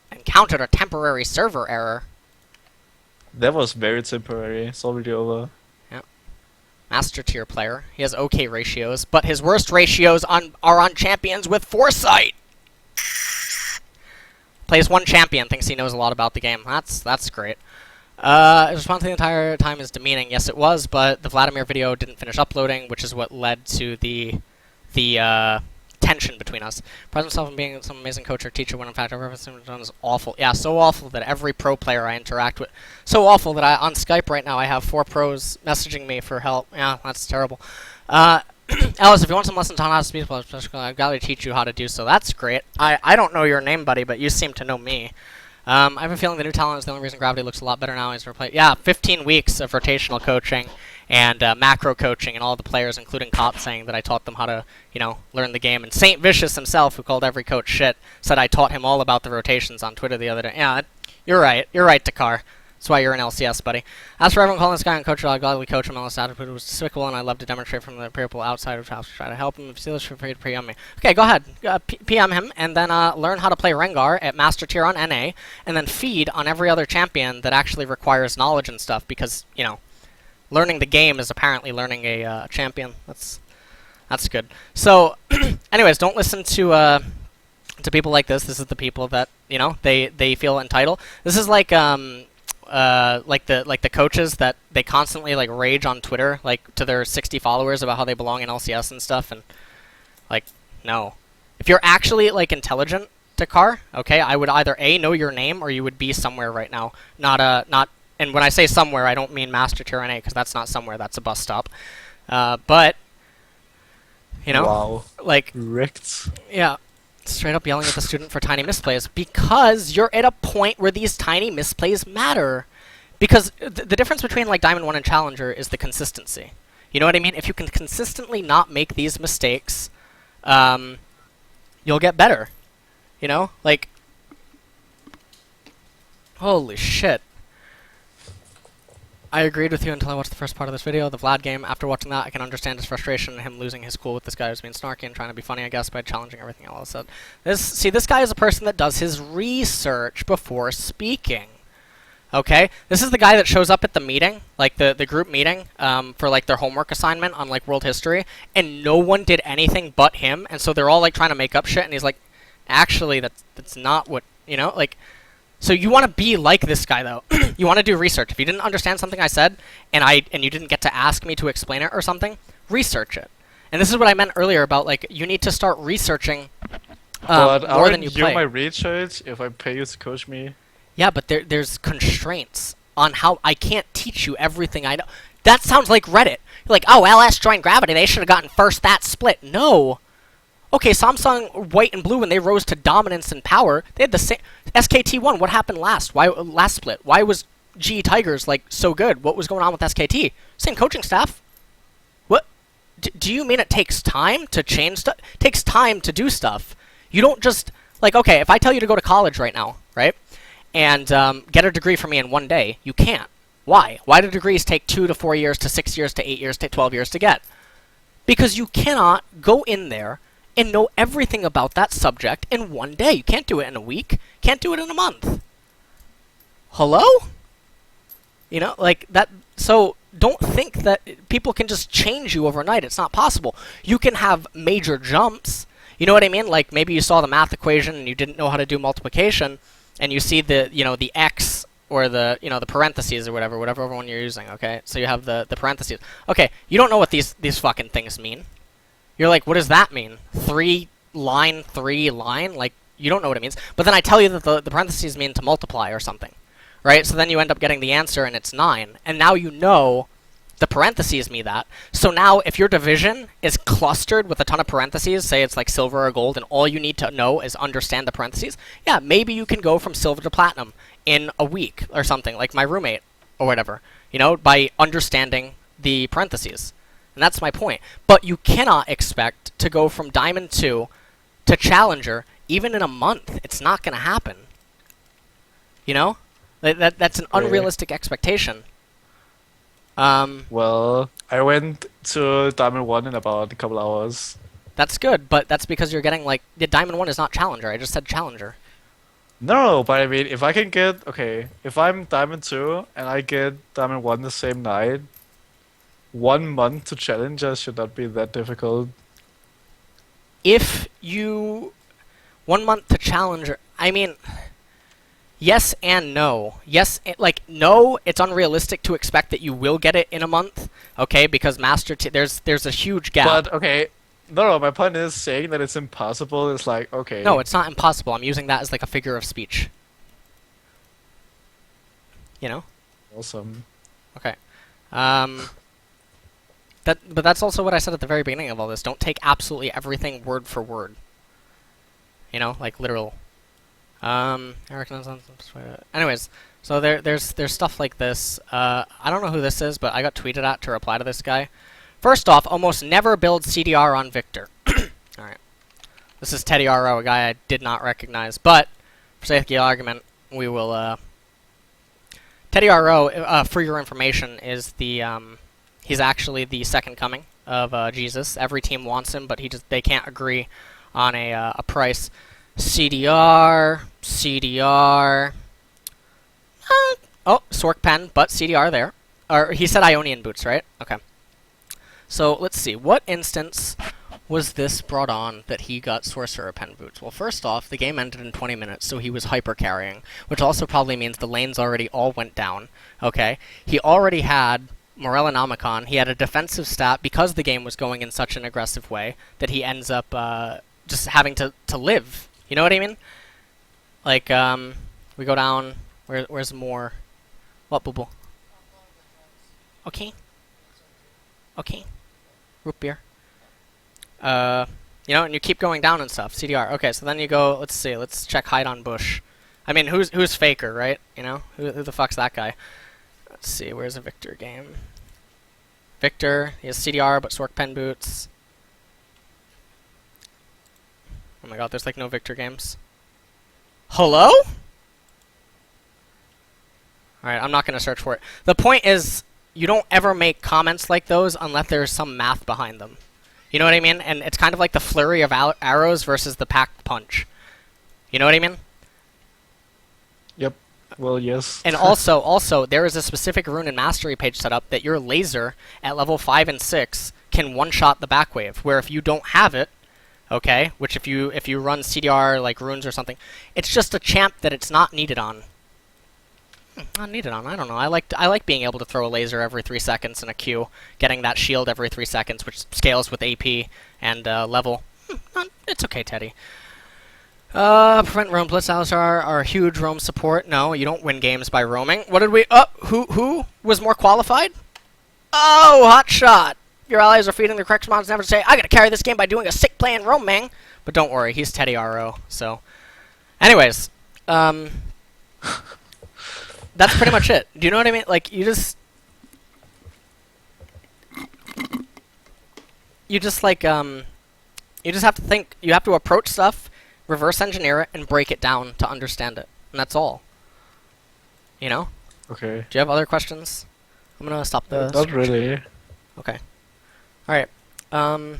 And encountered a temporary server error. That was very temporary. It's already over. Yeah. Master tier player. He has okay ratios, but his worst ratios are on champions with foresight. Plays one champion, thinks he knows a lot about the game. That's great. His response the entire time is demeaning. Yes, it was, but the Vladimir video didn't finish uploading, which is what led to the tension between us. Prides himself in being some amazing coach or teacher when in fact everything done is awful. Yeah, so awful that every pro player I interact with, so awful that on Skype right now I have 4 pros messaging me for help. Yeah, that's terrible. Alice, if you want some lessons on how to speak, I've got to teach you how to do so. That's great. I don't know your name, buddy, but you seem to know me. I have a feeling the new talent is the only reason Gravity looks a lot better now. He's replaced. Yeah, 15 weeks of rotational coaching and macro coaching, and all the players, including Cop, saying that I taught them how to, learn the game. And Saint Vicious himself, who called every coach shit, said I taught him all about the rotations on Twitter the other day. Yeah, you're right. You're right, Dakar. That's why you're in LCS, buddy. As for everyone calling this guy uncoachable, I gladly coach him. This attitude was despicable, and I love to demonstrate from the people outside of house to try to help him. If you feel free to PM me. Okay, go ahead. PM him, and then learn how to play Rengar at Master Tier on NA, and then feed on every other champion that actually requires knowledge and stuff, because, learning the game is apparently learning a champion. That's good. So, anyways, don't listen to people like this. This is the people that, they feel entitled. This is like the coaches that they constantly rage on Twitter to their 60 followers about how they belong in LCS and stuff, and no. If you're actually intelligent, Dakar, okay, I would either A, know your name, or you would be somewhere right now. Not and when I say somewhere, I don't mean Master Tier NA, because that's not somewhere, that's a bus stop. But Wow. Wrecked. Yeah. Straight up yelling at the student for tiny misplays, because you're at a point where these tiny misplays matter. Because the difference between Diamond1 and Challenger is the consistency. You know what I mean? If you can consistently not make these mistakes, you'll get better. Holy shit. I agreed with you until I watched the first part of this video, the Vlad game. After watching that, I can understand his frustration and him losing his cool with this guy who's being snarky and trying to be funny, I guess, by challenging everything else said. This guy is a person that does his research before speaking. Okay? This is the guy that shows up at the meeting, the group meeting, for their homework assignment on world history, and no one did anything but him, and so they're all trying to make up shit, and he's like, actually, that's not what, So you want to be like this guy, though. You want to do research. If you didn't understand something I said, and you didn't get to ask me to explain it or something, research it. And this is what I meant earlier about, you need to start researching more than you play. My research if I pay you to coach me? Yeah, but there's constraints on how I can't teach you everything I know. That sounds like Reddit. You're like, oh, LS joined Gravity. They should have gotten first that split. No. Okay, Samsung White and Blue, when they rose to dominance and power, they had the same... SKT1, what happened last? Why last split? Why was GE Tigers, so good? What was going on with SKT? Same coaching staff. What? Do you mean it takes time to change stuff? It takes time to do stuff. You don't just... okay, if I tell you to go to college right now, right? And get a degree for me in one day, you can't. Why? Why do degrees take 2 to 4 years to 6 years to 8 years to 12 years to get? Because you cannot go in there and know everything about that subject in one day. You can't do it in a week. Can't do it in a month. Hello? That. So don't think that people can just change you overnight. It's not possible. You can have major jumps. You know what I mean? Maybe you saw the math equation and you didn't know how to do multiplication, and you see the the x or the the parentheses or whatever one you're using. Okay, so you have the parentheses. Okay, you don't know what these fucking things mean. You're like, what does that mean? 3 line, 3 line? You don't know what it means. But then I tell you that the parentheses mean to multiply or something. Right? So then you end up getting the answer and it's 9. And now you know the parentheses mean that. So now if your division is clustered with a ton of parentheses, say it's silver or gold, and all you need to know is understand the parentheses, yeah, maybe you can go from silver to platinum in a week or something, like my roommate or whatever, by understanding the parentheses. And that's my point. But you cannot expect to go from Diamond 2 to Challenger even in a month. It's not going to happen. That's an unrealistic expectation. Well, I went to Diamond1 in about a couple hours. That's good, but that's because you're getting Diamond1 is not Challenger. I just said Challenger. No, but I mean, if I can get if I'm Diamond 2 and I get Diamond 1 the same night, 1 month to challenger should not be that difficult. If you 1 month to challenger, I mean, yes and no. Yes, like no, it's unrealistic to expect that you will get it in a month. Okay, because there's a huge gap. But okay, no, my point is saying that it's impossible is like No, okay, it's not impossible. I'm using that as like a figure of speech. You know? awesome. Okay. Um, but that's also what I said at the very beginning of all this. Don't take absolutely everything word for word. You know, like literal. Anyways, so there's stuff like this. I don't know who this is, but I got tweeted at to reply to this guy. First off, almost never build CDR on Viktor. Alright. This is Teddy RO, a guy I did not recognize, but for sake of the argument, we will, Teddy RO, for your information, is the, he's actually the second coming of Jesus. Every team wants him, but they can't agree on a price. CDR. Oh, Sork Pen, but CDR there. Or he said Ionian boots, right? Okay. So let's see. What instance was this brought on that he got Sorcerer Pen boots? Well, first off, the game ended in 20 minutes, so he was hyper carrying, which also probably means the lanes already all went down. Okay. He already had Morellonomicon. He had a defensive stat because the game was going in such an aggressive way that he ends up just having to live. You know what I mean? Like, we go down. Where's more? What, boo boo? Okay. Okay. Root beer. You know, and you keep going down and stuff. CDR. Okay, so then you go. Let's see. Let's check hide on bush. I mean, who's Faker, right? You know, who the fuck's that guy? Let's see. Where's a Viktor game? Viktor. He has CDR, but Sork Pen boots. Oh my god, there's like no Viktor games. Hello? Alright, I'm not going to search for it. The point is, you don't ever make comments like those unless there's some math behind them. You know what I mean? And it's kind of like the flurry of arrows versus the packed punch. You know what I mean? Yep. Well, yes. And also, there is a specific rune and mastery page set up that your laser at level 5 and 6 can one-shot the back wave, where if you don't have it, okay, which if you run CDR like runes or something, it's just a champ that it's not needed on. Not needed on. I don't know. I like being able to throw a laser every 3 seconds in a queue, getting that shield every 3 seconds, which scales with AP and level. It's okay, Teddy. Prevent roam blitz Alistar are huge roam support. No, you don't win games by roaming. What did we? Who was more qualified? Oh, hot shot. Your allies are feeding the correct mods never say, I gotta carry this game by doing a sick play in roaming. But don't worry, he's Teddy RO, so. Anyways, that's pretty much it. Do you know what I mean? Like, you just like, you just have to think, you have to approach stuff, reverse engineer it, and break it down to understand it. And that's all. You know? Okay. Do you have other questions? I'm gonna stop the... Not really. Okay. Alright. And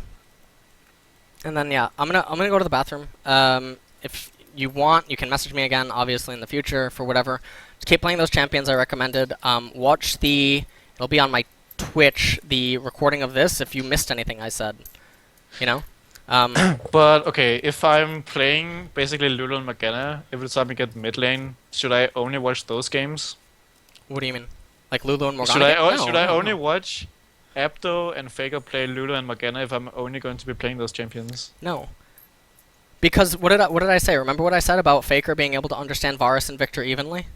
then, yeah, I'm gonna go to the bathroom. If you want, you can message me again, obviously, in the future, for whatever. Just keep playing those champions I recommended. Watch it'll be on my Twitch, the recording of this, if you missed anything I said. You know? But, okay, if I'm playing basically Lulu and Morgana, every time I get mid lane, should I only watch those games? What do you mean? Like Lulu and Morgana? Should I only watch Abdo and Faker play Lulu and Morgana if I'm only going to be playing those champions? No. Because what did I say? Remember what I said about Faker being able to understand Varus and Viktor evenly?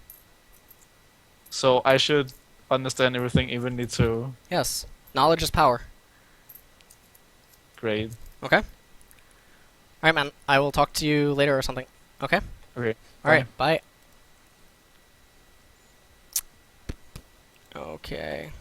So I should understand everything evenly too. Yes. Knowledge is power. Great. Okay. Alright, man. I will talk to you later or something. Okay? Okay. Alright, bye. Okay.